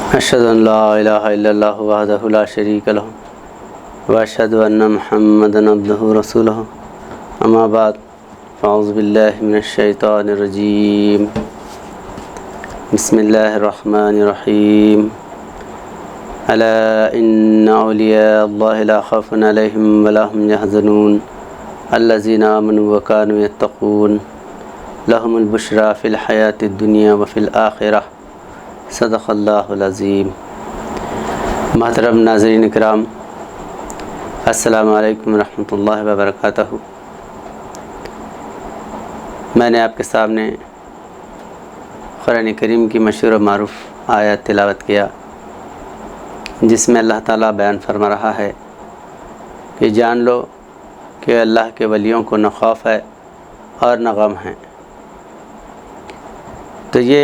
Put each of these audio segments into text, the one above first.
اشهد ان لا الہ الا اللہ وحدہ لا شریک لہ واشهد ان محمدا عبدہ ورسولہ اما بعد فاعوذ باللہ من الشیطان الرجیم بسم اللہ الرحمن الرحیم الا ان اولیاء اللہ لا خوف علیہم ولا هم يحزنون الذین آمنوا وکانوا یتقون لهم البشری فی الحیاۃ الدنیا وفی الآخرہ صدق اللہ العظیم۔ محترم ناظرین اکرام، السلام علیکم ورحمۃ اللہ وبرکاتہ۔ میں نے آپ کے سامنے قرآن کریم کی مشہور و معروف آیت تلاوت کیا، جس میں اللہ تعالیٰ بیان فرما رہا ہے کہ جان لو کہ اللہ کے ولیوں کو نہ خوف ہے اور نہ غم ہے۔ تو یہ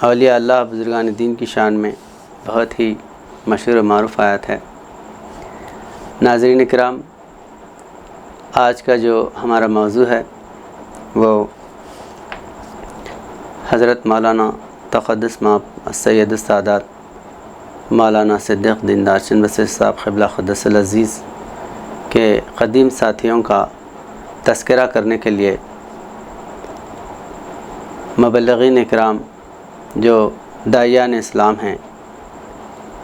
اولیاء اللہ بزرگان دین کی شان میں بہت ہی مشہور و معروف آیت ہے۔ ناظرین اکرام، آج کا جو ہمارا موضوع ہے وہ حضرت مولانا تقدس مآب السید السادات مولانا صدیق دیندار چند بصری صاحب قبلہ قدس العزیز کے قدیم ساتھیوں کا تذکرہ کرنے کے لیے مبلغین اکرام جو داعیان اسلام ہیں،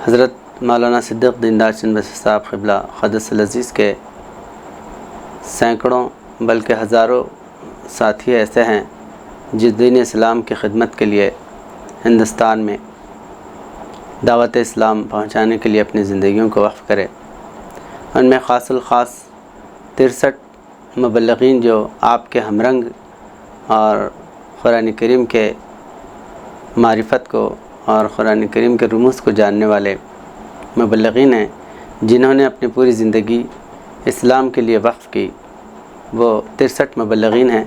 حضرت مولانا صدیق دیندار چند بصری صاحب قبلہ قدس العزیز کے سینکڑوں بلکہ ہزاروں ساتھی ایسے ہیں جس دین اسلام کی خدمت کے لیے ہندوستان میں دعوت اسلام پہنچانے کے لیے اپنی زندگیوں کو وقف کرے۔ ان میں خاص الخاص 63 مبلغین جو آپ کے ہمرنگ اور قرآن کریم کے معرفت کو اور قرآن کریم کے رموز کو جاننے والے مبلغین ہیں، جنہوں نے اپنی پوری زندگی اسلام کے لیے وقف کی۔ وہ 63 مبلغین ہیں۔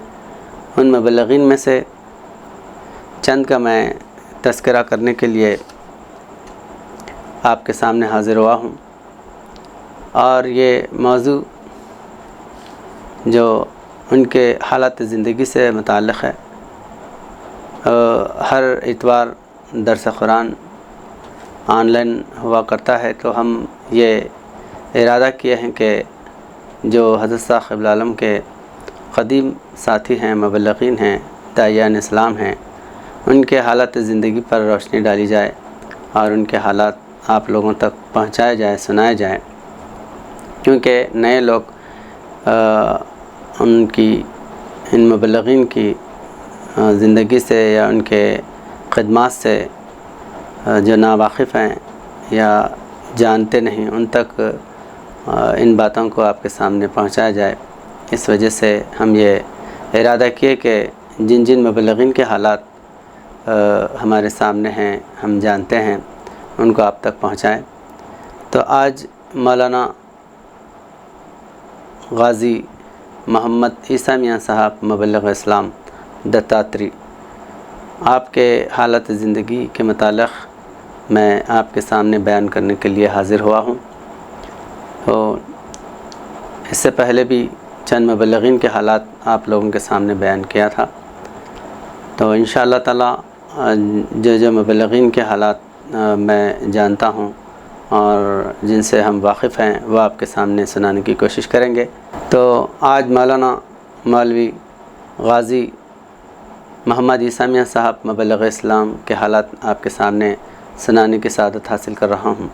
ان مبلغین میں سے چند کا میں تذکرہ کرنے کے لیے آپ کے سامنے حاضر ہوا ہوں، اور یہ موضوع جو ان کے حالات زندگی سے متعلق ہے۔ ہر اتوار درس قرآن آن لائن ہوا کرتا ہے، تو ہم یہ ارادہ کیے ہیں کہ جو حضرت صاحب قبلہ عالم کے قدیم ساتھی ہیں، مبلغین ہیں، داعیان اسلام ہیں، ان کے حالات زندگی پر روشنی ڈالی جائے اور ان کے حالات آپ لوگوں تک پہنچائے جائے، سنائے جائیں، کیونکہ نئے لوگ ان مبلغین کی زندگی سے یا ان کے خدمات سے جو ناواقف ہیں یا جانتے نہیں، ان تک ان باتوں کو آپ کے سامنے پہنچایا جائے۔ اس وجہ سے ہم یہ ارادہ کیے کہ جن جن مبلغین کے حالات ہمارے سامنے ہیں، ہم جانتے ہیں، ان کو آپ تک پہنچائیں۔ تو آج مولانا غازی محمد عیسیٰ میاں صاحب مبلغ اسلام دتاتری، آپ کے حالت زندگی کے متعلق میں آپ کے سامنے بیان کرنے کے لیے حاضر ہوا ہوں۔ تو اس سے پہلے بھی چند مبلغین کے حالات آپ لوگوں کے سامنے بیان کیا تھا۔ تو انشاءاللہ تعالی جو مبلغین کے حالات میں جانتا ہوں اور جن سے ہم واقف ہیں، وہ آپ کے سامنے سنانے کی کوشش کریں گے۔ تو آج مولانا مولوی غازی محمد عیسیٰ میاں صاحب مبلغ اسلام کے حالات آپ کے سامنے سنانے کی سعادت حاصل کر رہا ہوں۔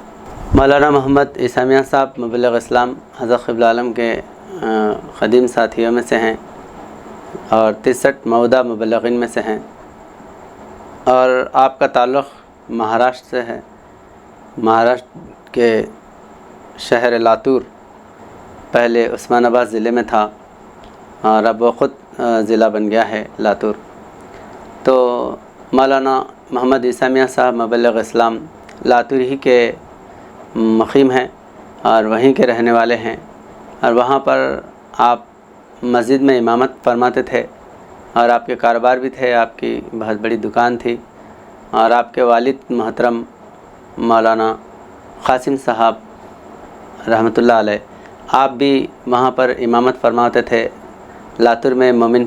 مولانا محمد عیسیٰ میاں صاحب مبلغ اسلام حضرت قبلہ عالم کے قدیم ساتھیوں میں سے ہیں اور 63 مودع مبلغین میں سے ہیں، اور آپ کا تعلق مہاراشٹر سے ہے۔ مہاراشٹر کے شہر لاتور پہلے عثمان آباد ضلع میں تھا، اور اب وہ خود ضلع بن گیا ہے لاتور۔ تو مولانا محمد عیسیٰ میاں صاحب مبلغ اسلام لاتور ہی کے مقیم ہیں اور وہیں کے رہنے والے ہیں، اور وہاں پر آپ مسجد میں امامت فرماتے تھے، اور آپ کے کاروبار بھی تھے، آپ کی بہت بڑی دکان تھی، اور آپ کے والد محترم مولانا قاسم صاحب رحمۃ اللہ علیہ، آپ بھی وہاں پر امامت فرماتے تھے۔ لاتور میں مومن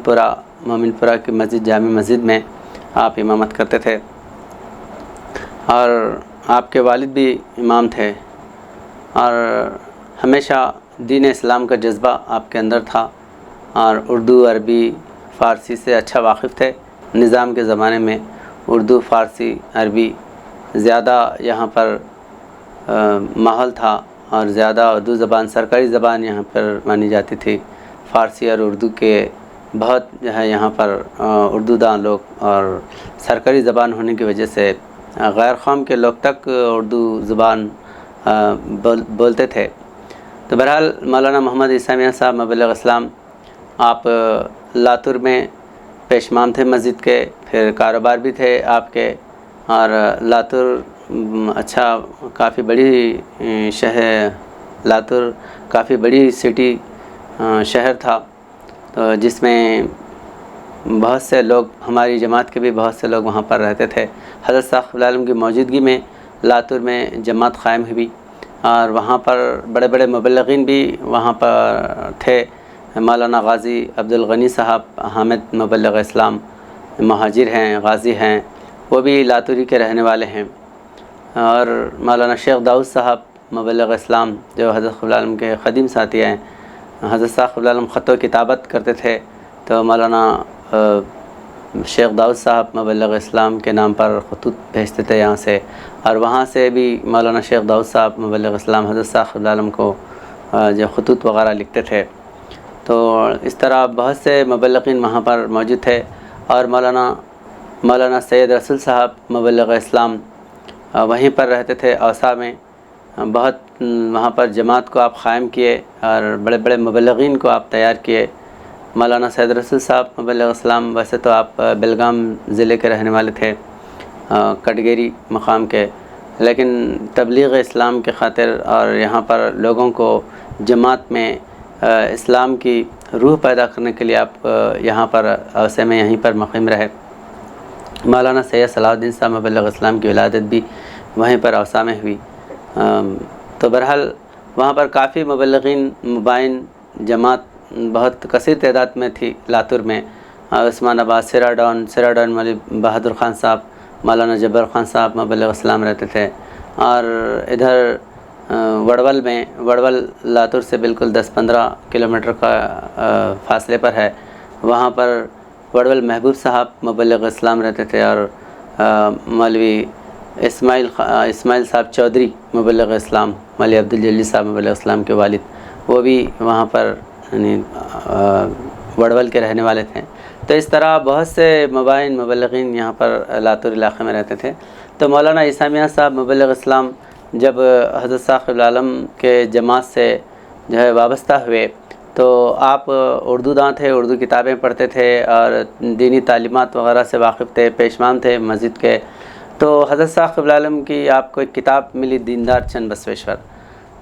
پورہ کی مسجد، جامع مسجد میں آپ امامت کرتے تھے، اور آپ کے والد بھی امام تھے اور ہمیشہ دین اسلام کا جذبہ آپ کے اندر تھا، اور اردو، عربی، فارسی سے اچھا واقف تھے۔ نظام کے زمانے میں اردو، فارسی، عربی زیادہ یہاں پر ماحول تھا، اور زیادہ اردو زبان سرکاری زبان یہاں پر مانی جاتی تھی۔ فارسی اور اردو کے بہت جو ہے یہاں پر اردو داں لوگ، اور سرکاری زبان ہونے کی وجہ سے غیر قوم کے لوگ تک اردو زبان بولتے تھے۔ تو بہرحال مولانا محمد عیسیٰ میاں صاحب مبلغ اسلام آپ لاتور میں پیش امام تھے مسجد کے، پھر کاروبار بھی تھے آپ کے، اور لاتور اچھا کافی بڑی شہر، لاتور کافی بڑی سٹی شہر تھا، تو جس میں بہت سے لوگ، ہماری جماعت کے بھی بہت سے لوگ وہاں پر رہتے تھے۔ حضرت ثاقب العالم کی موجودگی میں لاتور میں جماعت قائم ہوئی، اور وہاں پر بڑے بڑے مبلغین بھی وہاں پر تھے۔ مولانا غازی عبدالغنی صاحب حامد مبلغ اسلام مہاجر ہیں، غازی ہیں، وہ بھی لاتوری کے رہنے والے ہیں۔ اور مولانا شیخ داؤد صاحب مبلغ اسلام جو حضرت ثاقب العالم کے قدیم ساتھی ہیں، حضرت ثاقب العالم خط و کتابت کرتے تھے، تو مولانا شیخ داؤد صاحب مبلغ اسلام کے نام پر خطوط بھیجتے تھے یہاں سے، اور وہاں سے بھی مولانا شیخ داؤد صاحب مبلغ اسلام حضرت ثاقب العالم کو جو خطوط وغیرہ لکھتے تھے۔ تو اس طرح بہت سے مبلغین وہاں پر موجود تھے، اور مولانا سید رسول صاحب مبلغ اسلام وہیں پر رہتے تھے اوسا میں۔ بہت وہاں پر جماعت کو آپ قائم کیے، اور بڑے بڑے مبلغین کو آپ تیار کیے۔ مولانا سید رسول صاحب مبلغ اسلام ویسے تو آپ بیلگام ضلع کے رہنے والے تھے، کٹگیری مقام کے، لیکن تبلیغ اسلام کے خاطر اور یہاں پر لوگوں کو جماعت میں اسلام کی روح پیدا کرنے کے لیے آپ یہاں پر اوسے میں یہیں پر مقیم رہے۔ مولانا سید صلاح الدین صاحب مبلغ اسلام کی ولادت بھی وہیں پر اوسا میں ہوئی۔ تو بہرحال وہاں پر کافی مبلغین مبائن جماعت بہت کثیر تعداد میں تھی لاتور میں۔ عثمان آباد، سراڈون مولوی بہادر خان صاحب، مولانا جبر خان صاحب مبلغ اسلام رہتے تھے، اور ادھر وڑول لاتور سے بالکل 10-15 کلومیٹر کا فاصلے پر ہے، وہاں پر وڑول محبوب صاحب مبلغ اسلام رہتے تھے، اور مولوی اسماعیل صاحب چودھری مبلغ اسلام، مولوی عبدالجلیل صاحب مبلغ اسلام کے والد، وہ بھی وہاں پر یعنی وڑول کے رہنے والے تھے۔ تو اس طرح بہت سے مبائن مبلغین یہاں پر لاتور علاقے میں رہتے تھے۔ تو مولانا عیسیٰ میاں صاحب مبلغ اسلام جب حضرت ثاقب العالم کے جماعت سے جو ہے وابستہ ہوئے، تو آپ اردو داں تھے، اردو کتابیں پڑھتے تھے، اور دینی تعلیمات وغیرہ سے واقف تھے، پیش امام تھے مسجد کے۔ تو حضرت ثاقب العالم کی آپ کو ایک کتاب ملی، دیندار چند بسویشور۔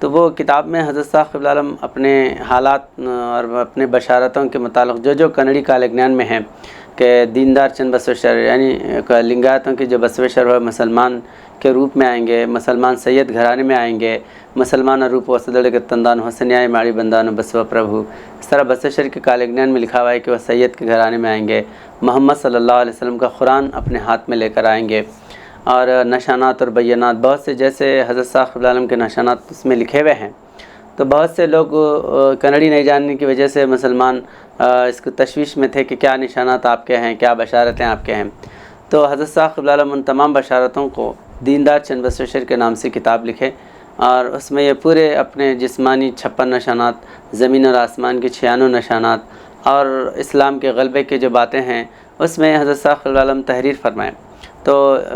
تو وہ کتاب میں حضرت ثاقب العالم اپنے حالات اور اپنے بشارتوں کے متعلق جو کنڑی کالجنان میں ہیں کہ دیندار چند بسویشور یعنی لنگایتوں کی جو بسویشور ہو مسلمان کے روپ میں آئیں گے، مسلمان سید گھرانے میں آئیں گے، مسلمان روپ وسدڑ کے تندان حسنیائے ماڑی بندان بسوا پربھو۔ اس طرح بسویشور کے کالجنان میں لکھا ہوا ہے کہ وہ سید کے گھرانے میں آئیں گے، محمد صلی اللہ علیہ وسلم کا قرآن اپنے ہاتھ میں لے کر آئیں گے، اور نشانات اور بینات بہت سے جیسے حضرت ثاقب العالم کے نشانات اس میں لکھے ہوئے ہیں۔ تو بہت سے لوگ کنڑی نہیں جاننے کی وجہ سے مسلمان اس کو تشویش میں تھے کہ کیا نشانات آپ کے ہیں، کیا بشارتیں آپ کے ہیں۔ تو حضرت ثاقب العالم ان تمام بشارتوں کو دیندار چند بسویشور کے نام سے کتاب لکھے، اور اس میں یہ پورے اپنے جسمانی 56 نشانات، زمین اور آسمان کے 96 نشانات، اور اسلام کے غلبے کے جو باتیں ہیں اس میں حضرت ثاقب العالم تحریر فرمائے۔ تو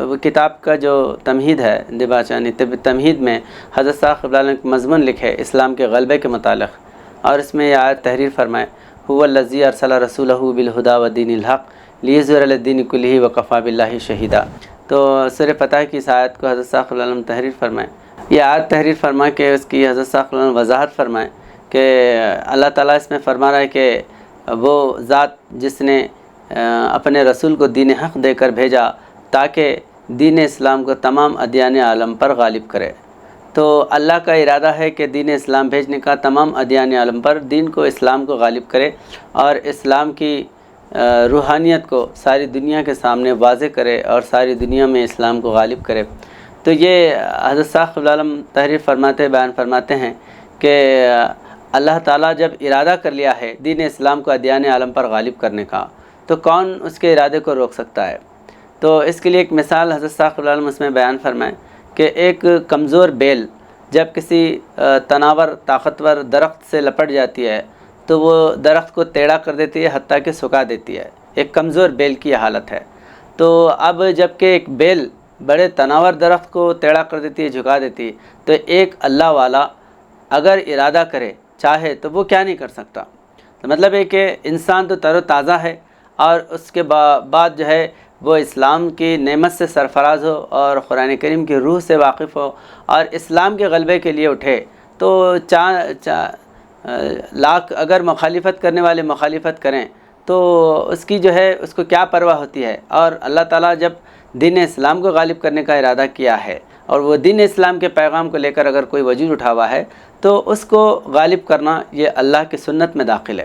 وہ کتاب کا جو تمہید ہے دباچانی تمہید میں حضرت ثاقب العالم کے مضمون لکھے اسلام کے غلبے کے متعلق، اور اس میں یہ آیت تحریر فرمائے، هو الذی ارسل رسولہ بالہدی ودین الحق لیظہرہ علی الدین کلہ وکفی باللہ شہیدا۔ تو سورہ فتح کی اس آیت کو حضرت ثاقب العالم تحریر فرمائے۔ یہ آیت تحریر فرما کے اس کی حضرت ثاقب العالم وضاحت فرمائے کہ اللہ تعالیٰ اس میں فرما رہا ہے کہ وہ ذات جس نے اپنے رسول کو دین حق دے کر بھیجا تاکہ دین اسلام کو تمام ادیان عالم پر غالب کرے۔ تو اللہ کا ارادہ ہے کہ دین اسلام بھیجنے کا تمام ادیان عالم پر، دین کو اسلام کو غالب کرے، اور اسلام کی روحانیت کو ساری دنیا کے سامنے واضح کرے، اور ساری دنیا میں اسلام کو غالب کرے۔ تو یہ حضرت صاحب قبلہ عالم تحریر فرماتے بیان فرماتے ہیں کہ اللہ تعالیٰ جب ارادہ کر لیا ہے دین اسلام کو ادیان عالم پر غالب کرنے کا، تو کون اس کے ارادے کو روک سکتا ہے؟ تو اس کے لیے ایک مثال حضرت صاحب قبلہ عالم اس میں بیان فرمائیں کہ ایک کمزور بیل جب کسی تناور طاقتور درخت سے لپٹ جاتی ہے تو وہ درخت کو ٹیڑھا کر دیتی ہے، حتیٰ کہ سکھا دیتی ہے۔ ایک کمزور بیل کی یہ حالت ہے۔ تو اب جب کہ ایک بیل بڑے تناور درخت کو ٹیڑھا کر دیتی ہے، جھکا دیتی ہے، تو ایک اللہ والا اگر ارادہ کرے چاہے تو وہ کیا نہیں کر سکتا؟ تو مطلب ہے کہ انسان تو تر و تازہ ہے، اور اس کے بعد جو ہے وہ اسلام کی نعمت سے سرفراز ہو اور قرآن کریم کی روح سے واقف ہو اور اسلام کے غلبے کے لیے اٹھے، تو لاکھ اگر مخالفت کرنے والے مخالفت کریں تو اس کی جو ہے اس کو کیا پرواہ ہوتی ہے؟ اور اللہ تعالیٰ جب دین اسلام کو غالب کرنے کا ارادہ کیا ہے اور وہ دین اسلام کے پیغام کو لے کر اگر کوئی وجود اٹھا ہوا ہے تو اس کو غالب کرنا یہ اللہ کی سنت میں داخل ہے۔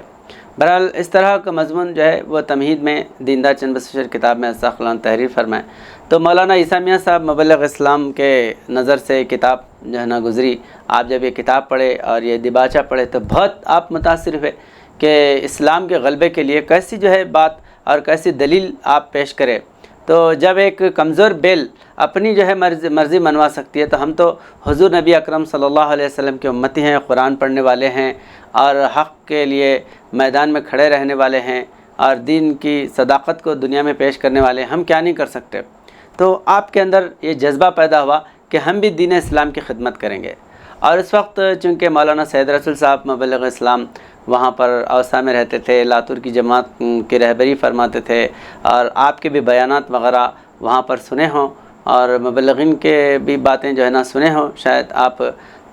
بہرحال اس طرح کا مضمون جو ہے وہ تمہید میں دیندار چند بسشر کتاب میں صاحب قبلہ تحریر فرمائیں۔ تو مولانا عیسیٰ میاں صاحب مبلغ اسلام کے نظر سے کتاب جو ہے نا گزری، آپ جب یہ کتاب پڑھے اور یہ دیباچہ پڑھے تو بہت آپ متاثر ہوئے کہ اسلام کے غلبے کے لیے کیسی جو ہے بات اور کیسی دلیل آپ پیش کرے۔ تو جب ایک کمزور بیل اپنی جو ہے مرضی منوا سکتی ہے، تو ہم تو حضور نبی اکرم صلی اللہ علیہ وسلم کے امتی ہیں، قرآن پڑھنے والے ہیں اور حق کے لیے میدان میں کھڑے رہنے والے ہیں اور دین کی صداقت کو دنیا میں پیش کرنے والے ہیں، ہم کیا نہیں کر سکتے؟ تو آپ کے اندر یہ جذبہ پیدا ہوا کہ ہم بھی دین اسلام کی خدمت کریں گے۔ اور اس وقت چونکہ مولانا سید رسول صاحب مبلغ اسلام وہاں پر اوسا میں رہتے تھے، لاتور کی جماعت کی رہبری فرماتے تھے، اور آپ کے بھی بیانات وغیرہ وہاں پر سنے ہوں اور مبلغین کے بھی باتیں جو ہے نا سنے ہوں شاید آپ،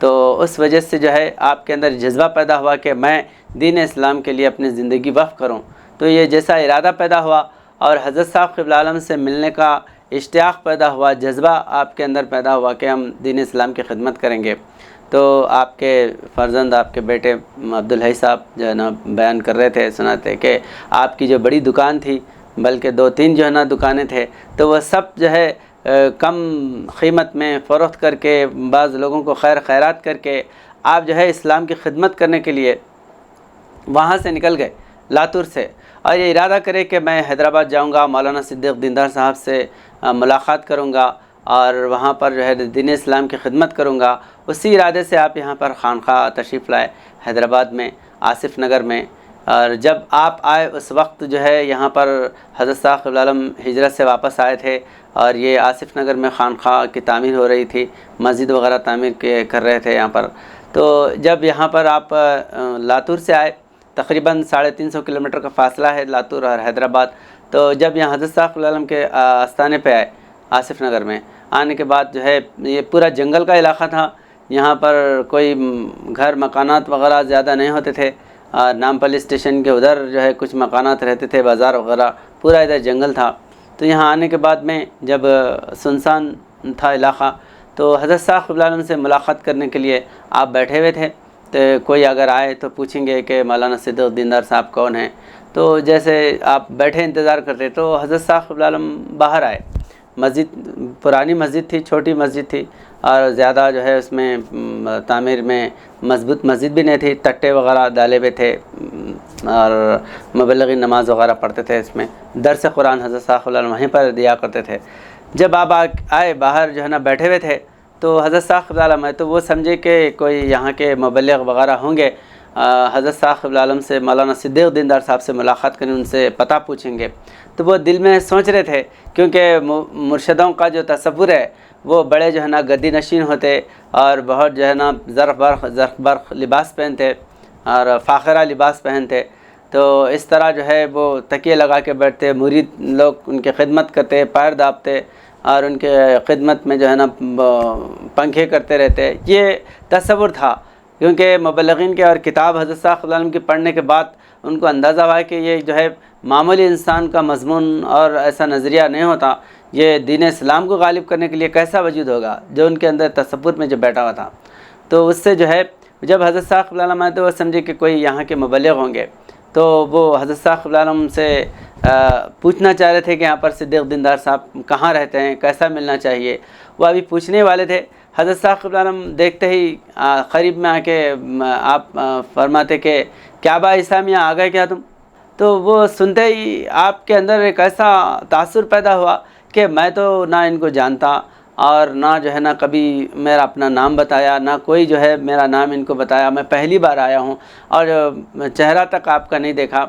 تو اس وجہ سے جو ہے آپ کے اندر جذبہ پیدا ہوا کہ میں دین اسلام کے لیے اپنی زندگی وقف کروں۔ تو یہ جیسا ارادہ پیدا ہوا اور حضرت صاحب قبلہ عالم سے ملنے کا اشتیاق پیدا ہوا، جذبہ آپ کے اندر پیدا ہوا کہ ہم دین اسلام کی خدمت کریں گے، تو آپ کے فرزند آپ کے بیٹے عبدالحی صاحب جو ہے نا بیان کر رہے تھے، سناتے کہ آپ کی جو بڑی دکان تھی، بلکہ 2-3 جو ہے نا دکانیں تھے، تو وہ سب جو ہے کم قیمت میں فروخت کر کے بعض لوگوں کو خیرات کر کے آپ جو ہے اسلام کی خدمت کرنے کے لیے وہاں سے نکل گئے لاتور سے، اور یہ ارادہ کرے کہ میں حیدرآباد جاؤں گا، مولانا صدیق دیندار صاحب سے ملاقات کروں گا اور وہاں پر جو ہے دین اسلام کی خدمت کروں گا۔ اسی ارادے سے آپ یہاں پر خانقاہ تشریف لائے حیدرآباد میں، آصف نگر میں، اور جب آپ آئے اس وقت جو ہے یہاں پر حضرت صاحب قبلہ عالم ہجرت سے واپس آئے تھے، اور یہ آصف نگر میں خانقاہ کی تعمیر ہو رہی تھی، مسجد وغیرہ تعمیر کر رہے تھے یہاں پر۔ تو جب یہاں پر آپ لاتور سے آئے، تقریباً 350 کلومیٹر کا فاصلہ ہے لاتور اور حیدرآباد، تو جب یہاں حضرت صاحب قبلہ عالم کے آستانے پہ آئے آصف نگر میں، آنے کے بعد جو ہے یہ پورا جنگل کا علاقہ تھا، یہاں پر کوئی گھر مکانات وغیرہ زیادہ نہیں ہوتے تھے، نامپلی اسٹیشن کے ادھر جو ہے کچھ مکانات رہتے تھے، بازار وغیرہ، پورا ادھر جنگل تھا۔ تو یہاں آنے کے بعد میں جب سنسان تھا علاقہ، تو حضرت صاحب قبلہ عالم سے ملاقات کرنے کے لیے آپ بیٹھے ہوئے تھے، تو کوئی اگر آئے تو پوچھیں گے کہ مولانا صدیق دیندار صاحب کون ہیں، تو جیسے آپ بیٹھے انتظار کرتے تو حضرت صاحب قبلہ عالم باہر آئے۔ مسجد پرانی مسجد تھی، چھوٹی مسجد تھی، اور زیادہ جو ہے اس میں تعمیر میں مضبوط مسجد بھی نہیں تھی، تٹے وغیرہ ڈالے ہوئے تھے، اور مبلغین نماز وغیرہ پڑھتے تھے اس میں، درس قرآن حضرت صاحب قبلہ عالم وہیں پر دیا کرتے تھے۔ جب آپ آئے باہر جو ہے نا بیٹھے ہوئے تھے، تو حضرت صاحب قبلہ عالم آئے تو وہ سمجھے کہ کوئی یہاں کے مبلغ وغیرہ ہوں گے، حضرت صاحب قبلہ عالم سے مولانا صدیق دیندار صاحب سے ملاقات کریں، ان سے پتہ پوچھیں گے۔ تو وہ دل میں سوچ رہے تھے، کیونکہ مرشدوں کا جو تصور ہے وہ بڑے جو ہے نا گدی نشین ہوتے اور بہت جو ہے نا زرق برق لباس پہنتے اور فاخرہ لباس پہنتے، تو اس طرح جو ہے وہ تکیے لگا کے بیٹھتے، مرید لوگ ان کی خدمت کرتے، پیر دابتے اور ان کے خدمت میں جو ہے نا پنکھے کرتے رہتے، یہ تصور تھا۔ کیونکہ مبلغین کے اور کتاب حضرت صاحب قبلہ عالم کی پڑھنے کے بعد ان کو اندازہ ہوا کہ یہ جو ہے معمولی انسان کا مضمون اور ایسا نظریہ نہیں ہوتا، یہ دین اسلام کو غالب کرنے کے لیے کیسا وجود ہوگا جو ان کے اندر تصور میں جو بیٹھا ہوا تھا۔ تو اس سے جو ہے جب حضرت صاحب قبلہ عالم آئے تو وہ سمجھے کہ کوئی یہاں کے مبلغ ہوں گے، تو وہ حضرت صاحب قبلہ عالم سے پوچھنا چاہ رہے تھے کہ یہاں پر صدیق دیندار صاحب کہاں رہتے ہیں، کیسا ملنا چاہیے۔ وہ ابھی پوچھنے والے تھے۔ حضرت صاحب قبلہ عالم دیکھتے ہی قریب میں آ کے آپ فرماتے کہ کیا با عیسیٰ میاں آ گئے کیا تم؟ تو وہ سنتے ہی آپ کے اندر ایک ایسا تاثر پیدا ہوا کہ میں تو نہ ان کو جانتا اور نہ جو ہے نا کبھی میرا اپنا نام بتایا، نہ کوئی جو ہے میرا نام ان کو بتایا، میں پہلی بار آیا ہوں اور چہرہ تک آپ کا نہیں دیکھا،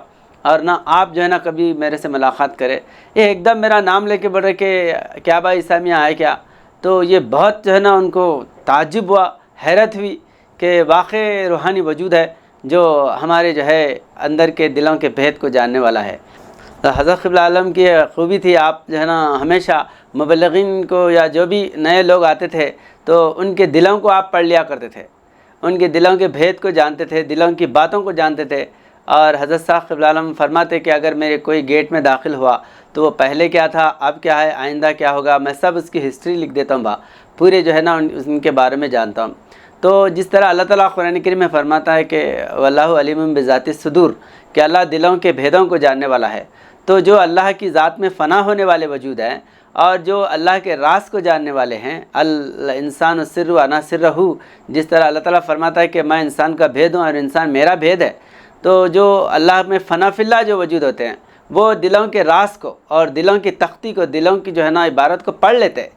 اور نہ آپ جو ہے نا کبھی میرے سے ملاقات کرے، یہ ایک دم میرا نام لے کے بڑھ رہے کہ کیا بھائی عیسیٰ میاں آئے کیا؟ تو یہ بہت جو ہے نا ان کو تعجب ہوا، حیرت ہوئی کہ واقعی روحانی وجود ہے جو ہمارے جو ہے اندر کے دلوں کے بھید کو جاننے والا ہے۔ حضرت قبلہ عالم کی خوبی تھی، آپ جو ہے نا ہمیشہ مبلغین کو یا جو بھی نئے لوگ آتے تھے تو ان کے دلوں کو آپ پڑھ لیا کرتے تھے، ان کے دلوں کے بھید کو جانتے تھے، دلوں کی باتوں کو جانتے تھے۔ اور حضرت صاحب قبلہ عالم فرماتے کہ اگر میرے کوئی گیٹ میں داخل ہوا تو وہ پہلے کیا تھا، اب کیا ہے، آئندہ کیا ہوگا، میں سب اس کی ہسٹری لکھ دیتا ہوں، پورے جو ہے نا ان کے بارے میں جانتا ہوں۔ تو جس طرح اللہ تعالیٰ قرآن کریم میں فرماتا ہے کہ واللہ علیم بذات الصدور، کہ اللہ دلوں کے بھیدوں کو جاننے والا ہے، تو جو اللہ کی ذات میں فنا ہونے والے وجود ہیں اور جو اللہ کے راز کو جاننے والے ہیں، الانسان السر وانا سرہ، جس طرح اللہ تعالیٰ فرماتا ہے کہ میں انسان کا بھید ہوں اور انسان میرا بھید ہے، تو جو اللہ میں فنا فی اللہ جو وجود ہوتے ہیں وہ دلوں کے راز کو اور دلوں کی تختی کو، دلوں کی جو ہے نا عبارت کو پڑھ لیتے ہیں۔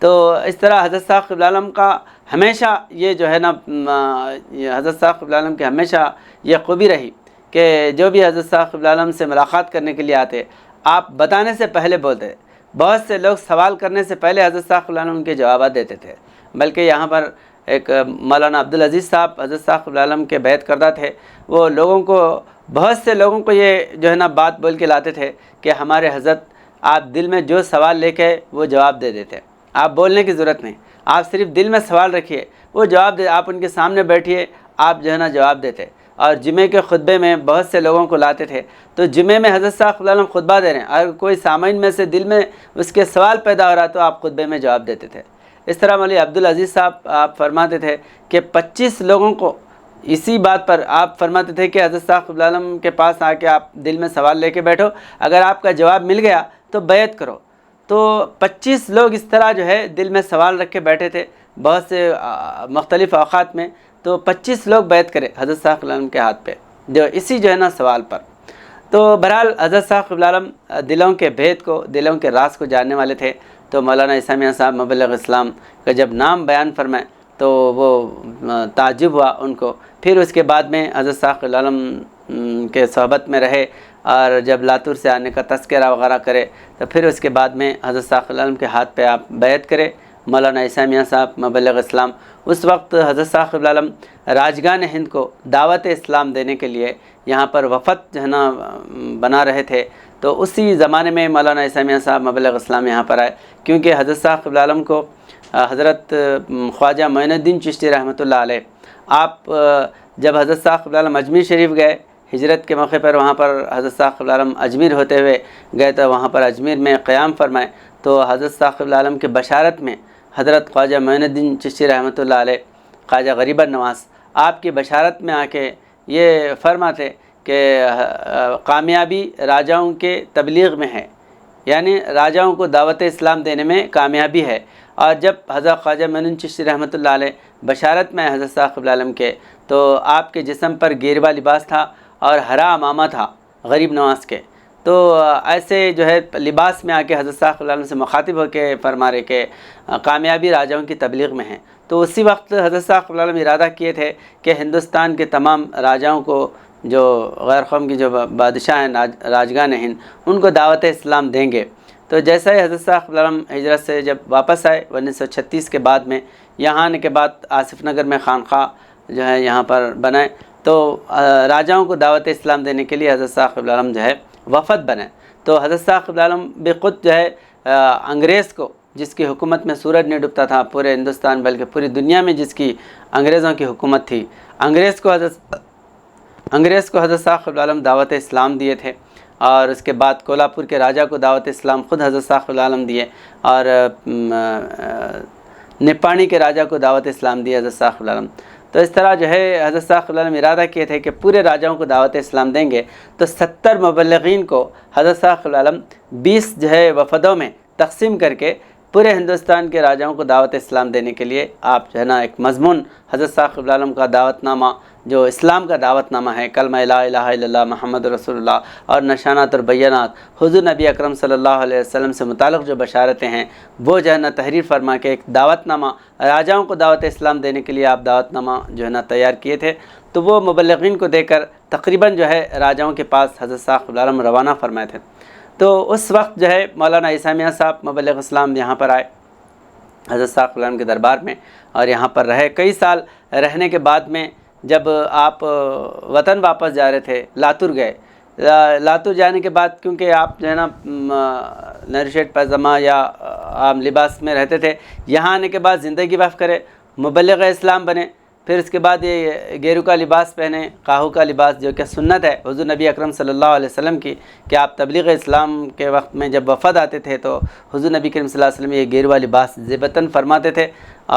تو اس طرح حضرت صاحب قبلہ عالم کا ہمیشہ یہ جو ہے نا حضرت صاحب قبلہ عالم کی ہمیشہ یہ خوبی رہی کہ جو بھی حضرت صاحب قبلہ عالم سے ملاقات کرنے کے لیے آتے، آپ بتانے سے پہلے بولتے، بہت سے لوگ سوال کرنے سے پہلے حضرت صاحب قبلہ عالم ان کے جوابات دیتے تھے، بلکہ یہاں پر ایک مولانا عبدالعزیز صاحب حضرت صاحب قبلہ عالم کے بیعت کردہ تھے، وہ لوگوں کو، بہت سے لوگوں کو یہ جو ہے نا بات بول کے لاتے تھے کہ ہمارے حضرت آپ دل میں جو سوال لے کے وہ جواب دے دیتے، آپ بولنے کی ضرورت نہیں، آپ صرف دل میں سوال رکھیے وہ جواب دے، آپ ان کے سامنے بیٹھیے، آپ جو ہے نا جواب دیتے۔ اور جمعے کے خطبے میں بہت سے لوگوں کو لاتے تھے، تو جمعے میں حضرت صاحب قبلہ عالم خطبہ دے رہے ہیں، اگر کوئی سامعین میں سے دل میں اس کے سوال پیدا ہو رہا تو آپ خطبے میں جواب دیتے تھے۔ اس طرح مولوی عبدالعزیز صاحب آپ فرماتے تھے کہ 25 لوگوں کو اسی بات پر آپ فرماتے تھے کہ حضرت صاحب قبلہ عالم کے پاس آ کے آپ دل میں سوال لے کے بیٹھو، اگر آپ کا جواب مل گیا تو بیعت کرو۔ تو 25 لوگ اس طرح جو ہے دل میں سوال رکھ کے بیٹھے تھے بہت سے مختلف اوقات میں، تو 25 لوگ بیعت کرے حضرت صاحب قبلہ عالم کے ہاتھ پہ، جو اسی جو ہے نا سوال پر۔ تو بہرحال حضرت صاحب قبلہ عالم دلوں کے بھید کو، دلوں کے راز کو جاننے والے تھے۔ تو مولانا عیسیٰ میاں صاحب مبلغ اسلام کا جب نام بیان فرمائے تو وہ تعجب ہوا ان کو۔ پھر اس کے بعد میں حضرت صاحب قبلہ عالم کے صحبت میں رہے، اور جب لاتور سے آنے کا تذکرہ وغیرہ کرے تو پھر اس کے بعد میں حضرت صاحب قبلہ عالم کے ہاتھ پہ آپ بیعت کرے مولانا عیسیٰ میاں صاحب مبلغ اسلام۔ اس وقت حضرت صاحب قبلہ عالم راجگان ہند کو دعوت اسلام دینے کے لیے یہاں پر وفد جو ہے نا بنا رہے تھے، تو اسی زمانے میں مولانا عیسیٰ میاں صاحب مبلغ اسلام یہاں پر آئے، کیونکہ حضرت صاحب قبلہ عالم کو حضرت خواجہ معین الدین چشتی رحمۃ اللہ علیہ، آپ جب حضرت صاحب قبلہ عالم اجمیر شریف گئے ہجرت کے موقع پر، وہاں پر حضرت صاحب قبلہ عالم اجمیر ہوتے ہوئے گئے تو وہاں پر اجمیر میں قیام فرمائے، تو حضرت صاحب قبلہ عالم کے بشارت میں حضرت خواجہ معین الدین چشتی رحمۃ اللہ علیہ، خواجہ غریب النواز، آپ کی بشارت میں آ کے یہ فرماتے کہ کامیابی راجاؤں کے تبلیغ میں ہے، یعنی راجاؤں کو دعوت اسلام دینے میں کامیابی ہے۔ اور جب حضرت خواجہ معین الدین چشتی رحمۃ اللہ علیہ بشارت میں حضرت صاحب قبلہ عالم کے، تو آپ کے جسم پر گیروا لباس تھا اور ہرا امامہ تھا غریب نواز کے، تو ایسے جو ہے لباس میں آ کے حضرت صاحب قبلہ عالم سے مخاطب ہو کے فرما رہے کہ کامیابی راجاؤں کی تبلیغ میں ہے۔ تو اسی وقت حضرت صاحب قبلہ عالم ارادہ کیے تھے کہ ہندوستان کے تمام راجاؤں کو، جو غیر قوم کی جو بادشاہ ہیں راجگان ہند، ان کو دعوت اسلام دیں گے۔ تو جیسا ہی حضرت صاحب قبلہ عالم ہجرت سے جب واپس آئے 1936 کے بعد میں، یہاں آنے کے بعد آصف نگر میں خانقاہ جو ہے یہاں پر بنائے، تو راجاؤں کو دعوت اسلام دینے کے لیے حضرت صاحب قبلہ عالم جو ہے وفد بنے۔ تو حضرت صاحب قبلہ عالم بے خود جو ہے انگریز کو، جس کی حکومت میں سورج نہیں ڈوبتا تھا پورے ہندوستان بلکہ پوری دنیا میں، جس کی انگریزوں کی حکومت تھی، انگریز کو حضرت صاحب قبلہ عالم دعوت اسلام دیے تھے، اور اس کے بعد کولہاپور کے راجہ کو دعوت اسلام خود حضرت صاحب قبلہ عالم دیے، اور نپاڑی کے راجہ کو دعوت اسلام دی حضرت صاحب قبلہ عالم۔ تو اس طرح جو ہے حضرت صاحب قبلہ عالم ارادہ کیے تھے کہ پورے راجاؤں کو دعوت اسلام دیں گے، تو 70 مبلغین کو حضرت صاحب قبلہ عالم 20 جو ہے وفدوں میں تقسیم کر کے پورے ہندوستان کے راجاؤں کو دعوت اسلام دینے کے لیے آپ جو ہے نا ایک مضمون حضرت صاحب قبلہ عالم کا دعوت نامہ جو اسلام کا دعوت نامہ ہے، کلمہ لا الہ الا اللہ محمد رسول اللہ اور نشانات اور بیانات، حضور نبی اکرم صلی اللہ علیہ وسلم سے متعلق جو بشارتیں ہیں وہ جو ہے نا تحریر فرما کے ایک دعوت نامہ راجاؤں کو دعوت اسلام دینے کے لیے آپ دعوت نامہ جو ہے نا تیار کیے تھے۔ تو وہ مبلغین کو دے کر تقریباً جو ہے راجاؤں کے پاس حضرت صاحب قبلہ عالم روانہ فرمائے تھے۔ تو اس وقت جو ہے مولانا عیسیٰ میاں صاحب مبلغ اسلام یہاں پر آئے حضرت صاحب قبلہ عالم کے دربار میں، اور یہاں پر رہے کئی سال۔ رہنے کے بعد میں جب آپ وطن واپس جا رہے تھے، لاتور گئے۔ لاتور جانے کے بعد کیونکہ آپ جو ہے نا نری شرٹ پائجامہ یا عام لباس میں رہتے تھے، یہاں آنے کے بعد زندگی وقف کرے، مبلغ اسلام بنے، پھر اس کے بعد یہ گیرو کا لباس پہنے، کاہو کا لباس، جو کہ سنت ہے حضور نبی اکرم صلی اللہ علیہ وسلم کی، کہ آپ تبلیغ اسلام کے وقت میں جب وفد آتے تھے تو حضور نبی کریم صلی اللہ علیہ وسلم یہ گیروا لباس زیبتاً فرماتے تھے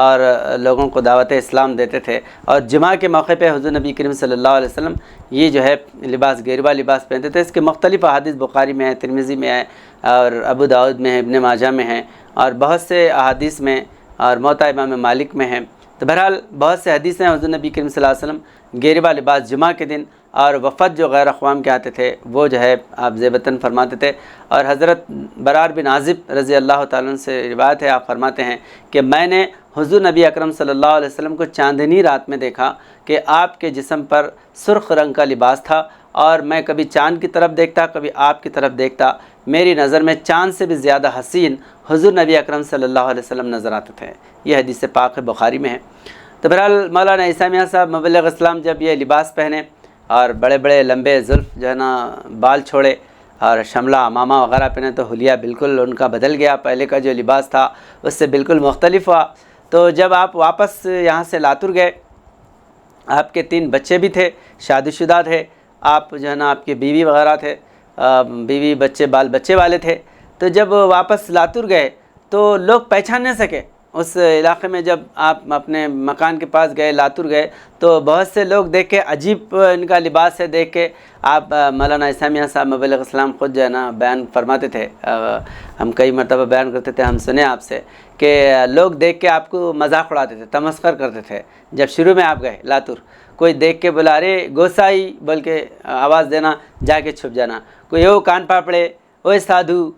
اور لوگوں کو دعوت اسلام دیتے تھے۔ اور جمعہ کے موقع پہ حضور نبی کریم صلی اللہ علیہ وسلم یہ جو ہے لباس گیروا لباس پہنتے تھے۔ اس کے مختلف احادیث بخاری میں ہے، ترمذی میں ہے، اور ابو داؤد میں ہے، ابن ماجہ میں ہے، اور بہت سے احادیث میں، اور موطا امام مالک میں ہے۔ تو بہرحال بہت سے حدیث ہیں حضور نبی کریم صلی اللہ علیہ وسلم گیروا لباس جمعہ کے دن، اور وفد جو غیر اقوام کے آتے تھے وہ جو ہے آپ زیبتاً فرماتے تھے۔ اور حضرت برار بن عازب رضی اللہ تعالیٰ عنہ سے روایت ہے، آپ فرماتے ہیں کہ میں نے حضور نبی اکرم صلی اللہ علیہ وسلم کو چاندنی رات میں دیکھا کہ آپ کے جسم پر سرخ رنگ کا لباس تھا، اور میں کبھی چاند کی طرف دیکھتا، کبھی آپ کی طرف دیکھتا، میری نظر میں چاند سے بھی زیادہ حسین حضور نبی اکرم صلی اللہ علیہ وسلم نظر آتے تھے۔ یہ حدیث پاک بخاری میں ہے۔ تو بہرحال مولانا عیسیٰ میاں صاحب مبلغ اسلام جب یہ لباس پہنے اور بڑے بڑے لمبے زلف جو ہے نا بال چھوڑے اور شملہ امامہ وغیرہ پہنے، تو حلیہ بالکل ان کا بدل گیا، پہلے کا جو لباس تھا اس سے بالکل مختلف ہوا۔ تو جب آپ واپس یہاں سے لاتور گئے، آپ کے 3 بچے بھی تھے، شادی شدہ تھے، آپ جو ہے نا آپ کی بیوی وغیرہ تھے، بیوی بچے بال بچے والے تھے۔ تو جب واپس لاتور گئے تو لوگ پہچان نہیں سکے اس علاقے میں۔ جب آپ اپنے مکان کے پاس گئے، لاتور گئے، تو بہت سے لوگ دیکھ کے عجیب ان کا لباس ہے دیکھ کے، آپ مولانا عیسیٰ میاں صاحب مبلغ اسلام خود جو ہے نا بیان فرماتے تھے، ہم کئی مرتبہ بیان کرتے تھے، ہم سنے آپ سے کہ لوگ دیکھ کے آپ کو مذاق اڑاتے تھے، تمسخر کرتے تھے۔ جب شروع میں آپ گئے لاتور، کوئی دیکھ کے بلا رہے گوسائی بول کے آواز دینا، جا کے چھپ جانا، کوئی او کان پاپڑے، او سادھو،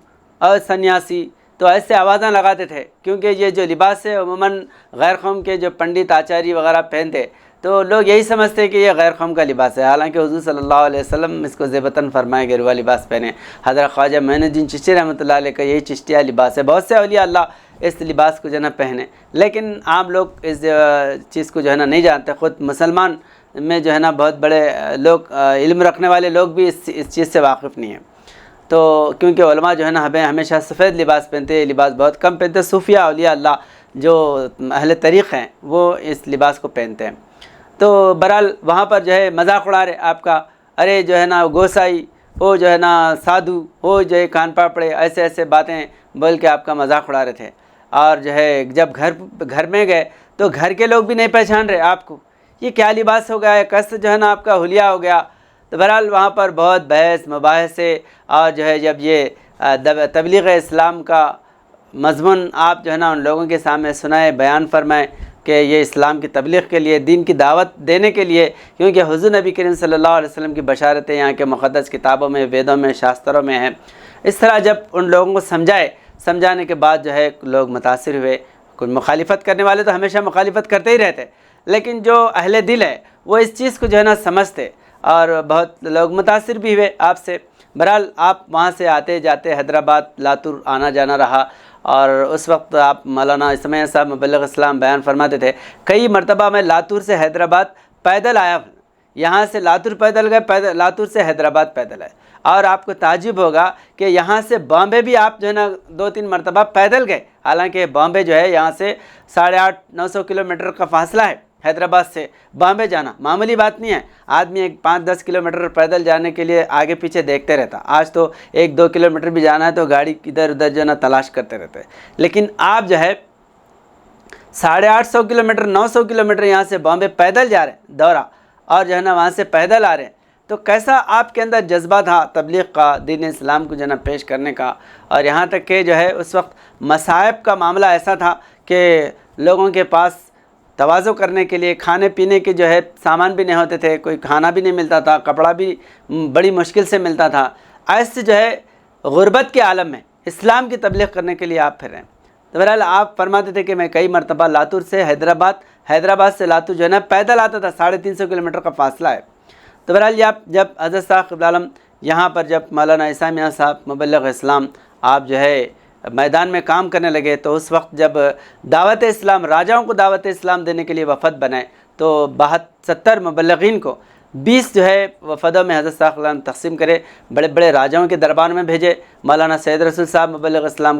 او سنیاسی، تو ایسے آوازاں لگاتے تھے، کیونکہ یہ جو لباس ہے عموماً غیر قوم کے جو پنڈت آچاری وغیرہ پہنتے، تو لوگ یہی سمجھتے کہ یہ غیر قوم کا لباس ہے، حالانکہ حضور صلی اللہ علیہ وسلم اس کو زیبتاً فرمائے گیروا لباس پہنے۔ حضرت خواجہ معین الدین چشتی رحمۃ اللہ علیہ کا یہی چشتیہ لباس ہے، بہت سے اولیاء اللہ اس لباس کو جو ہے نا پہنے، لیکن عام لوگ اس چیز کو جو ہے نا نہیں جانتے۔ خود مسلمان میں جو ہے نا بہت بڑے لوگ، علم رکھنے والے لوگ بھی اس چیز سے واقف نہیں ہیں۔ تو کیونکہ علماء جو ہے نا ہمیشہ سفید لباس پہنتے ہیں، لباس بہت کم پہنتے ہیں، صوفیہ اولیاء اللہ جو اہل طریق ہیں وہ اس لباس کو پہنتے ہیں۔ تو بہرحال وہاں پر جو ہے مذاق اڑا رہے آپ کا، ارے جو ہے نا گوسائی، وہ جو ہے نا سادھو، وہ جو ہے کان پاپڑے، ایسے ایسے باتیں بول کے آپ کا مذاق اڑا رہے تھے۔ اور جو ہے جب گھر میں گئے تو گھر کے لوگ بھی نہیں پہچان رہے آپ کو، یہ کیا لباس ہو گیا ہے، کیسے جو ہے نا آپ کا حلیہ ہو گیا۔ تو بہرحال وہاں پر بہت بحث مباحثے، اور جو ہے جب یہ تبلیغ اسلام کا مضمون آپ جو ہے نا ان لوگوں کے سامنے سنائے، بیان فرمائے کہ یہ اسلام کی تبلیغ کے لیے، دین کی دعوت دینے کے لیے، کیونکہ حضور نبی کریم صلی اللہ علیہ وسلم کی بشارتیں یہاں کے مقدس کتابوں میں، ویدوں میں، شاستروں میں ہیں۔ اس طرح جب ان لوگوں کو سمجھانے کے بعد جو ہے لوگ متاثر ہوئے۔ کوئی مخالفت کرنے والے تو ہمیشہ مخالفت کرتے ہی رہتے، لیکن جو اہل دل ہے وہ اس چیز کو جو ہے نا سمجھتے، اور بہت لوگ متاثر بھی ہوئے آپ سے۔ بہرحال آپ وہاں سے آتے جاتے حیدرآباد، لاتور آنا جانا رہا، اور اس وقت آپ مولانا عیسیٰ میاں صاحب مبلغ اسلام بیان فرماتے تھے، کئی مرتبہ میں لاتور سے حیدرآباد پیدل آیا ہوں، یہاں سے لاتور پیدل گئے، لاتور سے حیدرآباد پیدل آئے، اور آپ کو تعجب ہوگا کہ یہاں سے بامبے بھی آپ جو ہے نا 2-3 مرتبہ پیدل گئے، حالانکہ بامبے جو ہے یہاں سے 850-900 کلومیٹر کا فاصلہ ہے، حیدرآباد سے بامبے جانا معمولی بات نہیں ہے۔ آدمی 5-10 کلومیٹر پیدل جانے کے لیے آگے پیچھے دیکھتے رہتا، آج تو 1-2 کلومیٹر بھی جانا ہے تو گاڑی ادھر ادھر جو ہے نا تلاش کرتے رہتے، لیکن آپ جو ہے 850 کلومیٹر 900 کلومیٹر یہاں سے بامبے پیدل جا رہے ہیں دورہ، اور جو ہے نا وہاں سے پیدل آ رہے ہیں۔ تو کیسا آپ کے اندر جذبہ تھا تبلیغ کا، دین اسلام کو جناب پیش کرنے کا، اور یہاں تک کہ جو ہے اس وقت مصائب کا معاملہ ایسا تھا کہ لوگوں کے پاس تواضع کرنے کے لیے کھانے پینے کے جو ہے سامان بھی نہیں ہوتے تھے، کوئی کھانا بھی نہیں ملتا تھا، کپڑا بھی بڑی مشکل سے ملتا تھا۔ ایسے جو ہے غربت کے عالم میں اسلام کی تبلیغ کرنے کے لیے آپ پھر رہے ہیں۔ تو بہرحال آپ فرماتے تھے کہ میں کئی مرتبہ لاتور سے حیدرآباد سے لاتور جو ہے نا پیدل آتا تھا، 350 کلومیٹر کا فاصلہ ہے۔ تو بہرحال یہ آپ جب حضرت صاحب قبلہ عالم یہاں پر جب مولانا عیسیٰ میاں صاحب مبلغ اسلام آپ جو ہے میدان میں کام کرنے لگے، تو اس وقت جب دعوت اسلام راجاؤں کو دعوت اسلام دینے کے لیے وفد بنائے تو 70 مبلغین کو 20 جو ہے وفدوں میں حضرت صاحب قبلہ عالم تقسیم کرے، بڑے بڑے راجاؤں کے دربار میں بھیجے۔ مولانا سید رسول صاحب مبلغ اسلام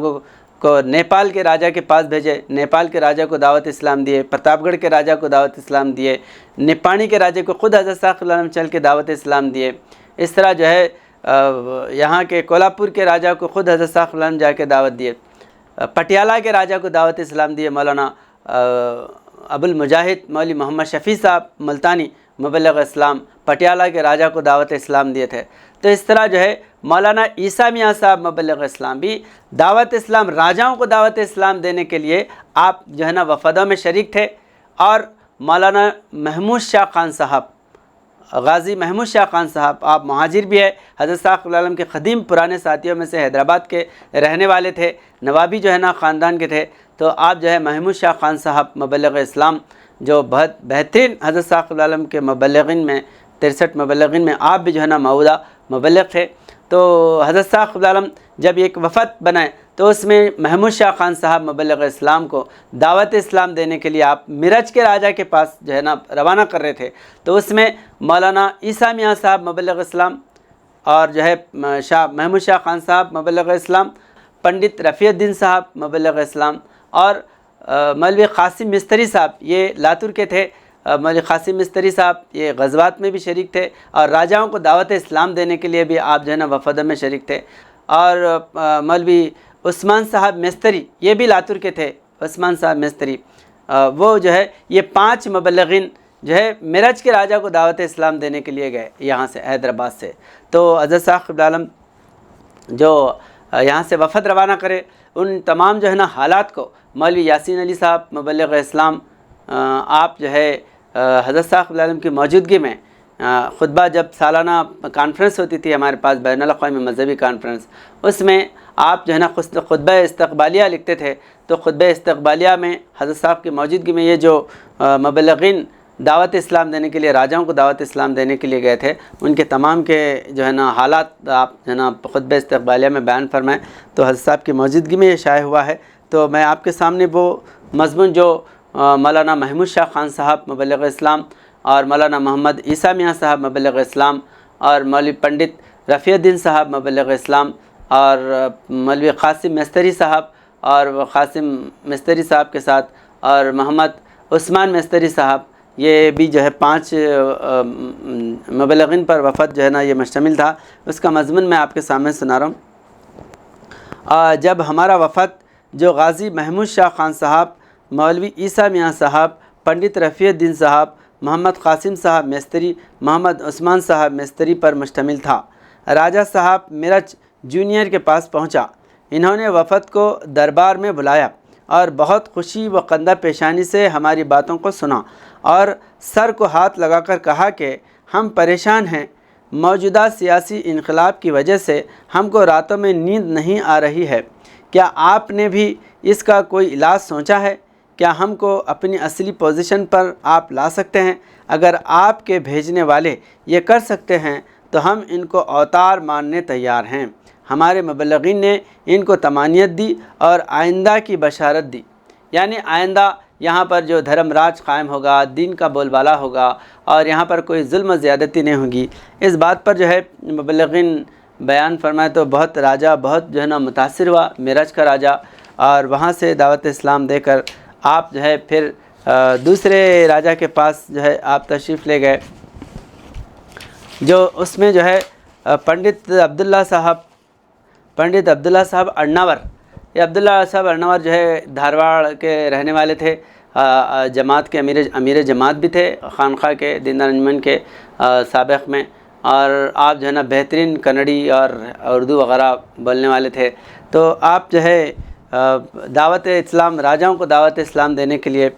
کو نیپال کے راجا کے پاس بھیجے، نیپال کے راجا کو دعوت اسلام دیے، پرتاپ گڑھ کے راجا کو دعوت اسلام دیے، نپانی کے راجے کو خود حضرت صاحب قبلہ عالم چل کے دعوت اسلام دیے۔ اس طرح جو ہے یہاں کے کولہاپور کے راجا کو خود حضرت صاحب قبلہ عالم جا کے دعوت دیے، پٹیالہ کے راجا کو دعوت اسلام دیے، مولانا ابو المجاہد مولوی محمد شفیع صاحب ملتانی مبلغ اسلام پٹیالہ کے راجا کو دعوت اسلام دیے تھے۔ تو اس طرح جو ہے مولانا عیسیٰ میاں صاحب مبلغ اسلام بھی دعوت اسلام راجاؤں کو دعوت اسلام دینے کے لیے آپ جو ہے نا وفدوں میں شریک تھے۔ اور مولانا محمود شاہ خان صاحب، غازی محمود شاہ خان صاحب، آپ مہاجر بھی ہے، حضرت صاحب قبلہ عالم کے قدیم پرانے ساتھیوں میں سے حیدرآباد کے رہنے والے تھے، نوابی جو ہے نا خاندان کے تھے۔ تو آپ جو ہے محمود شاہ خان صاحب مبلغ اسلام جو بہت بہترین حضرت صاحب قبلہ عالم کے مبلغین میں 63 مبلغین میں آپ بھی جو ہے نا موعودہ مبلغ تھے۔ تو حضرت صاحب قبلہ عالم جب ایک وفد بنائے تو اس میں محمود شاہ خان صاحب مبلغ اسلام کو دعوت اسلام دینے کے لیے آپ میرٹھ کے راجا کے پاس جو ہے نا روانہ کر رہے تھے۔ تو اس میں مولانا عیسیٰ میاں صاحب مبلغ اسلام اور جو ہے محمود شاہ خان صاحب مبلغ اسلام، پنڈت رفیع الدین صاحب مبلغ اسلام اور مولوی قاسم مستری صاحب، یہ لاتور کے تھے۔ مولوی قاسم مستری صاحب یہ غزوات میں بھی شریک تھے اور راجاؤں کو دعوت اسلام دینے کے لیے بھی آپ جو ہے نا وفد میں شریک تھے۔ اور مولوی عثمان صاحب مستری یہ بھی لاتور کے تھے، عثمان صاحب مستری، وہ جو ہے یہ 5 مبلغین جو ہے میرٹھ کے راجا کو دعوت اسلام دینے کے لیے گئے یہاں سے حیدرآباد سے۔ تو حضرت صاحب قبلہ عالم جو یہاں سے وفد روانہ کرے، ان تمام جو ہے نا حالات کو مولوی یاسین علی صاحب مبلغ اسلام آپ جو ہے حضرت صاحب قبلہ عالم کی موجودگی میں خطبہ، جب سالانہ کانفرنس ہوتی تھی ہمارے پاس بین الاقوامی مذہبی کانفرنس، اس میں آپ جو ہے نا خطبہ استقبالیہ لکھتے تھے۔ تو خطبہ استقبالیہ میں حضرت صاحب کی موجودگی میں یہ جو مبلغین دعوت اسلام دینے کے لیے راجاؤں کو دعوت اسلام دینے کے لیے گئے تھے، ان کے تمام کے جو ہے نا حالات آپ جو ہے نا خطبہ استقبالیہ میں بیان فرمائیں۔ تو حضرت صاحب کی موجودگی میں یہ شائع ہوا ہے۔ تو میں آپ کے سامنے وہ مضمون جو مولانا محمود شاہ خان صاحب مبلغ اسلام اور مولانا محمد عیسیٰ میاں صاحب مبلغ اسلام اور مولوی پنڈت رفیع الدین صاحب مبلغ اسلام اور مولوی قاسم مستری صاحب اور قاسم مستری صاحب کے ساتھ اور محمد عثمان مستری صاحب، یہ بھی جو ہے 5 مبلغین پر وفد جو ہے نا یہ مشتمل تھا۔ اس کا مضمون میں آپ کے سامنے سنا رہا ہوں۔ جب ہمارا وفد جو غازی محمود شاہ خان صاحب، مولوی عیسیٰ میاں صاحب، پنڈت رفیع الدین صاحب، محمد قاسم صاحب مستری، محمد عثمان صاحب مستری پر مشتمل تھا، راجہ صاحب میرٹھ جونیئر کے پاس پہنچا۔ انہوں نے وفد کو دربار میں بلایا اور بہت خوشی و خندہ پیشانی سے ہماری باتوں کو سنا اور سر کو ہاتھ لگا کر کہا کہ ہم پریشان ہیں، موجودہ سیاسی انقلاب کی وجہ سے ہم کو راتوں میں نیند نہیں آ رہی ہے، کیا آپ نے بھی اس کا کوئی علاج سوچا ہے؟ کیا ہم کو اپنی اصلی پوزیشن پر آپ لا سکتے ہیں؟ اگر آپ کے بھیجنے والے یہ کر سکتے ہیں تو ہم ان کو اوتار ماننے تیار ہیں۔ ہمارے مبلغین نے ان کو طمانینت دی اور آئندہ کی بشارت دی، یعنی آئندہ یہاں پر جو دھرم راج قائم ہوگا، دین کا بول بالا ہوگا اور یہاں پر کوئی ظلم و زیادتی نہیں ہوگی۔ اس بات پر جو ہے مبلغین بیان فرمائے تو بہت راجہ بہت جو ہے نا متاثر ہوا، میرٹھ کا راجہ، اور وہاں سے دعوت اسلام دے کر آپ جو ہے پھر دوسرے راجہ کے پاس جو ہے آپ تشریف لے گئے، جو اس میں جو ہے پنڈت عبداللہ صاحب ارناور، یہ عبداللہ صاحب ارناور جو ہے دھارواڑ کے رہنے والے تھے، جماعت کے امیر جماعت بھی تھے، خانقاہ کے دیندار انجمن کے سابق میں، اور آپ جو ہے نا بہترین کنڑی اور اردو وغیرہ بولنے والے تھے، تو آپ جو ہے دعوت اسلام، راجاؤں کو دعوت اسلام دینے کے لیے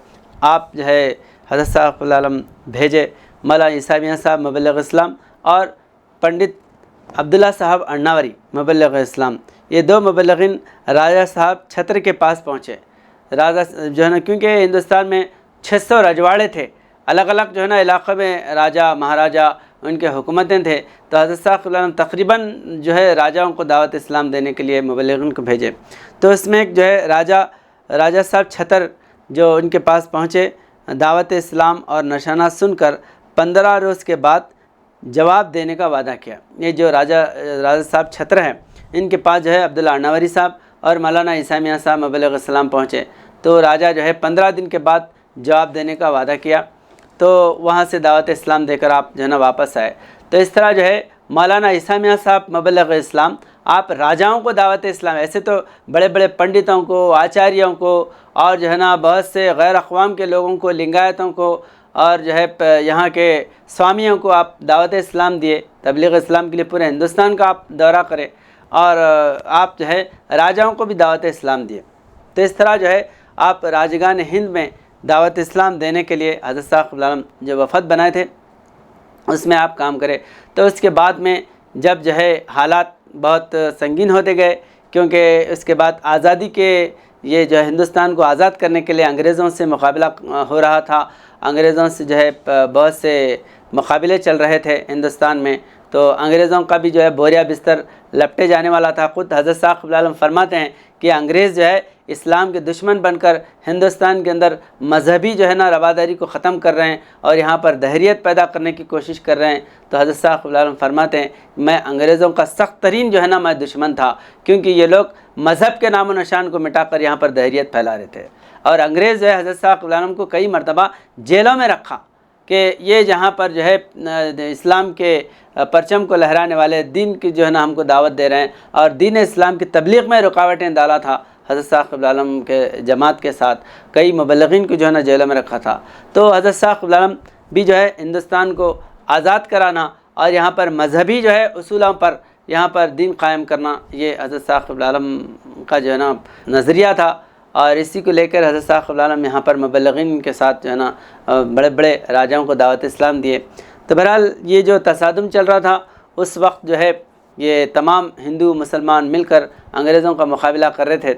آپ جو ہے حضرت صاحب علیہ وسلم بھیجے، مولانا عیسیٰ میاں صاحب مبلغ اسلام اور پنڈت عبداللہ صاحب ارناوری مبلغ اسلام، یہ دو مبلغین راجہ صاحب چھتر کے پاس پہنچے۔ راجہ جو ہے نا، کیونکہ ہندوستان میں 600 رجواڑے تھے، الگ الگ جو ہے نا علاقے میں راجہ مہاراجہ ان کے حکومتیں تھے، تو حضرت صاحب صلی اللہ علیہ وسلم تقریباً جو ہے راجاؤں کو دعوت اسلام دینے کے لیے مبلغین کو بھیجے۔ تو اس میں ایک جو ہے راجہ صاحب چھتر جو ان کے پاس پہنچے، دعوت اسلام اور نشانات سن کر 15 روز کے بعد جواب دینے کا وعدہ کیا۔ یہ جو راجہ صاحب چھتر ہیں، ان کے پاس جو ہے عبداللہ ارناوری صاحب اور مولانا عیسیٰ میاں صاحب مبلغ اسلام پہنچے، تو راجہ جو ہے 15 دن کے بعد جواب دینے کا وعدہ کیا، تو وہاں سے دعوت اسلام دے کر آپ جو ہے نا واپس آئے۔ تو اس طرح جو ہے مولانا عیسیٰ میاں صاحب مبلغ اسلام آپ راجاؤں کو دعوت اسلام، ایسے تو بڑے بڑے پنڈتوں کو، آچاریوں کو اور جو ہے نا بہت سے غیر اقوام کے لوگوں کو، لنگایتوں کو اور جو ہے یہاں کے سوامیوں کو آپ دعوت اسلام دیے، تبلیغ اسلام کے لیے پورے ہندوستان کا آپ دورہ کرے، اور آپ جو ہے راجاؤں کو بھی دعوت اسلام دیے۔ تو اس طرح جو ہے آپ راجگان ہند میں دعوت اسلام دینے کے لیے حضرت صاحب علیہ وسلم جو وفد بنائے تھے اس میں آپ کام کرے۔ تو اس کے بعد میں جب جو ہے حالات بہت سنگین ہوتے گئے، کیونکہ اس کے بعد آزادی کے یہ جو ہے ہندوستان کو آزاد کرنے کے لیے انگریزوں سے مقابلہ ہو رہا تھا، انگریزوں سے جو ہے بہت سے مقابلے چل رہے تھے ہندوستان میں، تو انگریزوں کا بھی جو ہے بوریا بستر لپٹے جانے والا تھا۔ خود حضرت صاحب علیہ وسلم فرماتے ہیں کہ انگریز جو ہے اسلام کے دشمن بن کر ہندوستان کے اندر مذہبی جو ہے نا رواداری کو ختم کر رہے ہیں اور یہاں پر دہریت پیدا کرنے کی کوشش کر رہے ہیں۔ تو حضرت صاحب علیہ وسلم فرماتے ہیں میں انگریزوں کا سخت ترین جو ہے نا میں دشمن تھا، کیونکہ یہ لوگ مذہب کے نام و نشان کو مٹا کر یہاں پر دہریت پھیلا رہے تھے، اور انگریز جو ہے حضرت صاحب علیہ وسلم کو کئی مرتبہ جیلوں میں رکھا کہ یہ جہاں پر جو ہے اسلام کے پرچم کو لہرانے والے دین کی جو ہے نا ہم کو دعوت دے رہے ہیں، اور دین اسلام کی تبلیغ میں رکاوٹیں ڈالا تھا حضرت صاحب علیہ وسلم کے جماعت کے ساتھ، کئی مبلغین کو جو ہے نا جیلوں میں رکھا تھا۔ تو حضرت صاحب علیہ وسلم بھی جو ہے ہندوستان کو آزاد کرانا اور یہاں پر مذہبی جو ہے اصولوں پر یہاں پر دین قائم کرنا، یہ حضرت صاحب علیہ وسلم کا جو ہے نا نظریہ تھا، اور اسی کو لے کر حضرت صاحب علیہ وسلم یہاں پر مبلغین کے ساتھ جو ہے نا بڑے بڑے راجاؤں کو دعوت اسلام دیے۔ تو بہرحال یہ جو تصادم چل رہا تھا اس وقت جو ہے یہ تمام ہندو مسلمان مل کر انگریزوں کا مقابلہ کر رہے تھے،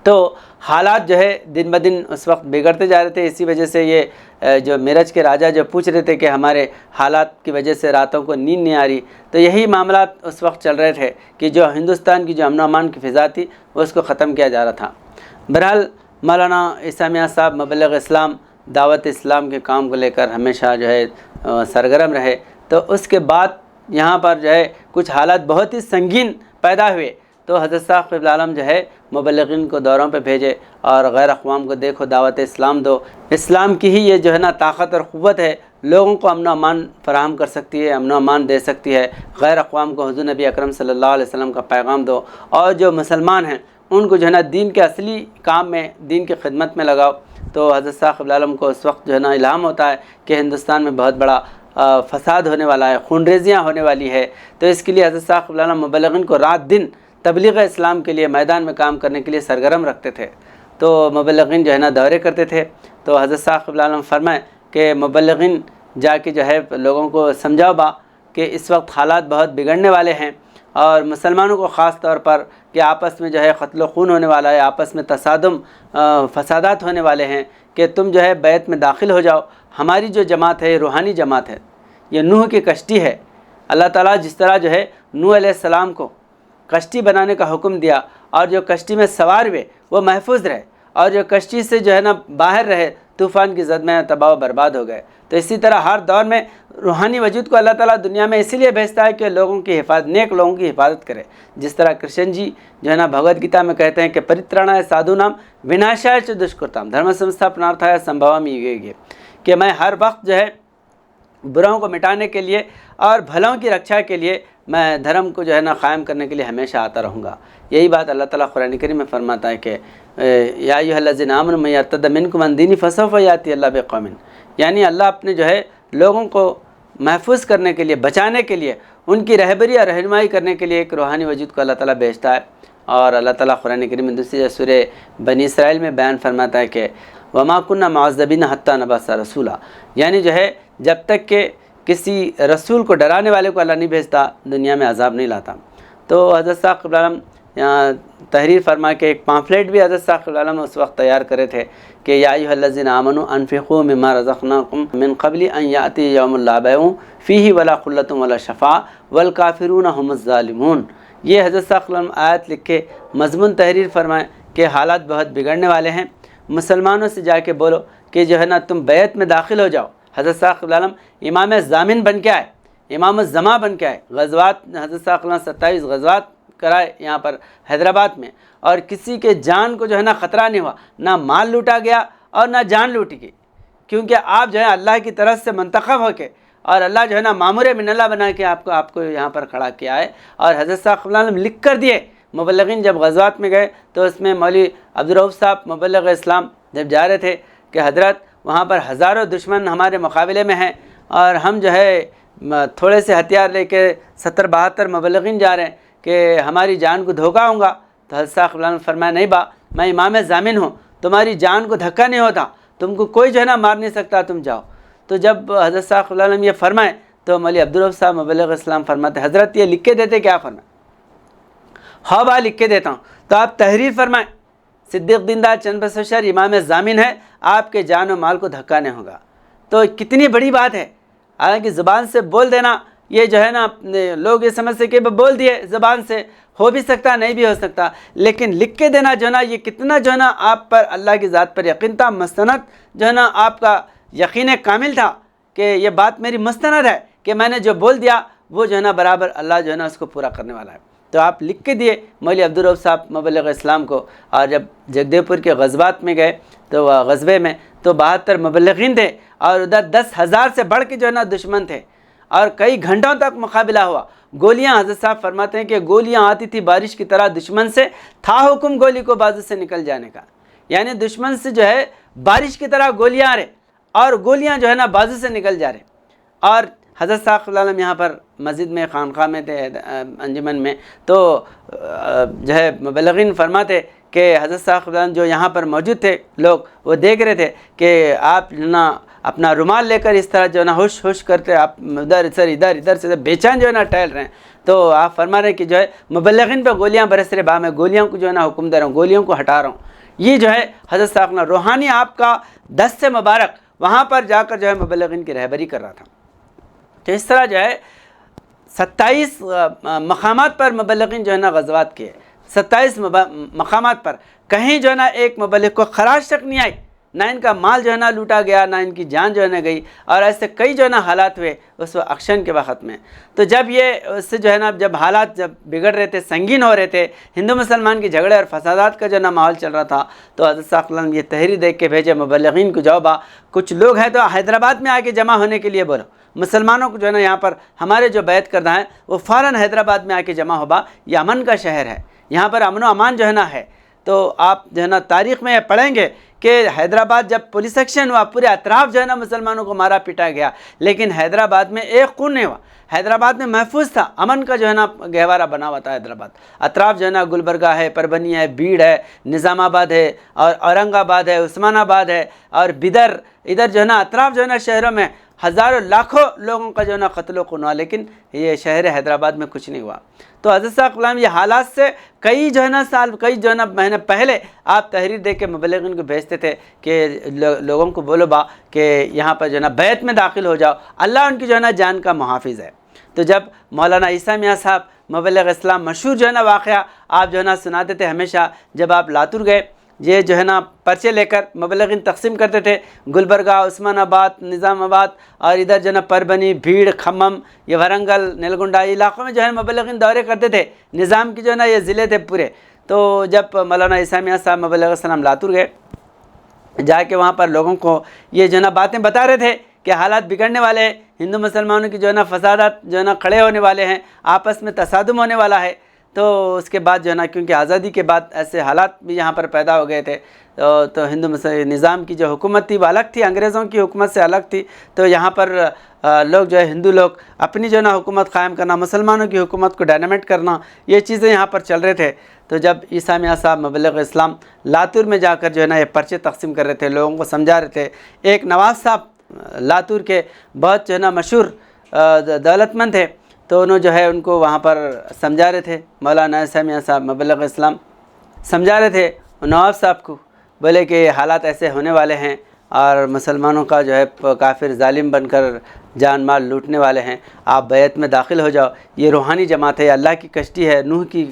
تو حالات جو ہے دن بدن اس وقت بگڑتے جا رہے تھے۔ اسی وجہ سے یہ جو میرٹھ کے راجہ جو پوچھ رہے تھے کہ ہمارے حالات کی وجہ سے راتوں کو نیند نہیں آ رہی، تو یہی معاملات اس وقت چل رہے تھے کہ جو ہندوستان کی جو امن و امان کی فضا تھی وہ اس کو ختم کیا جا رہا تھا۔ بہرحال مولانا عیسیٰ میاں صاحب مبلغ اسلام دعوت اسلام کے کام کو لے کر ہمیشہ جو ہے سرگرم رہے۔ تو اس کے بعد یہاں پر جو ہے کچھ حالات بہت ہی سنگین پیدا ہوئے، تو حضرت صاحب علیہ وسلم جو ہے مبلغین کو دوروں پہ بھیجے اور غیر اقوام کو دیکھو دعوت اسلام دو، اسلام کی ہی یہ جو ہے نا طاقت اور قوت ہے، لوگوں کو امن و امان فراہم کر سکتی ہے، امن و امان دے سکتی ہے۔ غیر اقوام کو حضور نبی اکرم صلی اللہ علیہ وسلم کا پیغام دو، اور جو مسلمان ہیں ان کو جو ہے نا دین کے اصلی کام میں، دین کی خدمت میں لگاؤ۔ تو حضرت صاحب علیہ وسلم کو اس وقت جو ہے نا الہام ہوتا ہے کہ ہندوستان میں بہت بڑا فساد ہونے والا ہے، خون ریزیاں ہونے والی ہے، تو اس کے لیے حضرت صاحب علیہ وسلم مبلغین کو رات دن تبلیغ اسلام کے لیے میدان میں کام کرنے کے لیے سرگرم رکھتے تھے۔ تو مبلغین جو ہے نا دورے کرتے تھے، تو حضرت صاحب علیہ وسلم فرمائے کہ مبلغین جا کے جو ہے لوگوں کو سمجھاؤ کہ اس وقت حالات بہت بگڑنے والے ہیں، اور مسلمانوں کو خاص طور پر کہ آپس میں جو ہے قتل و خون ہونے والا ہے، آپس میں تصادم فسادات ہونے والے ہیں، کہ تم جو ہے بیعت میں داخل ہو جاؤ۔ ہماری جو جماعت ہے یہ روحانی جماعت ہے، یہ نوح کی کشتی ہے۔ اللہ تعالیٰ جس طرح جو ہے نوح علیہ السلام کو کشتی بنانے کا حکم دیا، اور جو کشتی میں سوار ہوئے وہ محفوظ رہے، اور جو کشتی سے جو ہے نا باہر رہے طوفان کی زد میں تباہ و برباد ہو گئے۔ تو اسی طرح ہر دور میں روحانی وجود کو اللہ تعالیٰ دنیا میں اسی لیے بھیجتا ہے کہ لوگوں کی حفاظت، نیک لوگوں کی حفاظت کرے۔ جس طرح کرشن جی جو ہے نا بھگوت گیتا میں کہتے ہیں کہ پرترانایا سادھونام وناشایا چ دشکرتام دھرم سمستھاپنارتھایا سمبھوام یوگے، کہ میں ہر وقت جو ہے براؤں کو مٹانے کے لیے اور بھلوں کی رکشا کے لیے میں دھرم کو جو ہے نا قائم کرنے کے لیے ہمیشہ آتا رہوں گا۔ یہی بات اللہ تعالیٰ قرآن کریم میں فرماتا ہے کہ یا ایھا الذین آمنوا من یرتد منکم عن دینہ فسوف یأتی اللہ بقوم، یعنی اللہ اپنے جو ہے لوگوں کو محفوظ کرنے کے لیے، بچانے کے لیے، ان کی رہبری اور رہنمائی کرنے کے لیے ایک روحانی وجود کو اللہ تعالیٰ بھیجتا ہے۔ اور اللہ تعالیٰ قرآن کریم میں دوسری سورہ بنی اسرائیل میں بیان فرماتا ہے کہ وما كنا معذبین حتی نبعث رسولا، یعنی جو ہے جب تک کہ کسی رسول کو، ڈرانے والے کو اللہ نہیں بھیجتا، دنیا میں عذاب نہیں لاتا۔ تو حضرت صاحب قبلہ عالم تحریر فرما کے ایک پامفلیٹ بھی حضرت صاحب قبلہ عالم اس وقت تیار کرے تھے کہ یا ایھا الذین آمنوا انفقوا مما رزقناکم من قبل ان یأتی یوم لا بیع فیہ ولا خلۃ ولا شفاعۃ والکافرون هم الظالمون۔ یہ حضرت صاحب قبلہ عالم آیت لکھ کے مضمون تحریر فرمائیں کہ حالات بہت بگڑنے والے ہیں، مسلمانوں سے جا کے بولو کہ جو ہے نا تم بیعت میں داخل ہو جاؤ۔ حضرت صاحب قبلہ عالم امام ضامن بن کے آئے، امام الزماں بن کے آئے، غزوات حضرت صاحب قبلہ عالم 27 غزوات کرائے یہاں پر حیدرآباد میں، اور کسی کے جان کو جو ہے نا خطرہ نہیں ہوا، نہ مال لوٹا گیا اور نہ جان لوٹی گئی، کیونکہ آپ جو ہے اللہ کی طرف سے منتخب ہو کے اور اللہ جو ہے نا مامور من اللہ بنا کے آپ کو یہاں پر کھڑا کیا ہے۔ اور حضرت صاحب قبلہ عالم لکھ کر دیے، مبلغین جب غزوات میں گئے تو اس میں مولوی عبدالرؤف صاحب مبلغ اسلام جب جا رہے تھے کہ حضرت وہاں پر ہزاروں دشمن ہمارے مقابلے میں ہیں اور ہم جو ہے تھوڑے سے ہتھیار لے کے 70-72 مبلغین جا رہے ہیں کہ ہماری جان کو دھوکہ ہوگا۔ تو حضرت صاحب قبلہ عالم فرمایا نہیں با، میں امام ضامن ہوں، تمہاری جان کو دھکا نہیں ہوتا، تم کو کوئی جو ہے نا مار نہیں سکتا، تم جاؤ۔ تو جب حضرت صاحب قبلہ عالم یہ فرمائے تو مولوی عبدالرؤف صاحب مبلغ اسلام فرماتے حضرت یہ لکھ کے دیتے کیا؟ فرمائے ہاں با لکھ کے دیتا ہوں۔ تو آپ تحریر فرمائیں صدیق دیندار چند بسوشر امام ضامن ہے، آپ کے جان و مال کو دھکا نہیں ہوگا۔ تو کتنی بڑی بات ہے، حالانکہ زبان سے بول دینا یہ جو ہے نا لوگ یہ سمجھتے کہ بول دیے زبان سے، ہو بھی سکتا نہیں بھی ہو سکتا، لیکن لکھ کے دینا جو ہے نا یہ کتنا جو ہے نا آپ پر اللہ کی ذات پر یقین تھا، مستند جو ہے نا آپ کا یقین کامل تھا کہ یہ بات میری مستند ہے کہ میں نے جو بول دیا وہ جو ہے نا برابر اللہ جو ہے نا اس کو پورا کرنے والا ہے۔ تو آپ لکھ کے دیے مولوی عبدالرؤف صاحب مبلغ اسلام کو، اور جب جگدیو پور کے غزوات میں گئے تو غزوے میں تو 72 مبلغین تھے اور ادھر 10,000 سے بڑھ کے جو ہے نا دشمن تھے، اور کئی گھنٹوں تک مقابلہ ہوا۔ گولیاں حضرت صاحب فرماتے ہیں کہ گولیاں آتی تھی بارش کی طرح دشمن سے، تھا حکم گولی کو بازو سے نکل جانے کا، یعنی دشمن سے جو ہے بارش کی طرح گولیاں آ رہے اور گولیاں جو ہے نا بازو سے نکل جا رہے۔ اور حضرت صاحب قبلہ عالم یہاں پر مسجد میں خانقاہ میں تھے انجمن میں، تو جو ہے مبلغین فرماتے کہ حضرت صاحب قبلہ عالم جو یہاں پر موجود تھے لوگ وہ دیکھ رہے تھے کہ آپ جو نا اپنا رومال لے کر اس طرح جو ہے نا ہوش ہوش کرتے، آپ ادھر سے بے چین جو ہے نا ٹہل رہے ہیں۔ تو آپ فرما رہے ہیں کہ جو ہے مبلغین پہ گولیاں برس رہے، با میں گولیوں کو جو ہے نا حکم دے رہا ہوں، گولیوں کو ہٹا رہا ہوں۔ یہ جو ہے حضرت صاحب نے روحانی آپ کا دست سے مبارک وہاں پر جا کر جو ہے مبلغین کی رہبری کر رہا تھا۔ تو اس طرح جو ہے 27 مقامات پر مبلغین جو ہے نا غزوات کیے، 27 مقامات پر کہیں جو ہے نا ایک مبلغ کو خراج تک نہیں آئی، نہ ان کا مال جو ہے نا لوٹا گیا، نہ ان کی جان جو ہے نا گئی، اور ایسے کئی جو ہے نا حالات ہوئے اس وقت اکشن کے وقت میں۔ تو جب یہ اس سے جو ہے نا جب حالات جب بگڑ رہے تھے، سنگین ہو رہے تھے، ہندو مسلمان کے جھگڑے اور فسادات کا جو ہے نا ماحول چل رہا تھا، تو حضرت صاحب نے یہ تحریر دیکھ کے بھیجے مبلغین کو، جاؤ با کچھ لوگ ہیں تو حیدرآباد میں آ کے جمع ہونے کے لیے بولو، مسلمانوں کو جو ہے نا یہاں پر ہمارے جو بیعت کرنا ہے وہ فوراً حیدرآباد میں آ کے جمع ہوبا، یہ امن کا شہر ہے، یہاں پر امن و امان جو ہے نا ہے۔ تو آپ جو ہے نا تاریخ میں پڑھیں گے کہ حیدرآباد جب پولیس ایکشن ہوا، پورے اطراف جو ہے نا مسلمانوں کو مارا پیٹا گیا، لیکن حیدرآباد میں ایک خون نہیں ہوا، حیدرآباد میں محفوظ تھا، امن کا جو ہے نا گہوارہ بنا ہوا تھا حیدرآباد۔ اطراف جو ہے نا گلبرگہ ہے، پربھنی ہے، بیڑ ہے، نظام آباد ہے، اور اورنگ آباد ہے، عثمان آباد ہے، اور بدر، ادھر جو ہے نا اطراف جو ہے نا شہروں میں ہزاروں لاکھوں لوگوں کا جو ہے نا قتل و خون ہوا، لیکن یہ شہر حیدرآباد میں کچھ نہیں ہوا۔ تو حضرت صاحب قبلہ یہ حالات سے کئی جو ہے نا سال، کئی جو ہے نا مہینے پہلے آپ تحریر دے کے مبلغین کو بھیجتے تھے کہ لوگوں کو بولو با کہ یہاں پر جو ہے نا بیعت میں داخل ہو جاؤ، اللہ ان کی جو ہے نا جان کا محافظ ہے۔ تو جب مولانا عیسیٰ میاں صاحب مبلغ اسلام مشہور جو ہے نا واقعہ آپ جو ہے نا سناتے تھے ہمیشہ، جب آپ لاتور گئے، یہ جو ہے نا پرچے لے کر مبلغین تقسیم کرتے تھے، گلبرگہ، عثمان آباد، نظام آباد، اور ادھر جو ہے نا پربھنی، بھیڑ، کھمم، یہ ورنگل، نیلگنڈا علاقوں میں جو ہے مبلغین دورے کرتے تھے، نظام کی جو ہے نا یہ ضلع تھے پورے۔ تو جب مولانا عیسیٰ میاں صاحب مبلغ اسلام لاتور گئے، جا کے وہاں پر لوگوں کو یہ جو ہے نا باتیں بتا رہے تھے کہ حالات بگڑنے والے ہیں، ہندو مسلمانوں کی جو ہے نا فسادات جو ہے نا کھڑے ہونے والے ہیں، آپس میں تصادم ہونے والا ہے۔ تو اس کے بعد جو ہے نا کیونکہ آزادی کے بعد ایسے حالات بھی یہاں پر پیدا ہو گئے تھے، تو ہندو نظام کی جو حکومت تھی وہ الگ تھی، انگریزوں کی حکومت سے الگ تھی، تو یہاں پر لوگ جو ہے ہندو لوگ اپنی جو ہے نا حکومت قائم کرنا، مسلمانوں کی حکومت کو ڈائنامیٹ کرنا، یہ چیزیں یہاں پر چل رہے تھے۔ تو جب عیسیٰ میاں صاحب مبلغ اسلام لاتور میں جا کر جو ہے نا یہ پرچے تقسیم کر رہے تھے، لوگوں کو سمجھا رہے تھے، ایک نواز صاحب لاتور کے بہت جو ہے نا مشہور دولت مند تھے، تو انہوں جو ہے ان کو وہاں پر سمجھا رہے تھے، مولانا عیسیٰ میاں صاحب مبلغ اسلام سمجھا رہے تھے نواب صاحب کو، بولے کہ یہ حالات ایسے ہونے والے ہیں اور مسلمانوں کا جو ہے کافر ظالم بن کر جان مال لوٹنے والے ہیں، آپ بیعت میں داخل ہو جاؤ، یہ روحانی جماعت ہے، اللہ کی کشتی ہے، نوح کی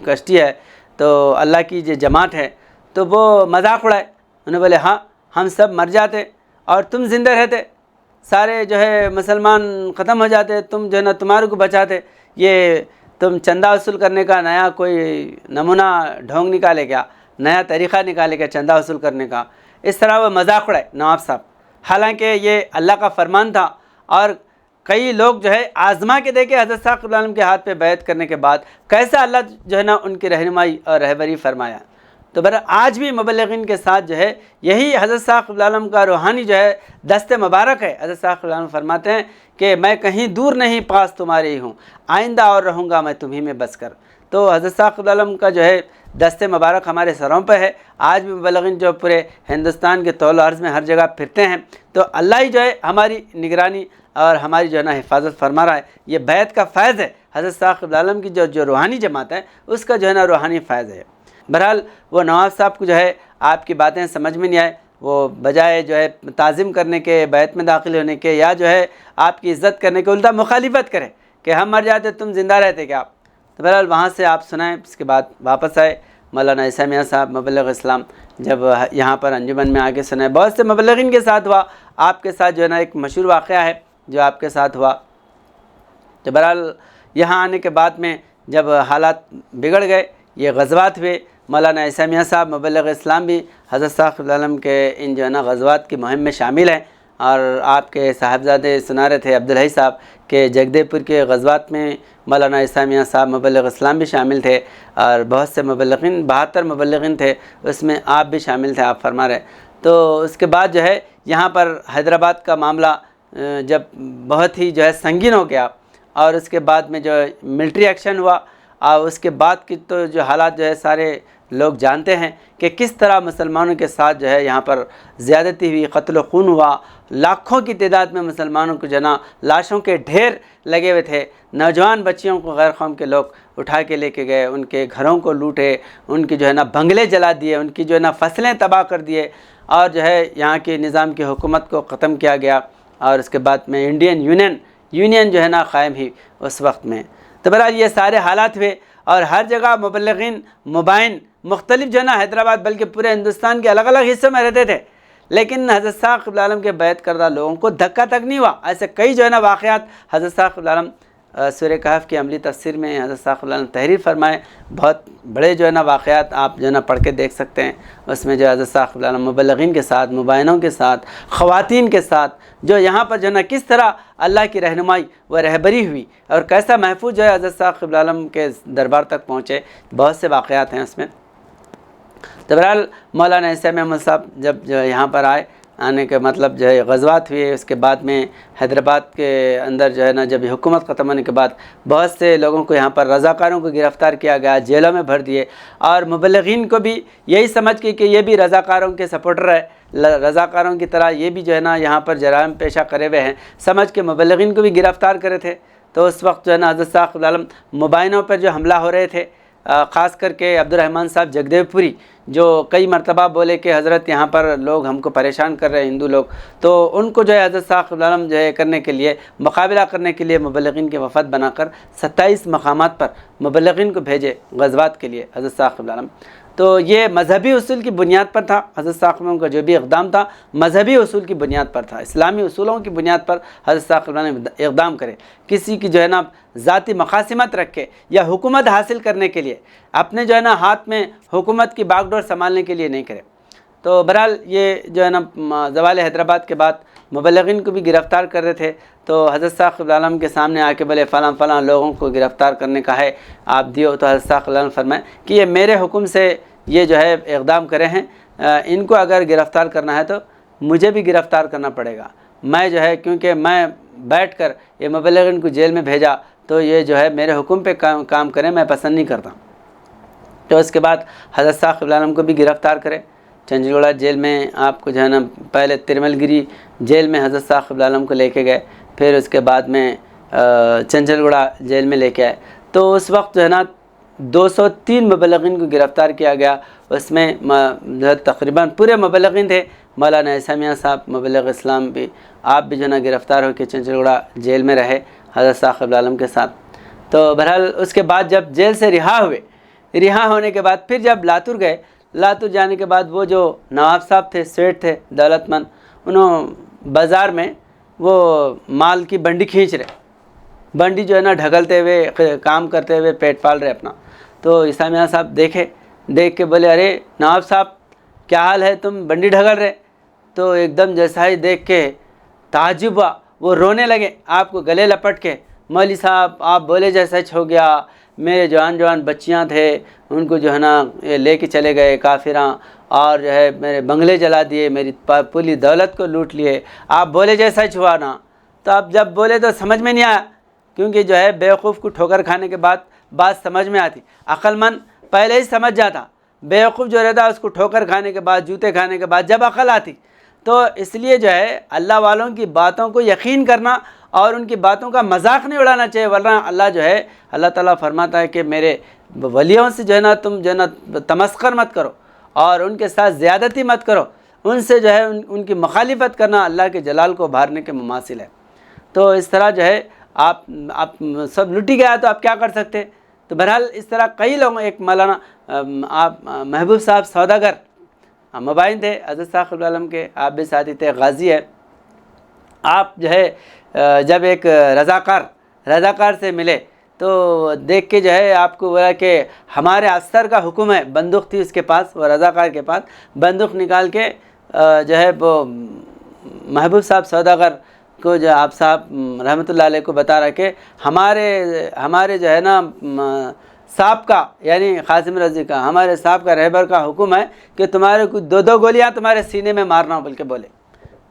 کشتی ہے، تو اللہ کی جو جماعت ہے۔ تو وہ مذاق اڑائے، انہوں نے بولے ہاں ہم سب مر جاتے اور تم زندہ رہتے، سارے جو ہے مسلمان ختم ہو جاتے، تم جو ہے نا تمہارے کو بچاتے، یہ تم چندہ وصول کرنے کا نیا کوئی نمونہ ڈھونگ نکالے کیا، نیا طریقہ نکالے کیا چندہ وصول کرنے کا؟ اس طرح وہ مذاق اڑائے نواب صاحب، حالانکہ یہ اللہ کا فرمان تھا، اور کئی لوگ جو ہے آزما کے دیکھے حضرت صاحب علیہ وسلم کے ہاتھ پہ بیعت کرنے کے بعد کیسا اللہ جو ہے نا ان کی رہنمائی اور رہبری فرمایا۔ تو آج بھی مبلغین کے ساتھ جو ہے یہی حضرت صاحب علیہ وسلم کا روحانی جو ہے دست مبارک ہے۔ حضرت صاحب علیہ وسلم فرماتے ہیں کہ میں کہیں دور نہیں، پاس تمہارے ہی ہوں، آئندہ اور رہوں گا میں تمہیں میں بس کر۔ تو حضرت صاحب علیہ وسلم کا جو ہے دست مبارک ہمارے سروں پہ ہے۔ آج بھی مبلغین جو پورے ہندوستان کے طول و عرض میں ہر جگہ پھرتے ہیں، تو اللہ ہی جو ہے ہماری نگرانی اور ہماری جو ہے نا حفاظت فرما رہا ہے۔ یہ بیعت کا فیض ہے، حضرت صاحب علیہ وسلم کی جو روحانی جماعت ہے اس کا جو ہے نا روحانی فیض ہے۔ بہرحال وہ نواب صاحب کو جو ہے آپ کی باتیں سمجھ میں نہیں آئے، وہ بجائے جو ہے تعظیم کرنے کے، بیعت میں داخل ہونے کے، یا جو ہے آپ کی عزت کرنے کے، الٹا مخالفت کرے کہ ہم مر جاتے تم زندہ رہتے کیا۔ تو بہرحال وہاں سے آپ سنائیں، اس کے بعد واپس آئے مولانا عیسیٰ میاں صاحب مبلغ اسلام، جب یہاں پر انجمن میں آگے سنائے، بہت سے مبلغین کے ساتھ ہوا، آپ کے ساتھ جو ہے نا ایک مشہور واقعہ ہے جو آپ کے ساتھ ہوا۔ تو بہرحال یہاں آنے کے بعد میں جب حالات بگڑ گئے، یہ غزوات ہوئے، مولانا عیسیٰ میاں صاحب مبلغ اسلام بھی حضرت صاحب علیہ وسلم کے ان جو ہے نا غزوات کی مہم میں شامل ہیں، اور آپ کے صاحبزادے سنا رہے تھے عبدالحی صاحب کہ جگدے پور کے غزوات میں مولانا عیسیٰ میاں صاحب مبلغ اسلام بھی شامل تھے، اور بہت سے مبلغین، 72 مبلغین تھے، اس میں آپ بھی شامل تھے، آپ فرما رہے۔ تو اس کے بعد جو ہے یہاں پر حیدرآباد کا معاملہ جب بہت ہی جو ہے سنگین ہو گیا، اور اس کے بعد میں جو ملٹری ایکشن ہوا، اور اس کے بعد کی تو جو حالات جو ہے سارے لوگ جانتے ہیں کہ کس طرح مسلمانوں کے ساتھ جو ہے یہاں پر زیادتی ہوئی، قتل و خون ہوا، لاکھوں کی تعداد میں مسلمانوں کو جنا، لاشوں کے ڈھیر لگے ہوئے تھے، نوجوان بچیوں کو غیر قوم کے لوگ اٹھا کے لے کے گئے، ان کے گھروں کو لوٹے، ان کی جو ہے نا بنگلے جلا دیے، ان کی جو ہے نا فصلیں تباہ کر دیے، اور جو ہے یہاں کے نظام کی حکومت کو ختم کیا گیا، اور اس کے بعد میں انڈین یونین جو ہے نا قائم ہوئی اس وقت میں۔ تو بہرحال یہ سارے حالات ہوئے، اور ہر جگہ مبلغین مبائن مختلف جو ہے نا حیدرآباد بلکہ پورے ہندوستان کے الگ الگ حصوں میں رہتے تھے، لیکن حضرت صاحب علیہ وسلم کے بیعت کردہ لوگوں کو دھکا تک نہیں ہوا۔ ایسے کئی جو ہے نا واقعات حضرت صاحب علیہ وسلم سورہ کہف کی عملی تفسیر میں حضرت صاحب علیہ وسلم تحریر فرمائے، بہت بڑے جو ہے نا واقعات آپ جو ہے نا پڑھ کے دیکھ سکتے ہیں، اس میں جو حضرت صاحب علیہ وسلم مبلغین کے ساتھ، مبائنوں کے ساتھ، خواتین کے ساتھ جو یہاں پر جو ہے نا کس طرح اللہ کی رہنمائی و رہبری ہوئی، اور کیسا محفوظ جو ہے حضرت صاحب علیہ وسلم کے دربار تک پہنچے، بہت سے واقعات ہیں اس میں۔ تو بہرحال مولانا عیسیٰ میاں صاحب جب جو یہاں پر آنے کے مطلب جو ہے غزوات ہوئے، اس کے بعد میں حیدرآباد کے اندر جو ہے نا جب حکومت ختم ہونے کے بعد بہت سے لوگوں کو یہاں پر رضاکاروں کو گرفتار کیا گیا، جیلوں میں بھر دیے، اور مبلغین کو بھی یہی سمجھ کے کہ یہ بھی رضاکاروں کے سپورٹر ہے، رضاکاروں کی طرح یہ بھی جو ہے نا یہاں پر جرائم پیشہ کرے ہوئے ہیں، سمجھ کے مبلغین کو بھی گرفتار کرے تھے۔ تو اس وقت جو ہے نا حضرت صاحب علیہ وسلم مبائنوں پر جو حملہ ہو رہے تھے، خاص کر کے عبدالرحمن صاحب جگدیو پوری جو کئی مرتبہ بولے کہ حضرت یہاں پر لوگ ہم کو پریشان کر رہے ہیں ہندو لوگ، تو ان کو جو ہے حضرت صاحب علیہ وسلم جو ہے کرنے کے لیے، مقابلہ کرنے کے لیے مبلغین کے وفد بنا کر 27 مقامات پر مبلغین کو بھیجے غزوات کے لیے حضرت صاحب علیہ وسلم۔ تو یہ مذہبی اصول کی بنیاد پر تھا، حضرت صاحب علیہ وسلم کا جو بھی اقدام تھا مذہبی اصول کی بنیاد پر تھا، اسلامی اصولوں کی بنیاد پر حضرت صاحب علیہ وسلم نے اقدام کرے، کسی کی جو ہے نا ذاتی مقاصمت رکھے یا حکومت حاصل کرنے کے لیے، اپنے جو ہے نا ہاتھ میں حکومت کی باغ ڈور سنبھالنے کے لیے نہیں کرے۔ تو بہرحال یہ جو ہے نا زوال حیدرآباد کے بعد مبلغین کو بھی گرفتار کر رہے تھے، تو حضرت صاحب قبلہ عالم کے سامنے آ کے بولے فلاں فلاں لوگوں کو گرفتار کرنے کا ہے، آپ دیو۔ تو حضرت صاحب قبلہ عالم فرمائے کہ یہ میرے حکم سے یہ جو ہے اقدام کرے ہیں، ان کو اگر گرفتار کرنا ہے تو مجھے بھی گرفتار کرنا پڑے گا۔ میں جو ہے کیونکہ میں بیٹھ کر یہ مبلغین کو جیل میں بھیجا، تو یہ جو ہے میرے حکم پہ کام کریں، میں پسند نہیں کرتا۔ تو اس کے بعد حضرت صاحب قبلہ عالم کو بھی گرفتار کرے، چنچل جیل میں آپ کو جو ہے نا پہلے ترمل گری جیل میں حضرت صاحب قبلہ عالم کو لے کے گئے، پھر اس کے بعد میں چنچل گڑھا جیل میں لے کے آئے۔ تو اس وقت جو ہے نا 203 مبلغین کو گرفتار کیا گیا، اس میں تقریباً پورے مبلغین تھے۔ مولانا عیسیٰ میاں صاحب مبلغ اسلام بھی، آپ بھی جو ہے نا گرفتار ہو کے چنچل گڑھا جیل میں رہے حضرت صاحب قبلہ عالم کے ساتھ۔ تو بہرحال اس کے بعد جب جیل سے رہا ہوئے، رہا ہونے کے بعد پھر جب لاتور گئے، لاتور جانے کے بعد وہ جو نواب صاحب تھے، سیٹ تھے، دولت مند، انہوں بازار میں وہ مال کی بنڈی کھینچ رہے، بنڈی جو ہے نا ڈھکلتے ہوئے کام کرتے ہوئے پیٹ پال رہے اپنا۔ تو عیسیٰ میاں صاحب دیکھ کے بولے ارے نواب صاحب کیا حال ہے، تم بنڈی ڈھکل رہے؟ تو ایک دم جیسا ہی دیکھ کے تعجب ہوا، وہ رونے لگے آپ کو گلے لپٹ کے، مولوی صاحب آپ بولے جیسا ہو گیا، میرے جوان بچیاں تھے ان کو جو ہے نا لے کے چلے گئے کافراں، اور جو ہے میرے بنگلے جلا دیے، میری پوری دولت کو لوٹ لیے، آپ بولے جیسا ہی ہوا نا۔ تو اب جب بولے تو سمجھ میں نہیں آیا، کیونکہ جو ہے بیوقوف کو ٹھوکر کھانے کے بعد بات سمجھ میں آتی، عقل مند پہلے ہی سمجھ جاتا، بیوقوف جو رہتا اس کو ٹھوکر کھانے کے بعد، جوتے کھانے کے بعد جب عقل آتی۔ تو اس لیے جو ہے اللہ والوں کی باتوں کو یقین کرنا اور ان کی باتوں کا مذاق نہیں اڑانا چاہیے، ورنہ اللہ جو ہے اللہ تعالیٰ فرماتا ہے کہ میرے ولیوں سے جو ہے نا تم جو ہے نا تمسخر مت کرو اور ان کے ساتھ زیادتی مت کرو، ان سے جو ہے ان کی مخالفت کرنا اللہ کے جلال کو ابھارنے کے مماثل ہے۔ تو اس طرح جو ہے آپ سب لٹی گیا تو آپ کیا کر سکتے؟ تو بہرحال اس طرح کئی لوگوں، ایک مولانا آپ محبوب صاحب سوداگر مبین تھے حضرت صاحب قبلہ عالم کے، آپ بھی ساتھی تھے، غازی ہے۔ آپ جو ہے جب ایک رضاکار سے ملے تو دیکھ کے جو ہے آپ کو بولا کہ ہمارے افسر کا حکم ہے، بندوق تھی اس کے پاس، وہ رضاکار کے پاس بندوق نکال کے جو ہے وہ محبوب صاحب سوداگر کو جو آپ صاحب رحمۃ اللہ علیہ کو بتا رہا کہ ہمارے جو ہے نا صاحب کا، یعنی قاسم رضی کا، ہمارے صاحب کا رہبر کا حکم ہے کہ تمہارے کو 2 گولیاں تمہارے سینے میں مارنا بول کے بولے،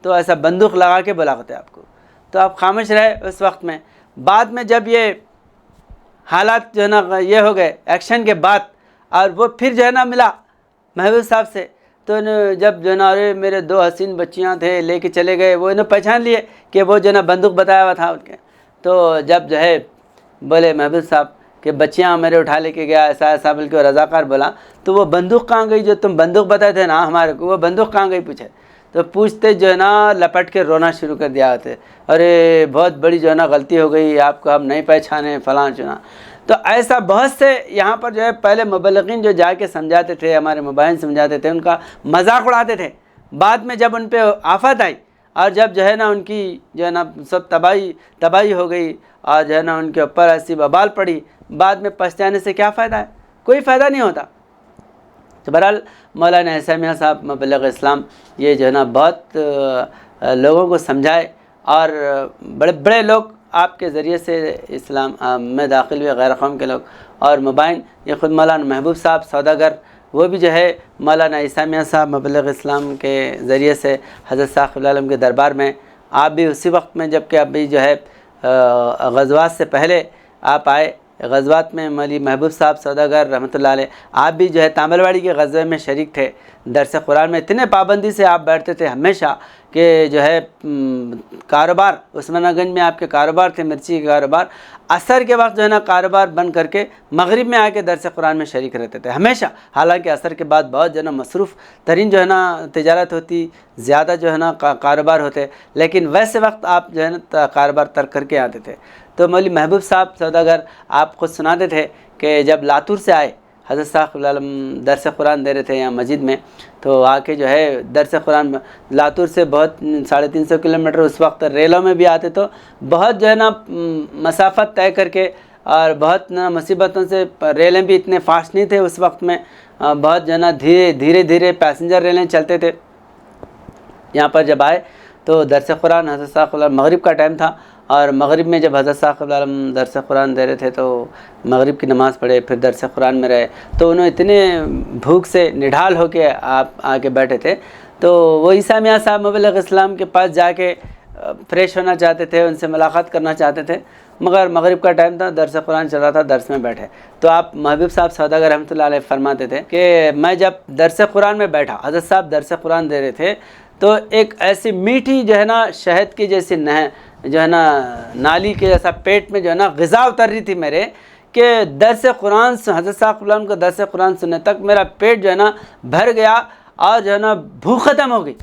تو ایسا بندوق لگا کے بلاتے آپ کو، تو آپ خاموش رہے اس وقت میں۔ بعد میں جب یہ حالات جو ہے نا یہ ہو گئے ایکشن کے بعد، اور وہ پھر جو ہے نا ملا محبوب صاحب سے، تو جب جو ہے نا ارے میرے 2 حسین بچیاں تھے لے کے چلے گئے، وہ انہیں پہچان لیے کہ وہ جو ہے نا بندوق بتایا ہوا تھا ان کے۔ تو جب جو ہے بولے محبوب صاحب کہ بچیاں میرے اٹھا لے کے گیا ایسا بول کے رضاکار بولا، تو وہ بندوق کہاں گئی جو تم بندوق بتائے تھے نا ہمارے کو، وہ بندوق کہاں گئی پوچھے، تو پوچھتے جو ہے نا لپٹ کے رونا شروع کر دیا ہوتے، ارے بہت بڑی جو ہے نا غلطی ہو گئی، آپ کو ہم نہیں پہچانے فلاں چنا۔ تو ایسا بہت سے یہاں پر جو ہے پہلے مبلغین جو جا کے سمجھاتے تھے، ہمارے مبین سمجھاتے تھے، ان کا مذاق اڑاتے تھے، بعد میں جب ان پہ آفت آئی اور جب جو ہے نا ان کی جو ہے نا سب تباہی ہو گئی اور جو ہے نا ان کے اوپر ایسی وبال پڑی، بعد میں پچھتانے سے کیا فائدہ ہے؟ کوئی فائدہ نہیں ہوتا۔ تو بہرحال مولانا عیسیٰ میاں صاحب مبلغ اسلام یہ جو ہے نا بہت لوگوں کو سمجھائے، اور بڑے بڑے لوگ آپ کے ذریعے سے اسلام میں داخل ہوئے، غیر قوم کے لوگ اور مبین، یہ خود مولانا محبوب صاحب سوداگر، وہ بھی جو ہے مولانا عیسیٰ میاں صاحب مبلغ اسلام کے ذریعے سے حضرت صاحب قبلہ عالم کے دربار میں، آپ بھی اسی وقت میں جب کہ ابھی جو ہے غزوات سے پہلے آپ آئے، غزوات میں مولوی محبوب صاحب سوداگر رحمۃ اللہ علیہ، آپ بھی جو ہے تامل واڑی کے غزوے میں شریک تھے، درس قرآن میں اتنے پابندی سے آپ بیٹھتے تھے ہمیشہ کہ جو ہے کاروبار عثمانہ گنج میں آپ کے کاروبار تھے، مرچی کے کاروبار، عصر کے وقت جو ہے نا کاروبار بند کر کے مغرب میں آ کے درس قرآن میں شریک رہتے تھے ہمیشہ، حالانکہ عصر کے بعد بہت جو ہے نا مصروف ترین جو ہے نا تجارت ہوتی، زیادہ جو ہے نا کاروبار ہوتے، لیکن ویسے وقت آپ جو ہے نا کاروبار ترک کر کے آتے تھے۔ تو مولوی محبوب صاحب سوداگر آپ خود سناتے تھے کہ جب لاتور سے آئے، حضرت صاحب قبلہ عالم درس قرآن دے رہے تھے یہاں مسجد میں، تو آ کے جو ہے درس قرآن لاتور سے بہت 350 کلومیٹر اس وقت ریلوں میں بھی آتے، تو بہت جو ہے نا مسافت طے کر کے، اور بہت مصیبتوں سے، ریلیں بھی اتنے فاسٹ نہیں تھے اس وقت میں، بہت جو ہے نا دھیرے دھیرے پیسنجر ریلیں چلتے تھے۔ یہاں پر جب آئے تو درس قرآن حضرت صاحب قبلہ مغرب کا ٹائم تھا، اور مغرب میں جب حضرت صاحب قبلہ درس قرآن دے رہے تھے تو مغرب کی نماز پڑھے، پھر درس قرآن میں رہے، تو انہوں اتنے بھوک سے نڈھال ہو کے آپ آ کے بیٹھے تھے، تو وہ عیسیٰ میاں صاحب مبلغ اسلام کے پاس جا کے فریش ہونا چاہتے تھے، ان سے ملاقات کرنا چاہتے تھے، مگر مغرب کا ٹائم تھا، درس قرآن چل رہا تھا، درس میں بیٹھے۔ تو آپ محبوب صاحب سوداگر رحمۃ اللہ علیہ فرماتے تھے کہ میں جب درس قرآن میں بیٹھا، حضرت صاحب درس قرآن دے رہے تھے، تو ایک ایسی میٹھی جو ہے نا شہد کی جیسی جو ہے نا نالی کے جیسا پیٹ میں جو ہے نا غذا اتر رہی تھی میرے، کہ درس قرآن حضرت صاحب قبلہ کو درس قرآن سننے تک میرا پیٹ جو ہے نا بھر گیا، اور جو ہے نا بھوک ختم ہو گئی،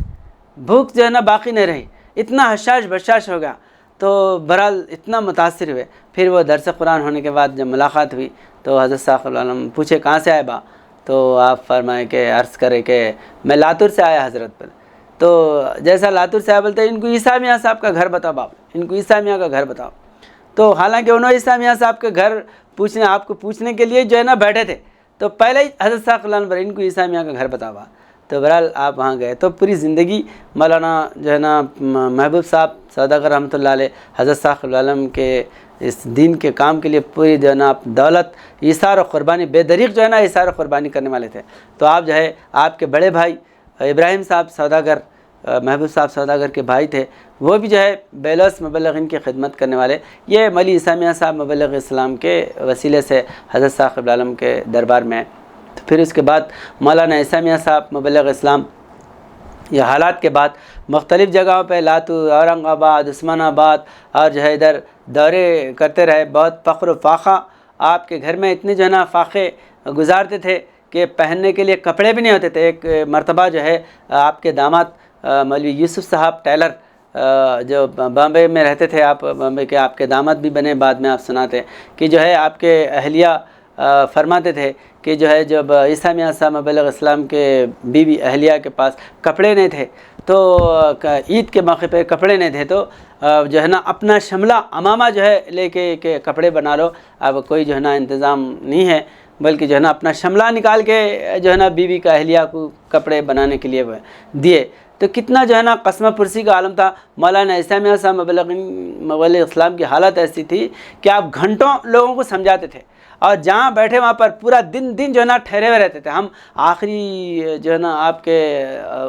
بھوک جو ہے نا باقی نہیں رہی، اتنا حشاش بشاش ہو گیا۔ تو بہرحال اتنا متاثر ہوئے۔ پھر وہ درس قرآن ہونے کے بعد جب ملاقات ہوئی تو حضرت صاحب قبلہ پوچھے کہاں سے آئے با، تو آپ فرمائے کہ عرض کرے کہ میں لاتور سے آیا حضرت پر۔ تو جیسا لاتور سے آیا بولتے ہیں ان کو عیسیٰ میاں صاحب کا گھر بتاؤ باپ، ان کو عیسیٰ میاں کا گھر بتاؤ۔ تو حالانکہ انہوں عیسیٰ میاں صاحب کے گھر آپ کو پوچھنے کے لیے جو ہے نا بیٹھے تھے، تو پہلے ہی حضرت صاحب قبلہ پر ان کو عیسیٰ میاں کا گھر بتاؤ با۔ تو بہرحال آپ وہاں گئے، تو پوری زندگی مولانا جو ہے نا محبوب صاحب سوداگر رحمۃ اللہ علیہ حضرت صاحب قبلہ کے اس دین کے کام کے لیے پوری جو ہے نا دولت ایثار و قربانی بے دریغ جو ہے نا ایثار و قربانی کرنے والے تھے۔ تو آپ جو ہے آپ کے بڑے بھائی ابراہیم صاحب سوداگر، محبوب صاحب سوداگر کے بھائی تھے، وہ بھی جو ہے بے لوث مبلغین کی خدمت کرنے والے، یہ ملی عیسیٰ میاں صاحب مبلغ اسلام کے وسیلے سے حضرت صاحب قبلہ کے دربار میں۔ تو پھر اس کے بعد مولانا عیسیٰ میاں صاحب مبلغ اسلام یہ حالات کے بعد مختلف جگہوں پہ لاتور، اورنگ آباد، عثمان آباد اور جو ہے ادھر دورے کرتے رہے، بہت فخر و فاخہ آپ کے گھر میں اتنے جو ہے نا فاقے گزارتے تھے کہ پہننے کے لیے کپڑے بھی نہیں ہوتے تھے۔ ایک مرتبہ جو ہے آپ کے داماد مولوی یوسف صاحب ٹیلر جو بامبے میں رہتے تھے، آپ بامبے کے آپ کے داماد بھی بنے، بعد میں آپ سناتے کہ جو ہے آپ کے اہلیہ فرماتے تھے کہ جو ہے جب عیسیٰ میاں صاحب مبلغ اسلام کے بیوی اہلیہ کے پاس کپڑے نہیں تھے، تو عید کے موقع پہ کپڑے نہیں تھے، تو جو ہے نا اپنا شملہ امامہ جو ہے لے کے کہ کپڑے بنا لو، اب کوئی جو ہے نا انتظام نہیں ہے، بلکہ جو ہے نا اپنا شملہ نکال کے جو ہے نا بیوی کا اہلیہ کو کپڑے بنانے کے لیے دیے۔ تو کتنا جو ہے نا قسمہ پرسی کا عالم تھا۔ مولانا عیسیٰ میاں صاحب مبلغ اسلام کی حالت ایسی تھی کہ آپ گھنٹوں لوگوں کو سمجھاتے تھے، اور جہاں بیٹھے وہاں پر پورا دن جو ہے نا ٹھہرے ہوئے رہتے تھے۔ ہم آخری جو ہے نا آپ کے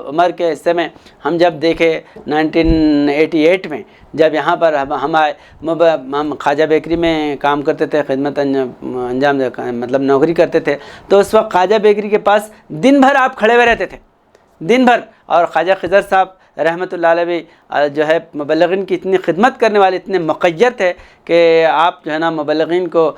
عمر کے حصے میں ہم جب دیکھے 1988 میں جب یہاں پر ہم آئے، ہم خواجہ بیکری میں کام کرتے تھے، خدمت انجام مطلب نوکری کرتے تھے، تو اس وقت خواجہ بیکری کے پاس دن بھر آپ کھڑے ہوئے رہتے تھے، دن بھر۔ اور خواجہ خضر صاحب رحمۃ اللہ علیہ بھی جو ہے مبلغین کی اتنی خدمت کرنے والے، اتنے مقیر تھے کہ آپ جو ہے نا مبلغین کو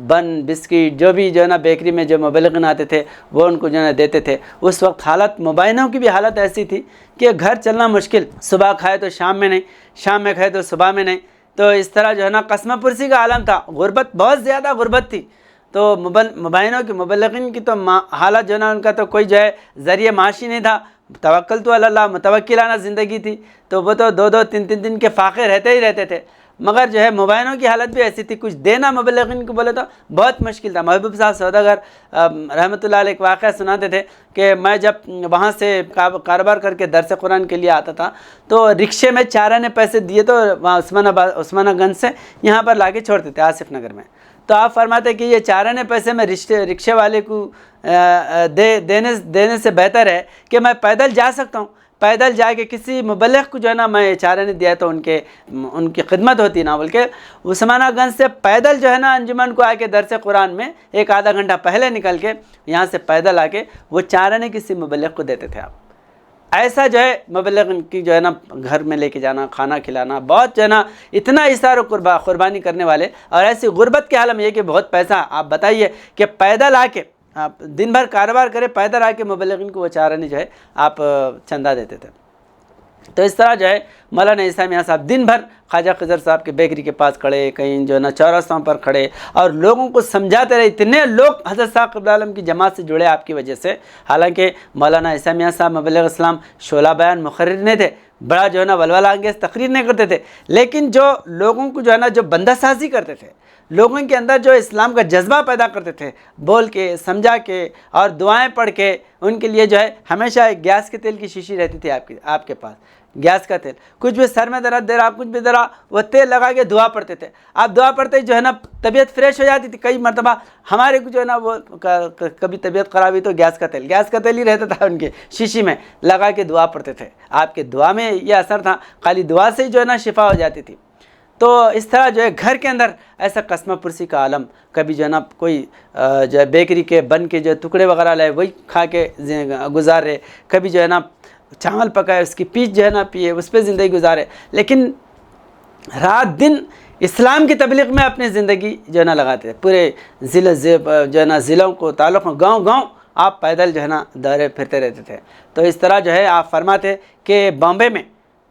بن بسکٹ جو بھی جو ہے نا بیکری میں جو مبلغین آتے تھے وہ ان کو جو ہے نا دیتے تھے۔ اس وقت حالت مبینوں کی بھی حالت ایسی تھی کہ گھر چلنا مشکل، صبح کھائے تو شام میں نہیں، شام میں کھائے تو صبح میں نہیں، تو اس طرح جو ہے نا قسمہ پرسی کا عالم تھا، غربت، بہت زیادہ غربت تھی۔ تو مبینوں کی مبلغین کی تو حالت جو ہے نا ان کا تو کوئی جو ہے ذریعہ معاشی نہیں تھا، توکل تو اللہ، متوکلانہ زندگی تھی، تو وہ تو دو تین دن کے فاقے رہتے ہی رہتے تھے۔ مگر جو ہے مبینوں کی حالت بھی ایسی تھی، کچھ دینا مبلغین کو بولے تو بہت مشکل تھا۔ محبوب صاحب سوداگر رحمۃ اللہ علیہ ایک واقعہ سناتے تھے کہ میں جب وہاں سے کاروبار کر کے درس قرآن کے لیے آتا تھا، تو رکشے میں 4 آنے پیسے دیے تو وہاں عثمانہ گنج سے یہاں پر لا کے چھوڑتے تھے آصف نگر میں۔ تو آپ فرماتے کہ یہ 4 آنے پیسے میں رکشے والے کو دینے سے بہتر ہے کہ میں پیدل جا سکتا ہوں، پیدل جا کے کسی مبلغ کو جو ہے نا میں 4 آنے دیا تو ان کی خدمت ہوتی نا، بلکہ عثمانہ گنج سے پیدل جو ہے نا انجمن کو آ کے درس قرآن میں 1 آدھا گھنٹہ پہلے نکل کے یہاں سے پیدل آ کے وہ 4 آنے کسی مبلغ کو دیتے تھے آپ۔ ایسا جو ہے مبلغ کی جو ہے نا گھر میں لے کے جانا، کھانا کھلانا، بہت جو ہے نا اتنا اثار و قربانی کرنے والے، اور ایسی غربت کے حال میں یہ کہ بہت پیسہ، آپ بتائیے کہ پیدل آ کے آپ دن بھر کاروبار کرے، پیدل آ کے مبلغین کو وہ 4 آنے جو ہے آپ چندہ دیتے تھے۔ تو اس طرح جو ہے مولانا عیسیٰ میاں صاحب دن بھر خواجہ خضر صاحب کے بیکری کے پاس کھڑے، کہیں جو ہے نا چوراستوں پر کھڑے، اور لوگوں کو سمجھاتے رہے۔ اتنے لوگ حضرت صاحب قبلہ عالم کی جماعت سے جڑے آپ کی وجہ سے۔ حالانکہ مولانا عیسیٰ میاں صاحب مبلغ اسلام شعلہ بیان مقرر نہیں تھے، بڑا جو ہے نا ولولہ انگیز تقریر نہیں کرتے تھے، لیکن جو لوگوں کو جو ہے نا جو بندہ سازی کرتے تھے، لوگوں کے اندر جو اسلام کا جذبہ پیدا کرتے تھے، بول کے، سمجھا کے اور دعائیں پڑھ کے، ان کے لیے جو ہے ہمیشہ ایک گیس کے تیل کی شیشی رہتی تھی آپ کے پاس گیس کا تیل، کچھ بھی سر میں درد دے رہا، کچھ بھی دے رہا، وہ تیل لگا کے دعا پڑھتے تھے. آپ دعا پڑھتے جو ہے نا طبیعت فریش ہو جاتی تھی. کئی مرتبہ ہمارے کو جو ہے نا وہ کبھی طبیعت خراب ہوئی تو گیس کا تیل ہی رہتا تھا ان کے شیشی میں، لگا کے دعا پڑھتے تھے. آپ کے دعا میں یہ اثر تھا، خالی دعا سے ہی جو ہے نا شفا ہو جاتی تھی. تو اس طرح جو ہے گھر کے اندر ایسا قسمہ پرسی کا عالم، کبھی جو ہے نا کوئی جو ہے بیکری کے بن کے جو ٹکڑے وغیرہ لائے وہی کھا کے گزار رہے، کبھی جو ہے نا چاول پکائے اس کی پیچ جو ہے نا پیے اس پہ زندگی گزارے. لیکن رات دن اسلام کی تبلیغ میں اپنی زندگی جو ہے نا لگاتے تھے. پورے ضلع جو ہے نا ضلعوں کو تعلق گاؤں گاؤں آپ پیدل جو ہے نا دورے پھرتے رہتے تھے. تو اس طرح جو ہے آپ فرماتے کہ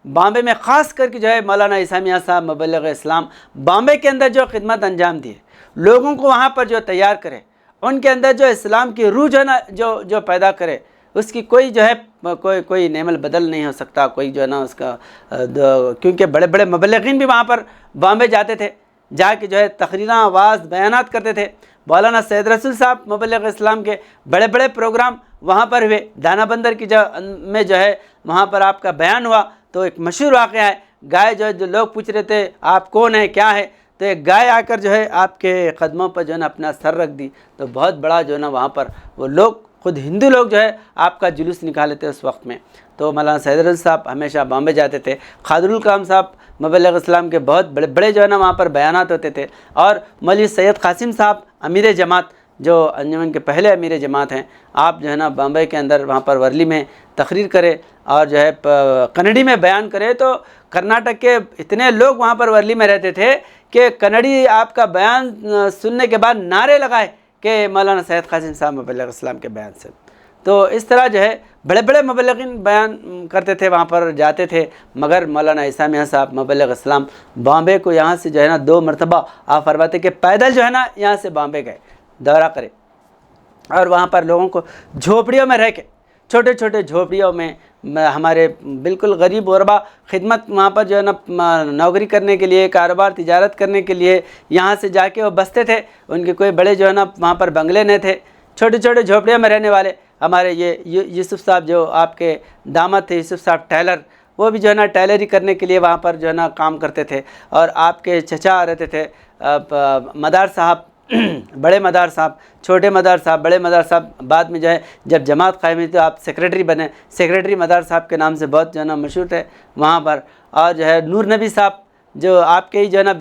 بامبے میں خاص کر کے جو ہے مولانا عیسیٰ میاں صاحب مبلغ اسلام بامبے کے اندر جو خدمت انجام دی ہے، لوگوں کو وہاں پر جو تیار کرے، ان کے اندر جو اسلام کی روح جو ہے نا جو پیدا کرے، اس کی کوئی جو ہے کوئی نعم البدل نہیں ہو سکتا. کوئی جو ہے نا اس کا کیونکہ بڑے بڑے مبلغین بھی وہاں پر بامبے جاتے تھے، جا کے جو ہے تقریراں آواز بیانات کرتے تھے. مولانا سید رسول صاحب مبلغ اسلام کے بڑے بڑے پروگرام وہاں پر ہوئے. دانا بندر کی میں جو ہے وہاں پر آپ کا بیان ہوا. تو ایک مشہور واقعہ ہے، گائے جو لوگ پوچھ رہے تھے آپ کون ہیں کیا ہے، تو ایک گائے آ کر جو ہے آپ کے قدموں پر جو ہے نا اپنا سر رکھ دی. تو بہت بڑا جو ہے نا وہاں پر وہ لوگ خود ہندو لوگ جو ہے آپ کا جلوس نکالے تھے اس وقت میں. تو مولانا سید رسول صاحب ہمیشہ بامبے جاتے تھے. خادر الکلام صاحب مبلغ اسلام کے بہت بڑے بڑے جو ہے نا وہاں پر بیانات ہوتے تھے. اور مولوی سید قاسم صاحب امیر جماعت جو انجمن کے پہلے امیر جماعت ہیں، آپ جو ہے نا بامبے کے اندر وہاں پر ورلی میں تقریر کرے اور جو ہے کنڑی میں بیان کرے. تو کرناٹک کے اتنے لوگ وہاں پر ورلی میں رہتے تھے کہ کنڑی آپ کا بیان سننے کے بعد نعرے لگائے کہ مولانا سید قاسم صاحب مبلغ اسلام کے بیان سے. تو اس طرح جو ہے بڑے بڑے مبلغین بیان کرتے تھے، وہاں پر جاتے تھے. مگر مولانا عیسیٰ میاں صاحب مبلغ اسلام بامبے کو یہاں سے جو ہے نا 2 مرتبہ آپ فرماتے کہ پیدل جو ہے نا یہاں سے بامبے گئے دورہ کرے، اور وہاں پر لوگوں کو جھوپڑیوں میں رہ کے، چھوٹے چھوٹے جھوپڑیوں میں ہمارے بالکل غریب غربا خدمت وہاں پر جو ہے نا نوکری کرنے کے لیے، کاروبار تجارت کرنے کے لیے یہاں سے جا کے وہ بستے تھے. ان کے کوئی بڑے جو ہے نا وہاں پر بنگلے نہیں تھے، چھوٹے چھوٹے جھوپڑیوں میں رہنے والے. ہمارے یہ یوسف صاحب جو آپ کے داماد تھے، یوسف صاحب ٹیلر، وہ بھی جو ہے نا ٹیلری کرنے کے لیے وہاں پر جو ہے نا کام کرتے تھے. اور آپ کے چچا رہتے تھے مدار صاحب، بڑے مدار صاحب، چھوٹے مدار صاحب، بڑے مدار صاحب. بعد میں جو ہے جب جماعت قائم ہوئی تو آپ سیکریٹری بنے، سیکریٹری مدار صاحب کے نام سے بہت جو ہے نا مشہور تھے وہاں پر. اور جو ہے نور نبی صاحب جو آپ کے ہی جو ہے نا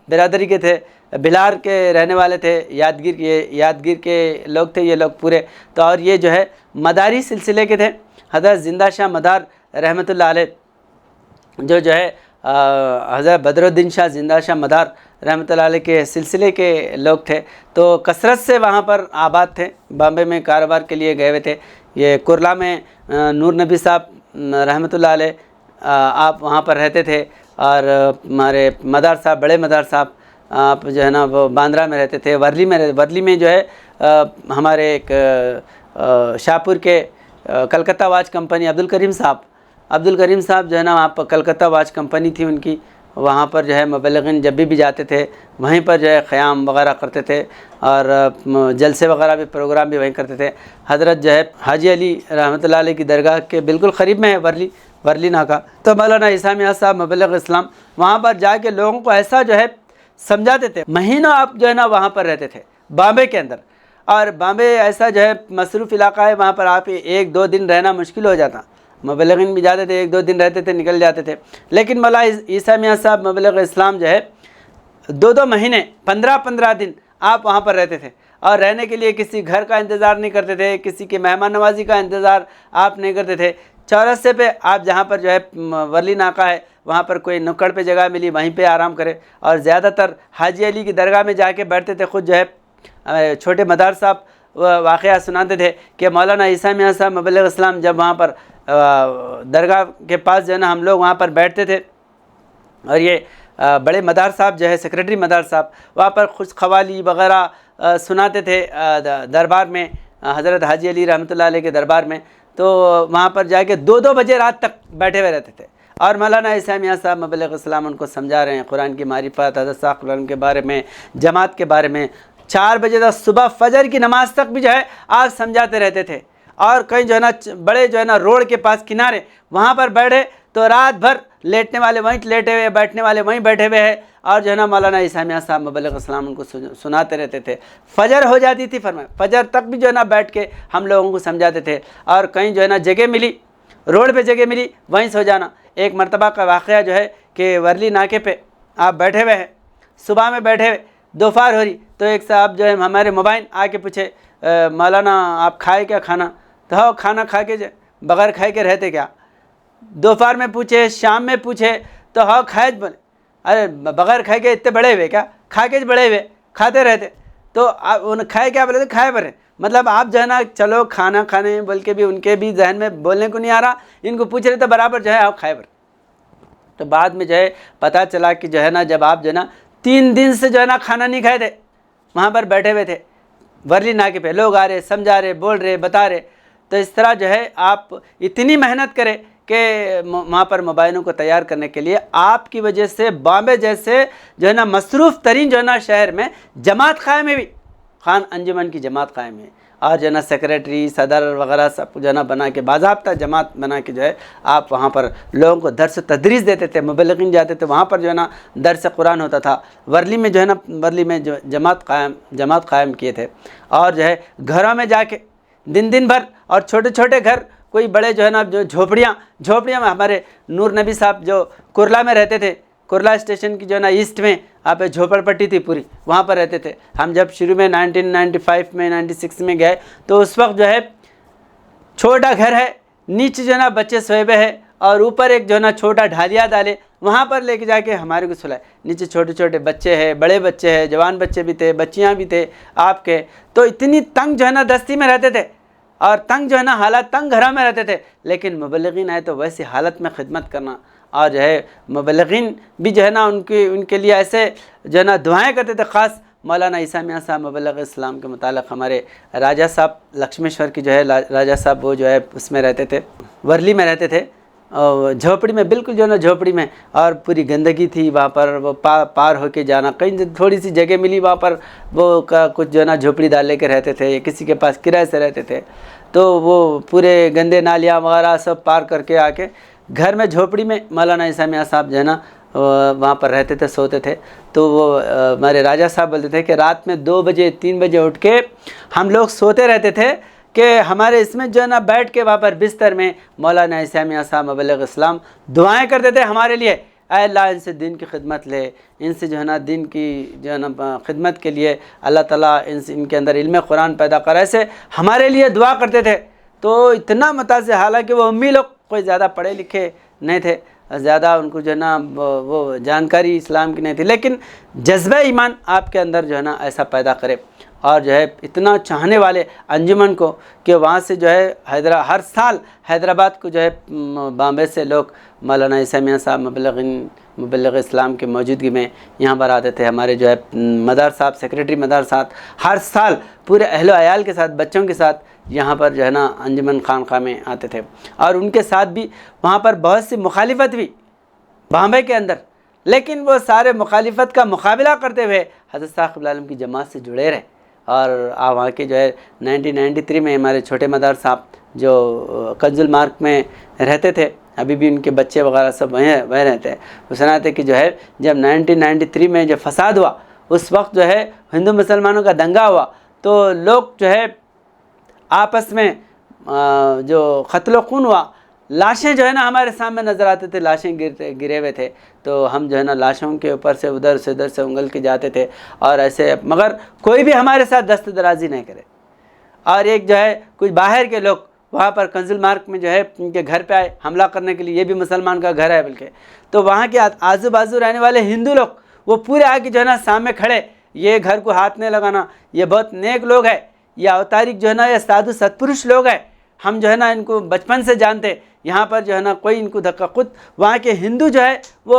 برادری کے تھے، بلار کے رہنے والے تھے، یادگیر کے لوگ تھے یہ لوگ پورے. تو اور یہ جو ہے مداری سلسلے کے تھے. حضرت زندہ شاہ مدار رحمۃ اللہ علیہ جو ہے حضرت بدر الدین شاہ زندہ شاہ مدار رحمۃ اللہ علیہ کے سلسلے کے لوگ تھے. تو کثرت سے وہاں پر آباد تھے، بامبے میں کاروبار کے لیے گئے ہوئے تھے. یہ کرلا میں نور نبی صاحب رحمۃ اللہ علیہ آپ وہاں پر رہتے تھے. اور ہمارے مدار صاحب، بڑے مدار صاحب آپ جو ہے نا وہ باندرا میں رہتے تھے. ورلی میں جو ہے ہمارے ایک شاہپور کے کلکتہ واچ کمپنی عبد الکریم صاحب جو ہے نا آپ کلکتہ واچ کمپنی تھی ان کی، وہاں پر جو ہے مبلغین جب بھی جاتے تھے وہیں پر جو ہے قیام وغیرہ کرتے تھے. اور جلسے وغیرہ بھی پروگرام بھی وہیں کرتے تھے. حضرت جو ہے حاجی علی رحمۃ اللہ علیہ کی درگاہ کے بالکل قریب میں ہے ورلی ناکا. تو مولانا عیسیٰ میاں صاحب مبلغ اسلام وہاں پر جا کے لوگوں کو ایسا جو ہے سمجھاتے تھے. مہینوں آپ جو ہے نا وہاں پر رہتے تھے بامبے کے اندر. اور بامبے ایسا جو ہے مصروف علاقہ ہے، وہاں پر آپ 1-2 دن رہنا مشکل ہو جاتا. مبلغین بھی جاتے تھے، 1-2 دن رہتے تھے، نکل جاتے تھے. لیکن مولانا عیسیٰ میاں صاحب مبلغ اسلام جو ہے 2 مہینے 15 دن آپ وہاں پر رہتے تھے. اور رہنے کے لیے کسی گھر کا انتظار نہیں کرتے تھے، کسی کی مہمان نوازی کا انتظار آپ نہیں کرتے تھے. چورسے پہ آپ جہاں پر جو ہے ورلی ناکا ہے وہاں پر کوئی نکڑ پہ جگہ ملی وہیں پہ آرام کرے. اور زیادہ تر حاجی علی کی درگاہ میں جا کے بیٹھتے تھے. خود جو ہے چھوٹے مدار صاحب واقعہ سناتے تھے کہ مولانا عیسیٰ میاں صاحب مبلغ اسلام جب وہاں پر درگاہ کے پاس جو ہے نا ہم لوگ وہاں پر بیٹھتے تھے، اور یہ بڑے مدار صاحب جو ہے سیکریٹری مدار صاحب وہاں پر خوش خوالی وغیرہ سناتے تھے دربار میں، حضرت حاجی علی رحمۃ اللہ علیہ کے دربار میں. تو وہاں پر جا کے 2 بجے رات تک بیٹھے ہوئے رہتے تھے. اور مولانا عیسیٰ میاں صاحب مبلغ اسلام ان کو سمجھا رہے ہیں قرآن کی معرفت، حضرت ثاقب العلم کے بارے میں، جماعت کے بارے میں. 4 بجے تک صبح فجر کی نماز تک بھی جو ہے آپ سمجھاتے رہتے تھے. اور کہیں جو ہے نا بڑے جو ہے نا روڈ کے پاس کنارے وہاں پر بیٹھے تو رات بھر لیٹنے والے وہیں لیٹے ہوئے، بیٹھنے والے وہیں بیٹھے ہوئے ہیں، اور جو ہے نا مولانا عیسیٰ میاں صاحب مبلغ اسلام ان کو سناتے رہتے تھے۔ فجر ہو جاتی تھی، فرمایا فجر تک بھی جو ہے نا بیٹھ کے ہم لوگوں کو سمجھاتے تھے، اور کہیں جو ہے نا جگہ ملی، روڈ پہ جگہ ملی، وہیں سو جانا۔ ایک مرتبہ کا واقعہ جو ہے کہ ورلی ناکے پہ آپ بیٹھے ہوئے ہیں، صبح میں بیٹھے ہوئے، دوپہر ہو رہی، تو ایک صاحب جو ہے ہمارے موبائل آ کے پوچھے مولانا آپ کھائے کیا کھانا؟ تو ہاں کھانا کھا کے بغیر کھائے کے رہتے کیا؟ دوپہر میں پوچھے، شام میں پوچھے، تو ہاں کھائے بولے، ارے بغیر کھائے کے اتنے بڑے ہوئے کیا؟ کھا کے بڑے ہوئے، کھاتے رہتے۔ تو کھائے کیا بولے؟ تو کھائے بھرے، مطلب آپ جو ہے نا چلو کھانا کھانے بول کے بھی ان کے بھی ذہن میں بولنے کو نہیں آ رہا، ان کو پوچھ رہے تو برابر جو ہے آپ کھائے بھرے۔ تو بعد میں جو ہے پتہ چلا کہ جو ہے نا جب آپ جو ہے نا 3 دن سے جو ہے نا کھانا نہیں کھائے تھے، وہاں پر بیٹھے ہوئے تھے ورلی ناکے پہ، لوگ آ رہے، سمجھا رہے، بول رہے، بتا رہے، تو اس طرح جو ہے آپ اتنی محنت کریں کہ وہاں پر مبائنوں کو تیار کرنے کے لیے آپ کی وجہ سے بامبے جیسے جو ہے نا مصروف ترین جو ہے نا شہر میں جماعت قائم ہے، بھی خان انجمن کی جماعت قائم ہے، اور جو ہے نا سیکریٹری صدر وغیرہ سب جو ہے نا بنا کے باضابطہ جماعت بنا کے جو ہے آپ وہاں پر لوگوں کو درس و تدریس دیتے تھے، مبلغین جاتے تھے، وہاں پر جو ہے نا درس قرآن ہوتا تھا۔ ورلی میں جو ہے نا ورلی میں جو جماعت قائم کیے تھے، اور جو ہے گھروں میں جا کے دن بھر، اور چھوٹے چھوٹے گھر، کوئی بڑے جو ہے نا جو جھوپڑیاں میں ہمارے نور نبی صاحب جو کرلا میں رہتے تھے، کرلا اسٹیشن کی جو ہے نا ایسٹ میں آپ جھوپڑ پٹی تھی پوری، وہاں پر رہتے تھے۔ ہم جب شروع میں 1995 میں 96 میں گئے تو اس وقت جو ہے چھوٹا گھر ہے، نیچے جو ہے نا بچے سوئے ہوئے ہیں، اور اوپر ایک جو ہے نا چھوٹا ڈھالیا ڈالے، وہاں پر لے کے جا کے ہمارے کو سلائے۔ نیچے چھوٹے چھوٹے بچے ہیں، بڑے بچے ہیں، جوان بچے بھی تھے، بچیاں بھی تھے آپ کے، تو اتنی تنگ جو ہے نا دستی میں رہتے تھے، اور تنگ جو ہے نا حالات تنگ گھروں میں رہتے تھے، لیکن مبلغین آئے تو ویسی حالت میں خدمت کرنا، اور جو ہے مبلغین بھی جو ہے نا ان کے لیے ایسے جو ہے نا دعائیں کرتے تھے۔ خاص مولانا عیسیٰ میاں صاحب مبلغ اسلام کے متعلق ہمارے راجہ صاحب لکشمیشور کی جو ہے راجہ صاحب، وہ جو ہے اس میں رہتے تھے، ورلی میں رہتے تھے، اور جھوپڑی میں، بالکل جو ہے نا جھوپڑی میں، اور پوری گندگی تھی وہاں پر، وہ پار ہو کے جانا، کہیں تھوڑی سی جگہ ملی وہاں پر وہ کچھ جو ہے نا جھوپڑی ڈال لے کے رہتے تھے، یا کسی کے پاس کرائے سے رہتے تھے، تو وہ پورے گندے نالیاں وغیرہ سب پار کر کے آ کے گھر میں جھوپڑی میں مولانا عیسیٰ میاں صاحب جو ہے نا وہاں پر رہتے تھے، سوتے تھے۔ تو وہ ہمارے راجہ صاحب بولتے تھے کہ رات میں 2 بجے 3 بجے اٹھ کے ہم لوگ سوتے رہتے تھے، کہ ہمارے اس میں جو ہے نا بیٹھ کے وہاں پر بستر میں مولانا عیسیٰ میاں صاحب مبلغ اسلام دعائیں کرتے تھے ہمارے لیے، اے اللہ ان سے دین کی خدمت لے، ان سے جو ہے نا دین کی جو ہے نا خدمت کے لیے اللہ تعالیٰ ان کے اندر علم قرآن پیدا کر، ایسے ہمارے لیے دعا کرتے تھے۔ تو اتنا متاثر، حالانکہ وہ امی لوگ کوئی زیادہ پڑھے لکھے نہیں تھے، زیادہ ان کو جو ہے نا وہ جانکاری اسلام کی نہیں تھی، لیکن جذبہ ایمان آپ کے اندر جو ہے نا ایسا پیدا کرے، اور جو ہے اتنا چاہنے والے انجمن کو کہ وہاں سے جو ہے ہر سال حیدرآباد کو جو ہے بامبے سے لوگ مولانا عیسیٰ میاں صاحب مبلغ اسلام کی موجودگی میں یہاں پر آتے تھے۔ ہمارے جو ہے مدار صاحب، سیکریٹری مدار صاحب ہر سال پورے اہل و عیال کے ساتھ، بچوں کے ساتھ یہاں پر جو ہے نا انجمن خانقاہ میں آتے تھے، اور ان کے ساتھ بھی وہاں پر بہت سی مخالفت بھی بامبے کے اندر، لیکن وہ سارے مخالفت کا مقابلہ کرتے ہوئے حضرت ثاقب العالم کی جماعت سے جڑے رہے۔ اور وہاں کے جو ہے 1993 میں ہمارے چھوٹے مدار صاحب جو کنز المارک میں رہتے تھے، ابھی بھی ان کے بچے وغیرہ سب وہیں رہتے ہیں، وہ سناتے کہ جو ہے جب 1993 میں جب فساد ہوا، اس وقت جو ہے ہندو مسلمانوں کا دنگا ہوا، تو لوگ جو ہے آپس میں جو قتل و خون ہوا، لاشیں جو ہے نا ہمارے سامنے نظر آتے تھے، لاشیں گرے ہوئے تھے، تو ہم جو ہے نا لاشوں کے اوپر سے ادھر سے انگل کے جاتے تھے، اور ایسے، مگر کوئی بھی ہمارے ساتھ دست درازی نہیں کرے۔ اور ایک جو ہے کچھ باہر کے لوگ وہاں پر کنز المارک میں جو ہے ان کے گھر پہ آئے حملہ کرنے کے لیے، یہ بھی مسلمان کا گھر ہے بلکہ، تو وہاں کے آزو بازو رہنے والے ہندو لوگ وہ پورے آ کے جو ہے نا سامنے کھڑے، یہ گھر کو ہاتھ نہیں لگانا، یہ بہت نیک لوگ ہیں، یہ اوتارک جو ہے نا یہ سادھو ستپرش لوگ ہیں، ہم جو ہے نا ان کو بچپن سے جانتے، یہاں پر جو ہے نا کوئی ان کو دھکا، خود وہاں کے ہندو جو ہے وہ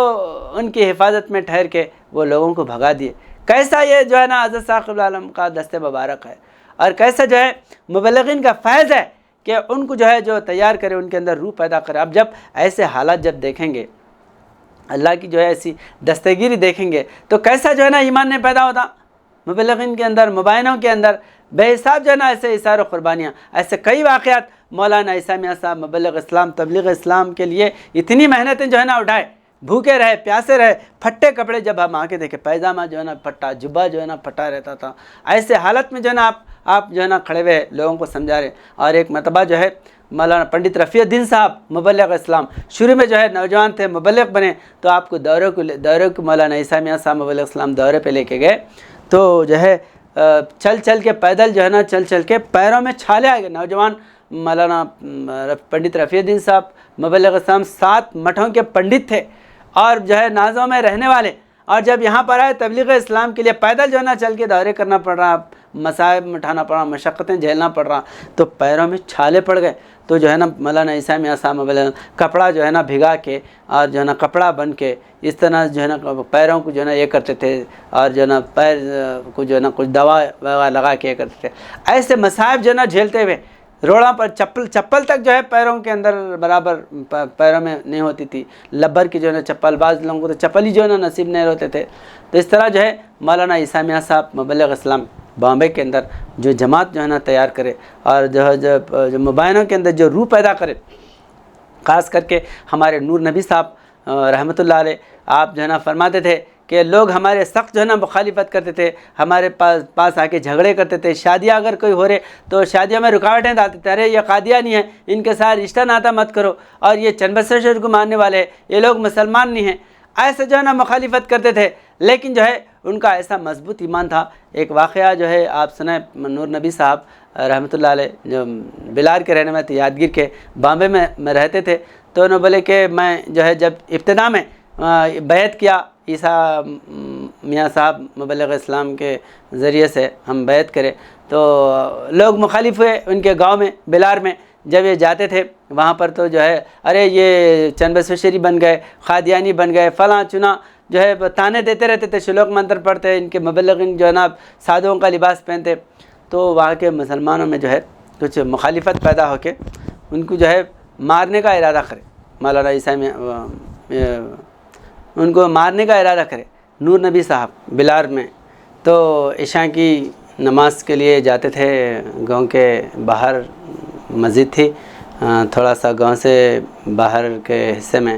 ان کی حفاظت میں ٹھہر کے وہ لوگوں کو بھگا دیے۔ کیسا یہ جو ہے نا حضرت ثاقب العالم کا دست مبارک ہے، اور کیسا جو ہے مبلغین کا فیض ہے کہ ان کو جو ہے جو تیار کرے، ان کے اندر روح پیدا کرے۔ اب جب ایسے حالات جب دیکھیں گے، اللہ کی جو ہے ایسی دستگیری دیکھیں گے، تو کیسا جو ہے نا ایمان نہیں پیدا ہوتا مبلغین کے اندر، مبینوں کے اندر بے حساب جو ہے نا ایسے اثار و قربانیاں، ایسے کئی واقعات مولانا عیسیٰ میاں صاحب مبلغ اسلام تبلیغ اسلام کے لیے اتنی محنتیں جو ہے نا اٹھائے، بھوکے رہے پیاسے رہے، پھٹے کپڑے جب ہم آ کے دیکھے، پیجامہ جو ہے نا پھٹا، جبہ جو ہے نا پھٹا رہتا تھا، ایسے حالت میں جو ہے نا آپ جو ہے نا کھڑے ہوئے لوگوں کو سمجھا رہے۔ اور ایک مرتبہ جو ہے مولانا پنڈت رفیع الدین صاحب مبلغ اسلام شروع میں جو ہے نوجوان تھے، مبلغ بنے، تو آپ کو دورے کو مولانا عیسیٰ میاں صاحب مبلغ اسلام دورے پہ لے کے گئے، تو جو ہے چل کے پیدل جو ہے نا چل کے پیروں میں چھالے آ گئے۔ نوجوان مولانا پنڈت رفیع الدین صاحب مبلغ اسلام 7 مٹھوں کے پنڈت تھے اور جو ہے نازوں میں رہنے والے، اور جب یہاں پر آئے تبلیغ اسلام کے لیے پیدل جو ہے نا چل کے دورے کرنا پڑ رہا، مصائب اٹھانا پڑ رہا، مشقتیں جھیلنا پڑ رہا، تو پیروں میں چھالے پڑ گئے۔ تو جو ہے نا مولانا عیسیٰ میاں صاحب مبلغ کپڑا جو ہے نا بھگا کے اور جو ہے نا کپڑا بن کے اس طرح جو ہے نا پیروں کو جو ہے نا یہ کرتے تھے، اور جو ہے نا پیر کو جو ہے نا کچھ دوا وغیرہ لگا کے یہ کرتے تھے۔ ایسے مصائب جو ہے نا جھیلتے ہوئے روڑوں پر چپل تک جو ہے پیروں کے اندر برابر پیروں میں نہیں ہوتی تھی، لبر کی جو ہے نا چپل، بعض لوگوں کو تو چپل ہی جو ہے نا نصیب نہیں ہوتے تھے۔ تو اس طرح جو ہے مولانا عیسیٰ میاں صاحب مبلغ اسلام بامبے کے اندر جو جماعت جو ہے نا تیار کرے، اور جو مبینوں کے اندر جو روح پیدا کرے، خاص کر کے ہمارے نور نبی صاحب رحمۃ اللہ علیہ، آپ جو ہے نا فرماتے تھے کہ لوگ ہمارے سخت جو ہے نا مخالفت کرتے تھے، ہمارے پاس آ کے جھگڑے کرتے تھے، شادیاں اگر کوئی ہو رہے تو شادیوں میں رکاوٹیں ڈالتے تھے، ارے یہ قادیانی ہیں، ان کے ساتھ رشتہ ناتا مت کرو، اور یہ چند بسر کو ماننے والے ہیں، یہ لوگ مسلمان نہیں ہیں، ایسے جو ہے نا مخالفت کرتے تھے۔ لیکن جو ہے ان کا ایسا مضبوط ایمان تھا۔ ایک واقعہ جو ہے آپ سنیں، نور نبی صاحب رحمۃ اللہ علیہ جو بلار کے رہنے والے تھے، یادگیر کے، بامبے میں رہتے تھے، تو انہوں بولے کہ میں جو ہے جب ابتدا میں بیعت کیا عیسیٰ میاں صاحب مبلغ اسلام کے ذریعے سے ہم بیعت کرے، تو لوگ مخالف ہوئے ان کے گاؤں میں بلار میں، جب یہ جاتے تھے وہاں پر تو جو ہے ارے یہ چند بسوشری بن گئے، قادیانی بن گئے، فلاں چنا، جو ہے تانے دیتے رہتے تھے، شلوک منتر پڑھتے، ان کے مبلغین جو ہے نا سادھوؤں کا لباس پہنتے، تو وہاں کے مسلمانوں میں جو ہے کچھ مخالفت پیدا ہو کے ان کو جو ہے مارنے کا ارادہ کرے، مولانا عیسیٰ میں ان کو مارنے کا ارادہ کرے نور نبی صاحب بلار میں۔ تو عشاء کی نماز کے لیے جاتے تھے، گاؤں کے باہر مسجد تھی، تھوڑا سا گاؤں سے باہر کے حصے میں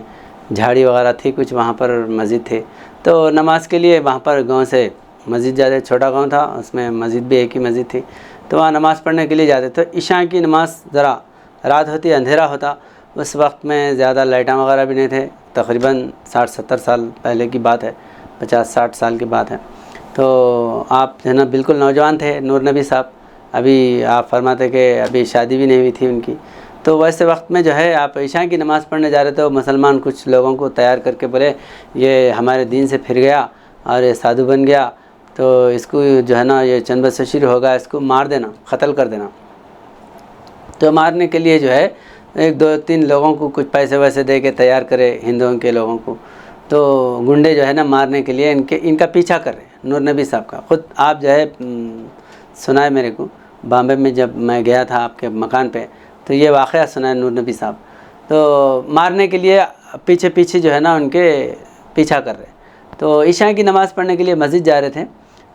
جھاڑی وغیرہ تھی کچھ، وہاں پر مسجد تھی، تو نماز کے لیے وہاں پر گاؤں سے مسجد جاتے، چھوٹا گاؤں تھا، اس میں مسجد بھی ایک ہی مسجد تھی، تو وہاں نماز پڑھنے کے لیے جاتے۔ تو عشاء کی نماز ذرا رات ہوتی، اندھیرا ہوتا، اس وقت میں زیادہ لائٹاں وغیرہ بھی نہیں تھے، تقریباً 60-70 سال پہلے کی بات ہے، 50-60 سال کی بات ہے۔ تو آپ جو ہے نا بالکل نوجوان تھے نور نبی صاحب، ابھی آپ فرماتے کہ ابھی شادی بھی نہیں ہوئی تھی ان کی، تو ویسے وقت میں جو ہے آپ عشاء کی نماز پڑھنے جا رہے تھے، مسلمان کچھ لوگوں کو تیار کر کے بولے یہ ہمارے دین سے پھر گیا اور یہ سادھو بن گیا، تو اس کو جو ہے نا یہ چند بسشیر ہوگا، اس کو مار دینا، قتل کر دینا۔ تو مارنے کے لیے جو ہے 1-2-3 لوگوں کو کچھ پیسے ویسے دے کے تیار کرے، ہندوؤں کے لوگوں کو، تو گنڈے جو ہے نا مارنے کے لیے ان کا پیچھا کر رہے ہیں نور نبی صاحب کا۔ خود آپ جو ہے سنائے میرے کو، بامبے میں جب میں گیا تھا آپ کے مکان پہ، تو یہ واقعہ سنائے نور نبی صاحب، تو مارنے کے لیے پیچھے جو ہے نا ان کے پیچھا کر رہے۔ تو عشاء کی نماز پڑھنے کے لیے مسجد جا رہے تھے،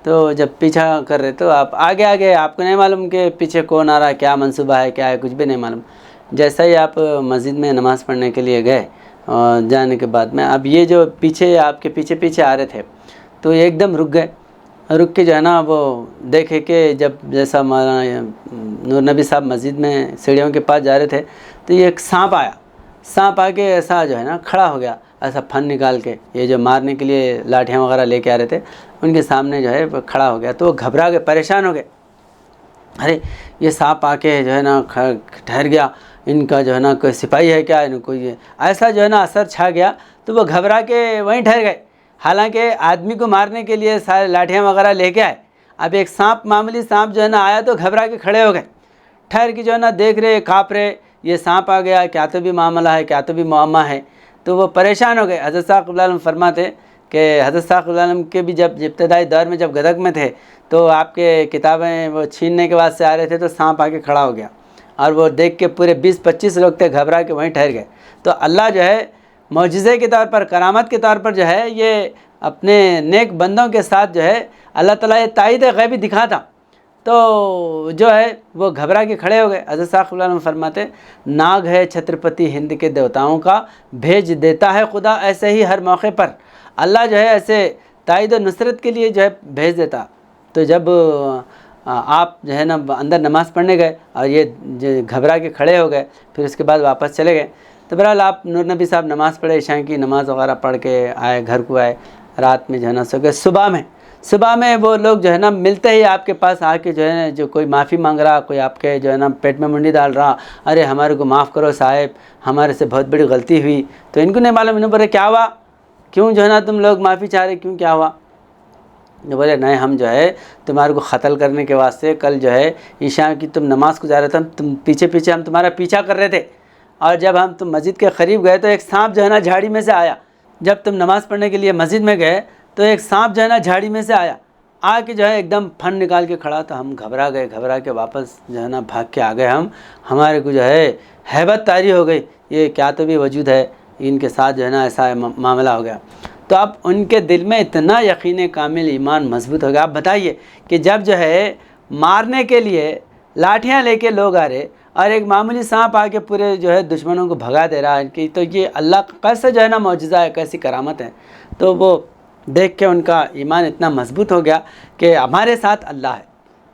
تو جب پیچھا کر رہے تو آپ آگے آپ کو نہیں معلوم کہ پیچھے کون آ رہا ہے، کیا منصوبہ ہے، کیا ہے، کچھ بھی نہیں معلوم۔ جیسا ہی آپ مسجد میں نماز پڑھنے کے لیے گئے، جانے کے بعد میں اب یہ جو آپ کے پیچھے آ رہے تھے، تو ایک دم رک گئے، رک کے جو ہے نا وہ دیکھے کہ جیسا مولانا نور نبی صاحب مسجد میں سیڑھیوں کے پاس جا رہے تھے، تو یہ ایک سانپ آ کے ایسا جو ہے نا کھڑا ہو گیا، ایسا پھن نکال کے، یہ جو مارنے کے لیے لاٹھیاں وغیرہ لے کے آ رہے تھے ان کے سامنے جو ہے کھڑا ہو گیا، تو وہ گھبرا گئے، پریشان ہو گئے، ارے یہ سانپ آ کے جو ہے نا ٹھہر گیا، ان کا جو ہے نا کوئی سپاہی ہے کیا، ان کو یہ ایسا جو ہے نا اثر چھا گیا، تو وہ گھبرا کے وہیں ٹھہر گئے، حالانکہ آدمی کو مارنے کے لیے سارے لاٹھیاں وغیرہ لے کے آئے، اب ایک معمولی سانپ جو ہے نا آیا تو گھبرا کے کھڑے ہو گئے، ٹھہر کے جو ہے نا دیکھ رہے، کانپ رہے، یہ سانپ آ گیا، کیا تو بھی معاملہ ہے، کیا تو بھی معمہ ہے، تو وہ پریشان ہو گئے۔ حضرت صاحب قبلہ عالم فرماتے کہ حضرت صاحب قبلہ عالم کے بھی جب ابتدائی دور میں جب گدگ میں تھے، تو آپ کے کتابیں وہ چھیننے کے واسطے آ رہے تھے، تو سانپ آ کے کھڑا ہو گیا، اور وہ دیکھ کے پورے 20-25 لوگ تھے، گھبرا کے وہیں ٹھہر گئے۔ تو اللہ جو ہے معجزے کے طور پر، کرامت کے طور پر جو ہے یہ اپنے نیک بندوں کے ساتھ جو ہے اللہ تعالیٰ یہ تائید غیبی دکھاتا، تو جو ہے وہ گھبرا کے کھڑے ہو گئے۔ حضرت صاحب قبلہ عالم فرماتے ناگ ہے چھترپتی ہند کے دیوتاؤں کا، بھیج دیتا ہے خدا ایسے ہی ہر موقع پر۔ اللہ جو ہے ایسے تائید و نصرت کے لیے جو ہے بھیج دیتا۔ تو جب آپ جو ہے نا اندر نماز پڑھنے گئے اور یہ گھبرا کے کھڑے ہو گئے، پھر اس کے بعد واپس چلے گئے، تو بہرحال آپ نور نبی صاحب نماز پڑھے، عشاء کی نماز وغیرہ پڑھ کے آئے، گھر کو آئے، رات میں جو ہے نا سو گئے۔ صبح میں وہ لوگ جو ہے نا ملتے ہی آپ کے پاس آ کے جو ہے نا، جو کوئی معافی مانگ رہا، کوئی آپ کے جو ہے نا پیٹ میں منڈی ڈال رہا، ارے ہمارے کو معاف کرو صاحب، ہمارے سے بہت بڑی غلطی ہوئی۔ تو ان کو نہیں معلوم، انہوں بولے کیا ہوا، کیوں جو ہے نا تم لوگ معافی چاہ رہے، کیوں کیا ہوا؟ جو بولے نہیں، ہم جو ہے تمہارے کو قتل کرنے کے واسطے کل جو ہے عشاء کی تم نماز کو جا رہے تھے، تم پیچھے ہم تمہارا پیچھا کر رہے تھے، اور جب ہم تم مسجد کے قریب گئے تو ایک سانپ جو ہے نا جھاڑی میں سے آیا۔ جب تم نماز پڑھنے کے لیے مسجد میں گئے تو ایک سانپ جو ہے نا جھاڑی میں سے آ کے جو ہے ایک دم پھن نکال کے کھڑا، تو ہم گھبرا کے واپس جو ہے نا بھاگ کے آ گئے۔ ہمارے کو جو ہے ہیبت طاری ہو گئی، یہ کیا تو بھی وجود ہے، ان کے ساتھ جو ہے نا ایسا معاملہ ہو گیا۔ تو اب ان کے دل میں اتنا یقین کامل ایمان مضبوط ہو گیا۔ آپ بتائیے کہ جب جو ہے مارنے کے لیے لاٹھیاں لے کے لوگ آ رہے اور ایک معمولی سانپ آ کے پورے جو ہے دشمنوں کو بھگا دے رہا ہے، کہ تو یہ اللہ کا کیسے جو ہے نا معجزہ ہے، کیسی کرامت ہے۔ تو وہ دیکھ کے ان کا ایمان اتنا مضبوط ہو گیا کہ ہمارے ساتھ اللہ ہے،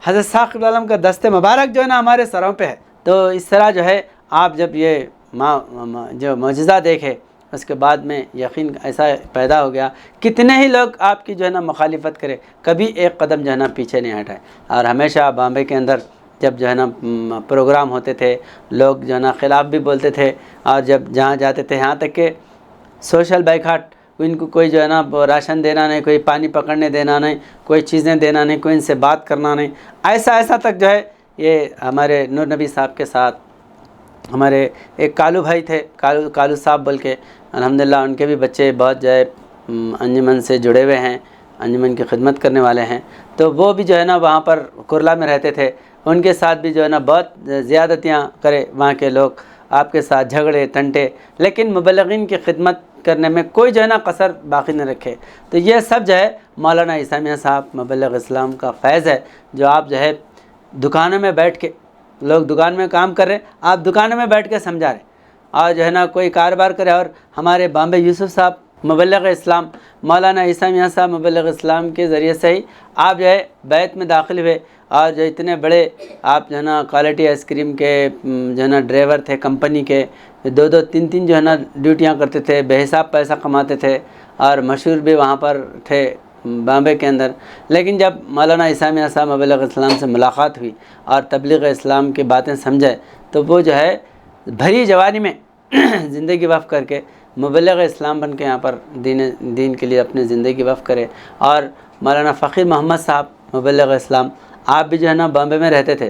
حضرت صاحب قبلہ عالم کا دست مبارک جو ہے نا ہمارے سروں پہ ہے۔ تو اس طرح جو ہے آپ جب یہ جو معجزہ دیکھے، اس کے بعد میں یقین ایسا پیدا ہو گیا، کتنے ہی لوگ آپ کی جو ہے نا مخالفت کرے، کبھی ایک قدم جو ہے نا پیچھے نہیں ہٹائے۔ اور ہمیشہ بامبے کے اندر جب جو ہے نا پروگرام ہوتے تھے، لوگ جو ہے نا خلاف بھی بولتے تھے، اور جب جہاں جاتے تھے، یہاں تک کہ سوشل بائیکاٹ، ان کو کوئی جو ہے نا راشن دینا نہیں، کوئی پانی پکڑنے دینا نہیں، کوئی چیزیں دینا نہیں، کوئی ان سے بات کرنا نہیں، ایسا تک جو ہے یہ ہمارے نور نبی صاحب کے ساتھ۔ ہمارے ایک کالو بھائی تھے، کالو صاحب بول کے، الحمدللہ ان کے بھی بچے بہت جو ہے انجمن سے جڑے ہوئے ہیں، انجمن کی خدمت کرنے والے ہیں۔ تو وہ بھی جو ہے نا وہاں پر کرلا میں رہتے تھے، ان کے ساتھ بھی جو ہے نا بہت زیادتیاں کرے وہاں کے لوگ، آپ کے ساتھ جھگڑے ٹنٹے، لیکن مبلغین کی خدمت کرنے میں کوئی جو ہے نا قصر باقی نہ رکھے۔ تو یہ سب جو ہے مولانا عیسیٰ میاں صاحب مبلغ اسلام کا فیض ہے، جو آپ جو ہے دکانوں میں بیٹھ کے، لوگ دکان میں کام کر رہے، آپ دکانوں میں بیٹھ کے سمجھا رہے، اور جو ہے نا کوئی کاروبار کرے۔ اور ہمارے بامبے یوسف صاحب مبلغ اسلام، مولانا عیسیٰ میاں صاحب مبلغ اسلام کے ذریعے سے ہی آپ جو ہے بیت میں داخل ہوئے، اور جو اتنے بڑے آپ جو ہے نا کوالٹی آئس کریم کے جو ہے نا ڈرائیور تھے کمپنی کے، 2-3 جو ہے نا ڈیوٹیاں کرتے تھے، بے حساب پیسہ کماتے تھے، اور مشہور بھی وہاں پر تھے بامبے کے اندر۔ لیکن جب مولانا عیسیٰ میاں صاحب مبلغ اسلام سے ملاقات ہوئی اور تبلیغ اسلام کی باتیں سمجھے، تو وہ جو ہے بھری جوانی میں زندگی وقف کر کے مبلغ اسلام بن کے یہاں پر دین کے لیے اپنی زندگی وقف کرے۔ اور مولانا فقیر محمد صاحب مبلغ اسلام، آپ بھی جو ہے نا بامبے میں رہتے تھے،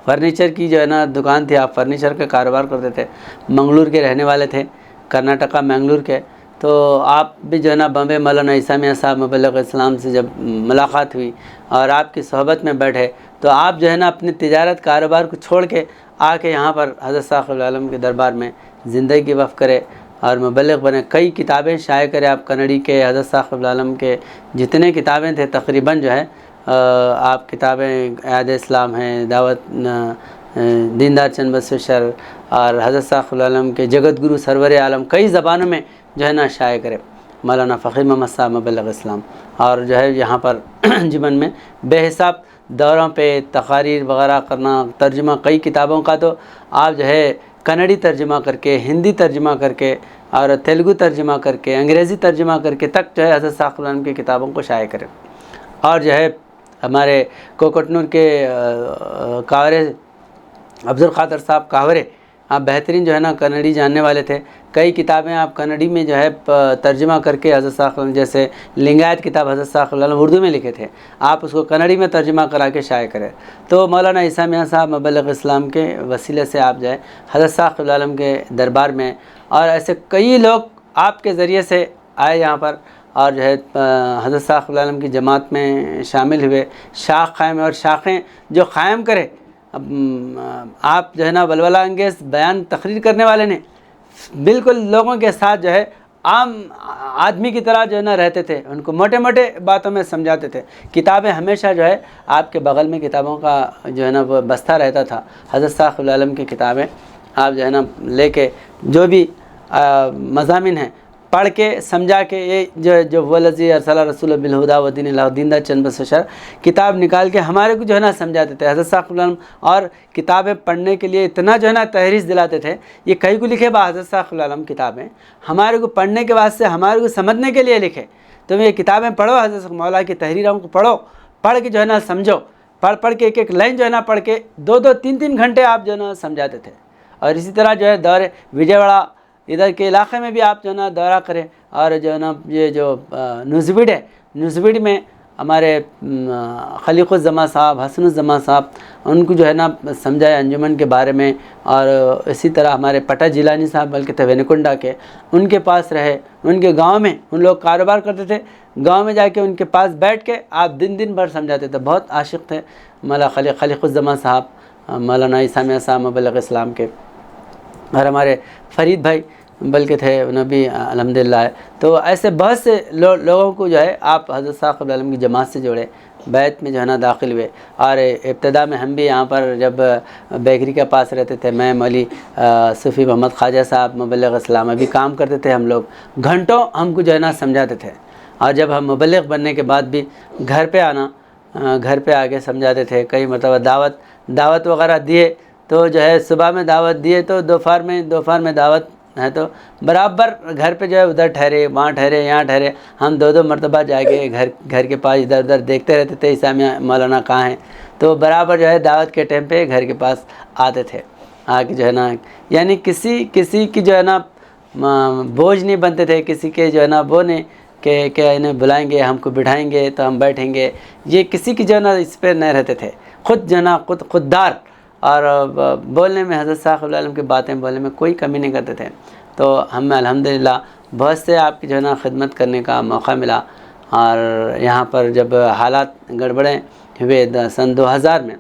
فرنیچر کی جو ہے نا دکان تھی، آپ فرنیچر کا کاروبار کرتے تھے، منگلور کے رہنے والے تھے، کرناٹکا منگلور کے۔ تو آپ بھی جو ہے نا بامبے مولانا عیسیٰ میاں صاحب مبلغ اسلام سے جب ملاقات ہوئی اور آپ کی صحبت میں بیٹھے، تو آپ جو ہے نا اپنی تجارت کاروبار کو چھوڑ کے آ کے یہاں پر حضرت صاحب قبلہ عالم کے دربار میں زندگی وقف کرے اور مبلغ بنے۔ کئی کتابیں شائع کرے آپ کنڑی کے، حضرت صاحب قبلہ عالم کے جتنے کتابیں تھے تقریباً جو ہے آپ کتابیں اعادہ اسلام ہیں، دعوت دیندار چند بسویشر، اور حضرت صاحب قبلہ عالم کے جگت گرو سرور عالم، کئی زبانوں میں جو ہے نا شائع کرے مولانا فقیر محمد صاحب مبلغ اسلام۔ اور جو ہے یہاں پر انجمن میں بے حساب دوروں پہ تقاریر وغیرہ کرنا، ترجمہ کئی کتابوں کا، تو آپ جو ہے کنڑی ترجمہ کر کے، ہندی ترجمہ کر کے، اور تیلگو ترجمہ کر کے، انگریزی ترجمہ کر کے تک جو ہے حضرت صاحب قبلہ عالم کی کتابوں کو شائع کرے۔ اور جو ہے ہمارے کوکٹنور کے کاورے عبد القادر صاحب کاورے، آپ بہترین جو ہے نا کنڑی جاننے والے تھے، کئی کتابیں آپ کنڑی میں جو ہے ترجمہ کر کے حضرت صاحب قبلہ عالم، جیسے لنگایت کتاب حضرت صاحب قبلہ عالم اردو میں لکھے تھے، آپ اس کو کنڑی میں ترجمہ کرا کے شائع کرے۔ تو مولانا عیسیٰ میاں صاحب مبلغ اسلام کے وسیلے سے آپ جو ہے حضرت صاحب قبلہ عالم کے دربار میں، اور ایسے کئی لوگ آپ کے ذریعے سے آئے یہاں پر، اور جو ہے حضرت صاحب قبلہ عالم کی جماعت میں شامل ہوئے، شاخ قائم، اور شاخیں جو قائم کرے۔ آپ جو ہے نا ولولہ انگیز بیان تقریر کرنے والے نے بالکل لوگوں کے ساتھ جو ہے آدمی کی طرح جو ہے نا رہتے تھے، ان کو موٹے موٹے باتوں میں سمجھاتے تھے۔ کتابیں ہمیشہ جو ہے آپ کے بغل میں کتابوں کا جو ہے نا وہ بستہ رہتا تھا۔ حضرت صاحب العالم کی کتابیں آپ جو ہے نا لے کے جو بھی مضامین ہیں پڑھ کے سمجھا کے، یہ جو والذی ارسل رسول بالہدی ودین الحق دین دا چند بس اشار کتاب نکال کے ہمارے کو جو ہے نا سمجھاتے تھے حضرت صاحب العالم، اور کتابیں پڑھنے کے لیے اتنا جو ہے نا تحریض دلاتے تھے۔ یہ کئی کو لکھے با حضرت صاحب العالم کتابیں ہمارے کو پڑھنے کے واسطے، ہمارے کو سمجھنے کے لیے لکھے۔ تم یہ کتابیں پڑھو، حضرت مولا کی تحریروں کو پڑھو، پڑھ کے جو ہے نا سمجھو، پڑھ کے ایک ایک لائن جو ہے نا پڑھ کے 2 3 گھنٹے آپ جو ہے نا سمجھاتے تھے۔ اور اسی طرح جو ہے دور وجے واڑہ ادھر کے علاقے میں بھی آپ جو ہے نا دورہ کریں، اور جو ہے نا یہ جو نوزویڈ ہے، نوزویڈ میں ہمارے خلیق الزمان صاحب، حسن الزمان صاحب، ان کو جو ہے نا سمجھائے انجمن کے بارے میں۔ اور اسی طرح ہمارے پٹا جیلانی صاحب بلکہ تھے وینکنڈا کے، ان کے پاس رہے، ان کے گاؤں میں ان لوگ کاروبار کرتے تھے، گاؤں میں جا کے ان کے پاس بیٹھ کے آپ دن بھر سمجھاتے تھے۔ بہت عاشق تھے مولانا خلیق الزمان صاحب، مولانا عیسیٰ میاں صاحب مبلغ اسلام کے، اور ہمارے فرید بھائی بلکہ تھے نبی الحمدللہ ہے۔ تو ایسے بہت سے لوگوں کو جو ہے آپ حضرت صاحب العالم کی جماعت سے جوڑے، بیت میں جو ہے نا داخل ہوئے۔ اور ابتدا میں ہم بھی یہاں پر جب بیکری کے پاس رہتے تھے، میں مولوی صوفی محمد خواجہ صاحب مبلغ اسلام ابھی کام کرتے تھے، ہم لوگ گھنٹوں ہم کو جو ہے نا سمجھاتے تھے۔ اور جب ہم مبلغ بننے کے بعد بھی گھر پہ آنا، گھر پہ آ کے سمجھاتے تھے۔ کئی مرتبہ دعوت وغیرہ دیے تو جو ہے صبح میں دعوت دیے تو دوپہر میں دعوت ہے تو برابر گھر پہ جو ہے ادھر ٹھہرے، وہاں ٹھہرے، یہاں ٹھہرے، ہم 2 مرتبہ جا کے گھر کے پاس ادھر ادھر دیکھتے رہتے تھے عیسیٰ مولانا کہاں ہیں، تو برابر جو ہے دعوت کے ٹائم پہ گھر کے پاس آتے تھے، آ کے جو ہے نا یعنی کسی کی جو ہے نا بوجھ نہیں بنتے تھے، کسی کے جو ہے نا وہ نہیں کہ انہیں بلائیں گے، ہم کو بٹھائیں گے تو ہم بیٹھیں گے، یہ کسی کی جو ہے نا اس پہ نہیں رہتے تھے، خود جو ہے نا خوددار، اور بولنے میں حضرت صاحب العالم کی باتیں بولنے میں کوئی کمی نہیں کرتے تھے۔ تو ہمیں الحمدللہ بہت سے آپ کی جو ہے نا خدمت کرنے کا موقع ملا۔ اور یہاں پر جب حالات گڑبڑیں ہوئے سن 2000 میں،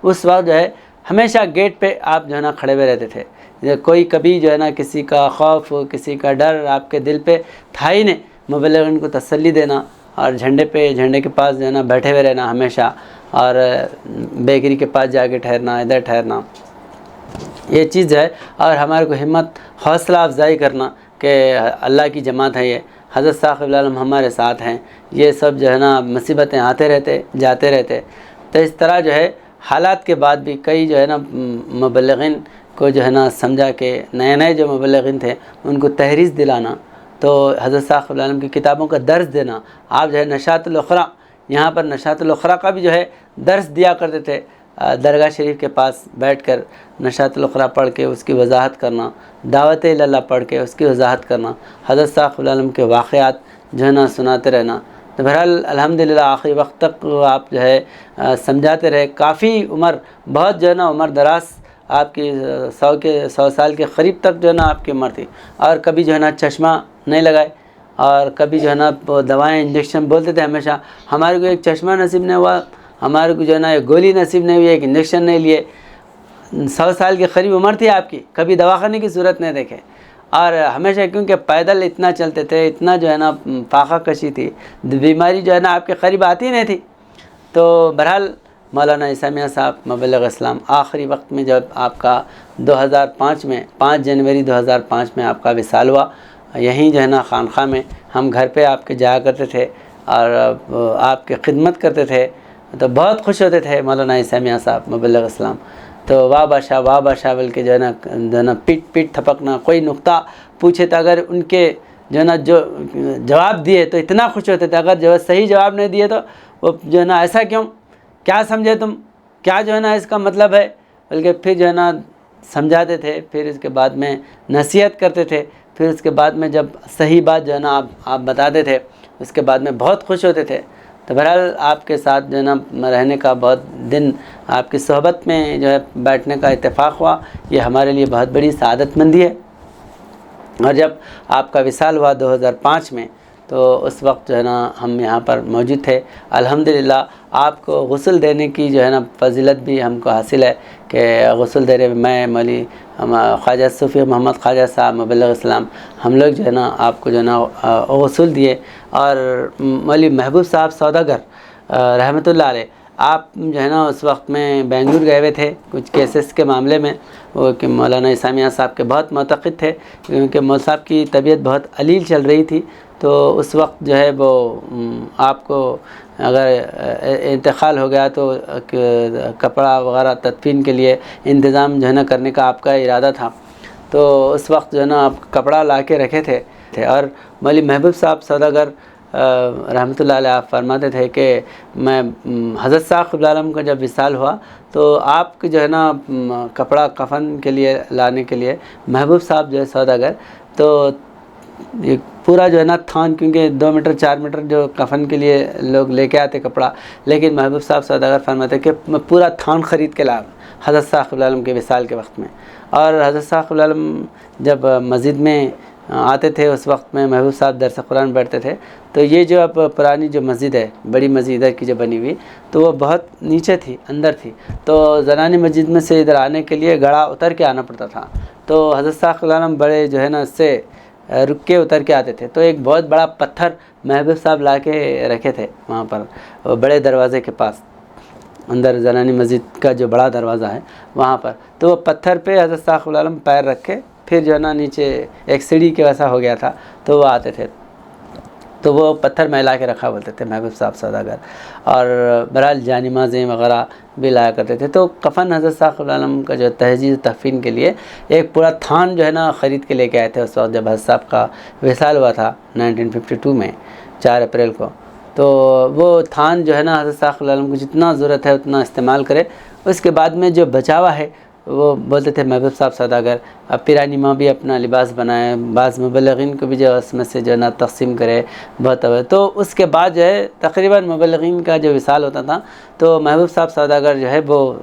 اس وقت جو ہے ہمیشہ گیٹ پہ آپ جو ہے نا کھڑے ہوئے رہتے تھے، کوئی کبھی جو ہے نا کسی کا خوف، کسی کا ڈر آپ کے دل پہ تھا ہی نہیں۔ مبلغین کو تسلی دینا، اور جھنڈے کے پاس جو ہے نا بیٹھے ہوئے رہنا ہمیشہ، اور بیکری کے پاس جا کے ٹھہرنا، ادھر ٹھہرنا، یہ چیز ہے۔ اور ہمارے کو ہمت، حوصلہ افزائی کرنا کہ اللہ کی جماعت ہے یہ، حضرت صاحب العالم ہمارے ساتھ ہیں، یہ سب جو ہے نا مصیبتیں آتے رہتے جاتے رہتے۔ تو اس طرح جو ہے حالات کے بعد بھی کئی جو ہے نا مبلغین کو جو ہے نا سمجھا کے، نئے جو مبلغین تھے ان کو تحریض دلانا، تو حضرت صاحب العالم کی کتابوں کا درس دینا۔ آپ جو ہے نشاط الاخری، یہاں پر نشاط الاخری کا بھی جو ہے درس دیا کرتے تھے، درگاہ شریف کے پاس بیٹھ کر نشاط الاخری پڑھ کے اس کی وضاحت کرنا، دعوت اللہ پڑھ کے اس کی وضاحت کرنا، حضرت صاحب العالم کے واقعات جو ہے نا سناتے رہنا۔ تو بہرحال الحمدللہ آخری وقت تک آپ جو ہے سمجھاتے رہے، کافی عمر، بہت جو ہے نا عمر دراز آپ کی 100 سال کے قریب تک جو ہے نا آپ کی عمر تھی۔ اور کبھی جو ہے نا چشمہ نہیں لگائے، اور کبھی جو ہے نا دوائیں انجیکشن بولتے تھے ہمیشہ، ہمارے کو ایک چشمہ نصیب نہیں ہوا، ہمارے کو جو ہے نا ایک گولی نصیب نہیں ہوئی، ایک انجیکشن نہیں لیے۔ 100 سال کے قریب عمر تھی آپ کی، کبھی دواخانے کی صورت نہیں دیکھے، اور ہمیشہ کیونکہ پیدل اتنا چلتے تھے، اتنا جو ہے نا فاقہ کشی تھی، بیماری جو ہے نا آپ کے قریب آتی نہیں تھی۔ تو بہرحال مولانا عیسیٰ میاں صاحب مبلغ اسلام آخری وقت میں جب آپ کا 2005 میں 5 جنوری 2005 میں آپ کا وصال ہوا، یہیں جو ہے نا خانقاہ میں ہم گھر پہ آپ کے جایا کرتے تھے اور آپ کی خدمت کرتے تھے، تو بہت خوش ہوتے تھے مولانا عیسیٰ میاں صاحب مبلغ اسلام۔ تو واہ بادشاہ بول کے جو ہے نا پیٹ تھپکنا، کوئی نقطہ پوچھے تو اگر ان کے جو ہے نا جو جواب دیے تو اتنا خوش ہوتے تھے، اگر جو ہے صحیح جواب نہیں دیے تو وہ جو ہے نا ایسا کیوں، کیا سمجھے تم، کیا جو ہے نا اس کا مطلب ہے، بلکہ پھر جو ہے نا سمجھاتے تھے، پھر اس کے بعد میں نصیحت کرتے تھے، پھر اس کے بعد میں جب صحیح بات جو ہے نا آپ بتاتے تھے، اس کے بعد میں بہت خوش ہوتے تھے۔ تو بہرحال آپ کے ساتھ جو ہے نا رہنے کا بہت دن، آپ کی صحبت میں جو ہے بیٹھنے کا اتفاق ہوا، یہ ہمارے لیے بہت بڑی سعادت مندی ہے۔ اور جب آپ کا وصال ہوا 2005 میں، تو اس وقت جو ہے نا ہم یہاں پر موجود تھے۔ الحمدللہ آپ کو غسل دینے کی جو ہے نا فضیلت بھی ہم کو حاصل ہے کہ غسل دے رہے میں مولوی خواجہ صوفی محمد خواجہ صاحب مبلغ اسلام، ہم لوگ جو ہے نا آپ کو جو ہے نا غسل دیے۔ اور مولوی محبوب صاحب سوداگر رحمۃ اللہ علیہ، آپ جو ہے نا اس وقت میں بنگلور گئے ہوئے تھے کچھ کیسز کے معاملے میں، وہ کہ مولانا اسامیہ صاحب کے بہت معتقد تھے، کیونکہ مولانا صاحب کی طبیعت بہت علیل چل رہی تھی، تو اس وقت جو ہے وہ آپ کو اگر انتقال ہو گیا تو کپڑا وغیرہ تدفین کے لیے انتظام جو ہے نا کرنے کا آپ کا ارادہ تھا، تو اس وقت جو ہے نا آپ کپڑا لا کے رکھے تھے۔ اور مولوی محبوب صاحب سوداگر رحمۃ اللہ علیہ آپ فرماتے تھے کہ میں حضرت صاحب قبلہ عالم کا جب وصال ہوا تو آپ کے جو ہے نا کپڑا کفن کے لیے لانے کے لیے محبوب صاحب جو ہے سوداگر، تو یہ پورا جو ہے نا تھان، کیونکہ 2 میٹر 4 میٹر جو کفن کے لیے لوگ لے کے آتے کپڑا، لیکن محبوب صاحب سوداگر فرماتے کہ میں پورا تھان خرید کے لایا حضرت صاحب قبلہ عالم کے وصال کے وقت میں۔ اور حضرت صاحب قبلہ عالم جب مسجد میں آتے تھے اس وقت میں محبوب صاحب درس قرآن بیٹھتے تھے، تو یہ جو اب پرانی جو مسجد ہے، بڑی مسجد ادھر کی جو بنی ہوئی، تو وہ بہت نیچے تھی، اندر تھی، تو زنانی مسجد میں سے ادھر آنے کے لیے گڑھا اتر کے آنا پڑتا تھا، تو حضرت صاحب قبلہ عالم بڑے جو ہے نا اس سے رک کے اتر کے آتے تھے، تو ایک بہت بڑا پتھر محبوب صاحب لا کے رکھے تھے وہاں پر بڑے دروازے کے پاس، اندر زنانی مسجد کا جو بڑا دروازہ ہے وہاں پر، تو وہ پتھر پہ حضرت صاحب قبلہ عالم پیر رکھ کے پھر جو ہے نا نیچے ایک سیڑھی کے ویسا ہو گیا تھا، تو وہ آتے تھے، تو وہ پتھر میں لا کے رکھا بولتے تھے محبوب صاحب سوداگر، اور بہرحال جانمازیں وغیرہ بھی لایا کرتے تھے۔ تو کفن حضرت صاحب قبلہ عالم کا جو تہجید تدفین کے لیے ایک پورا تھان جو ہے نا خرید کے لے کے آئے تھے اس وقت جب حضرت صاحب کا وصال ہوا تھا 1952 میں 4 اپریل کو، تو وہ تھان جو ہے نا حضرت صاحب قبلہ عالم کو جتنا ضرورت ہے اتنا استعمال کرے، اس کے بعد میں جو بچا ہوا ہے وہ بولتے تھے محبوب صاحب سوداگر اب پیرانی ماں بھی اپنا لباس بنائے، بعض مبلغین کو بھی جو اس میں سے جو ہے نا تقسیم کرے بہت، تو اس کے بعد جو ہے تقریباً مبلغین کا جو وصال ہوتا تھا تو محبوب صاحب سوداگر جو ہے وہ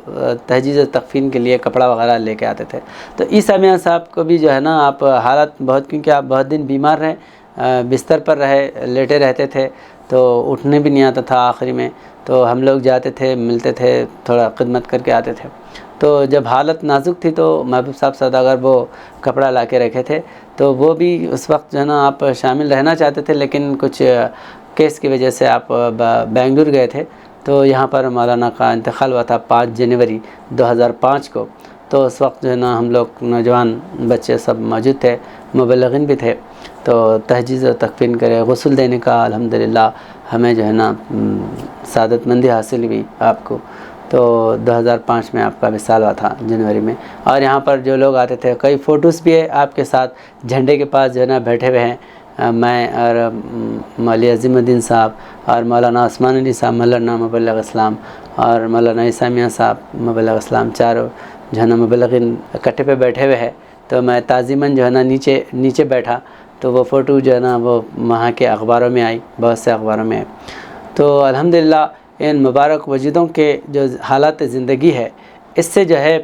تہجید و تکفین کے لیے کپڑا وغیرہ لے کے آتے تھے۔ تو عیسیٰ میاں صاحب کو بھی جو ہے نا آپ حالت بہت، کیونکہ آپ بہت دن بیمار رہے، بستر پر رہے، لیٹے رہتے تھے، تو اٹھنے بھی نہیں آتا تھا آخری میں، تو ہم لوگ جاتے تھے، ملتے تھے، تھوڑا خدمت کر کے آتے تھے، تو جب حالت نازک تھی تو محبوب صاحب سوداگر وہ کپڑا لا کے رکھے تھے، تو وہ بھی اس وقت جو ہے نا آپ شامل رہنا چاہتے تھے، لیکن کچھ کیس کی وجہ سے آپ بنگلور گئے تھے، تو یہاں پر مولانا کا انتقال ہوا تھا 5 جنوری 2005 کو، تو اس وقت جو ہے نا ہم لوگ نوجوان بچے سب موجود تھے، مبلغین بھی تھے، تو تہجید و تکفین کرے، غسل دینے کا الحمدللہ ہمیں جو ہے نا سعادت مندی حاصل ہوئی آپ کو، تو 2005 میں آپ کا وصال ہوا تھا جنوری میں۔ اور یہاں پر جو لوگ آتے تھے، کئی فوٹوز بھی ہے آپ کے ساتھ، جھنڈے کے پاس جو ہے نا بیٹھے ہوئے ہیں، میں اور مولوی عظیم الدین صاحب اور مولانا عثمان علی صاحب مولانا مبلغ اسلام اور مولانا عیسیٰ میاں صاحب مبلغ اسلام، چاروں جو ہے نا مبلغین کٹھے پہ بیٹھے ہوئے ہیں، تو میں تعظیماً جو ہے نا نیچے بیٹھا، تو وہ فوٹو جو ہے نا وہ وہاں کے اخباروں میں آئی، بہت سے اخباروں میں آئی۔ تو الحمدللہ ان مبارک وجودوں کے جو حالات زندگی ہے، اس سے جو ہے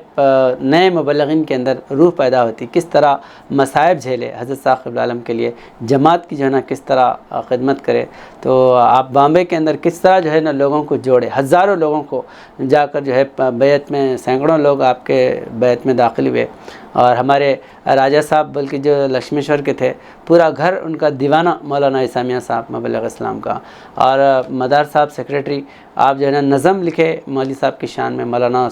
نئے مبلغین کے اندر روح پیدا ہوتی، کس طرح مصائب جھیلے حضرت صاحب قبلہ عالم کے لیے، جماعت کی جو ہے نا کس طرح خدمت کرے، تو آپ بامبے کے اندر کس طرح جو ہے نا لوگوں کو جوڑے، ہزاروں لوگوں کو جا کر جو ہے بیعت میں، سینکڑوں لوگ آپ کے بیعت میں داخل ہوئے، اور ہمارے راجہ صاحب بلکہ جو لکشمیشور کے تھے، پورا گھر ان کا دیوانہ مولانا عیسیٰ میاں صاحب مبلغ اسلام کا، اور مدار صاحب سیکریٹری، آپ جو ہے نا نظم لکھے مولوی صاحب کی شان میں، مولانا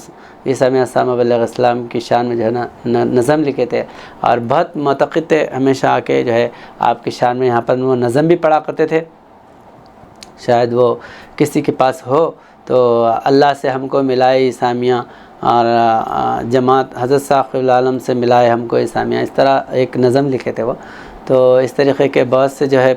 عیسیٰ میاں صاحب مبلغ اسلام کی شان میں جو ہے نا نظم لکھے تھے، اور بہت معتقد تھے، ہمیشہ آ کے جو ہے آپ کی شان میں یہاں پر وہ نظم بھی پڑھا کرتے تھے، شاید وہ کسی کے پاس ہو تو اللہ سے ہم کو ملائے عیسیٰ میاں، اور جماعت حضرت صاحب قبلہ عالم سے ملائے ہم کو عیسیٰ میاں، اس طرح ایک نظم لکھے تھے وہ، تو اس طریقے کے بہت سے جو ہے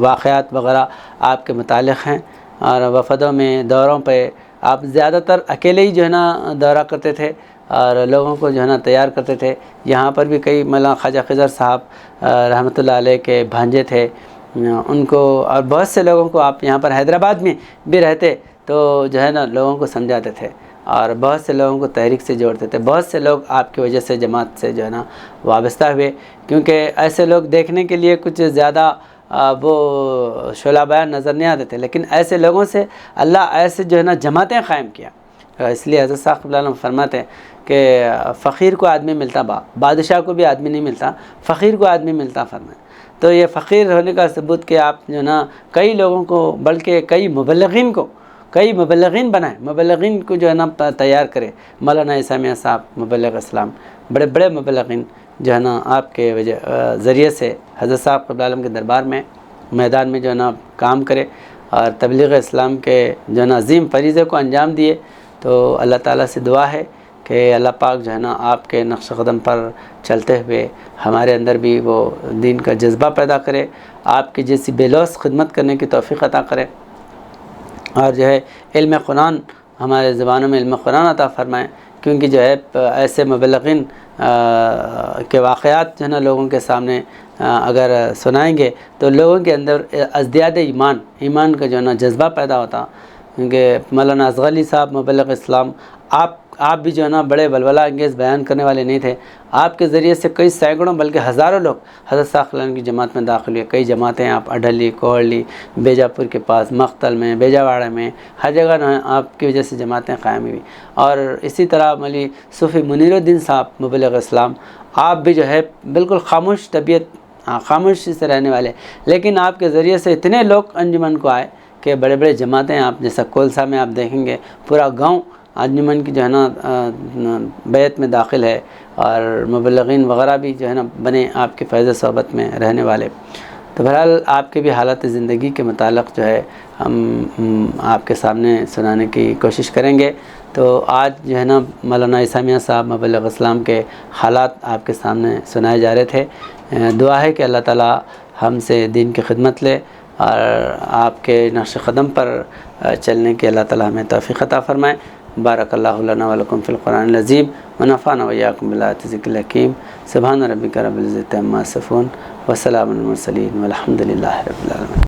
واقعات وغیرہ آپ کے متعلق ہیں، اور وفدوں میں، دوروں پہ آپ زیادہ تر اکیلے ہی جو ہے نا دورہ کرتے تھے، اور لوگوں کو جو ہے نا تیار کرتے تھے۔ یہاں پر بھی کئی مولانا خواجہ خضر صاحب رحمۃ اللہ علیہ کے بھانجے تھے، ان کو، اور بہت سے لوگوں کو آپ یہاں پر حیدرآباد میں بھی رہتے تو جو ہے نا لوگوں کو سمجھاتے تھے، اور بہت سے لوگوں کو تحریک سے جوڑتے تھے، بہت سے لوگ آپ کی وجہ سے جماعت سے جو ہے نا وابستہ ہوئے، کیونکہ ایسے لوگ دیکھنے کے لیے کچھ زیادہ وہ شعلہ بیان نظر نہیں آتے تھے، لیکن ایسے لوگوں سے اللہ ایسے جو ہے نا جماعتیں قائم کیا۔ اس لیے حضرت صاحب قبلہ عالم فرماتے ہیں کہ فقیر کو آدمی ملتا بادشاہ کو بھی آدمی نہیں ملتا، فقیر کو آدمی ملتا فرمائے۔ تو یہ فقیر ہونے کا ثبوت کہ آپ جو نا کئی لوگوں کو، بلکہ کئی مبلغین بنائیں، مبلغین کو جو ہے نا تیار کرے۔ مولانا عیسیٰ میاں صاحب مبلغ اسلام، بڑے بڑے مبلغین جو ہے نا آپ کے ذریعے سے حضرت صاحب قبلہ عالم کے دربار میں میدان میں جو ہے نا کام کرے اور تبلیغ اسلام کے جو ہے نا عظیم فریضے کو انجام دیے۔ تو اللہ تعالیٰ سے دعا ہے کہ اللہ پاک جو ہے نا آپ کے نقش قدم پر چلتے ہوئے ہمارے اندر بھی وہ دین کا جذبہ پیدا کرے، آپ کی جیسی بے لوث خدمت کرنے کی توفیق عطا کرے، اور جو ہے علم قرآن، ہمارے زبانوں میں علم قرآن عطا فرمائیں، کیونکہ جو ہے ایسے مبلغین کے واقعات جو ہے نا لوگوں کے سامنے اگر سنائیں گے تو لوگوں کے اندر ازدیاد ایمان کا جو ہے نا جذبہ پیدا ہوتا۔ کیونکہ مولانا اصغر علی صاحب مبلغ اسلام، آپ بھی جو ہے نا بڑے ولولہ انگیز بیان کرنے والے نہیں تھے، آپ کے ذریعے سے کئی سینکڑوں بلکہ ہزاروں لوگ حضرت صاحب قبلہ عالم کی جماعت میں داخل ہوئے۔ کئی جماعتیں آپ اڈھلی، کوہلی، بیجاپور کے پاس، مختل میں، بیجاواڑہ میں، ہر جگہ آپ کی وجہ سے جماعتیں قائم ہوئی۔ اور اسی طرح مولوی صوفی منیر الدین صاحب مبلغ اسلام، آپ بھی جو ہے بالکل خاموش طبیعت، خاموشی سے رہنے والے، لیکن آپ کے ذریعے سے اتنے لوگ انجمن کو آئے کہ بڑے بڑے جماعتیں، آپ جیسا کولسا میں آپ دیکھیں گے پورا گاؤں انجمن کی جو ہے نا بیعت میں داخل ہے، اور مبلغین وغیرہ بھی جو ہے نا بنے آپ کے فیض صحبت میں رہنے والے۔ تو بہرحال آپ کے بھی حالت زندگی کے متعلق جو ہے ہم آپ کے سامنے سنانے کی کوشش کریں گے۔ تو آج جو ہے نا مولانا عیسیٰ میاں صاحب مبلغ اسلام کے حالات آپ کے سامنے سنائے جا رہے تھے۔ دعا ہے کہ اللہ تعالیٰ ہم سے دین کی خدمت لے اور آپ کے نقش قدم پر چلنے کے اللہ تعالیٰ ہمیں توفیق عطا فرمائے۔ بارک اللہ لنا ولکم فی القرآن العظیم ونفعنا وإیاکم بالآیات ذکر الحکیم۔ سبحان ربک رب العزۃ عما یصفون وسلام علی المرسلین والحمد للہ رب العالمین۔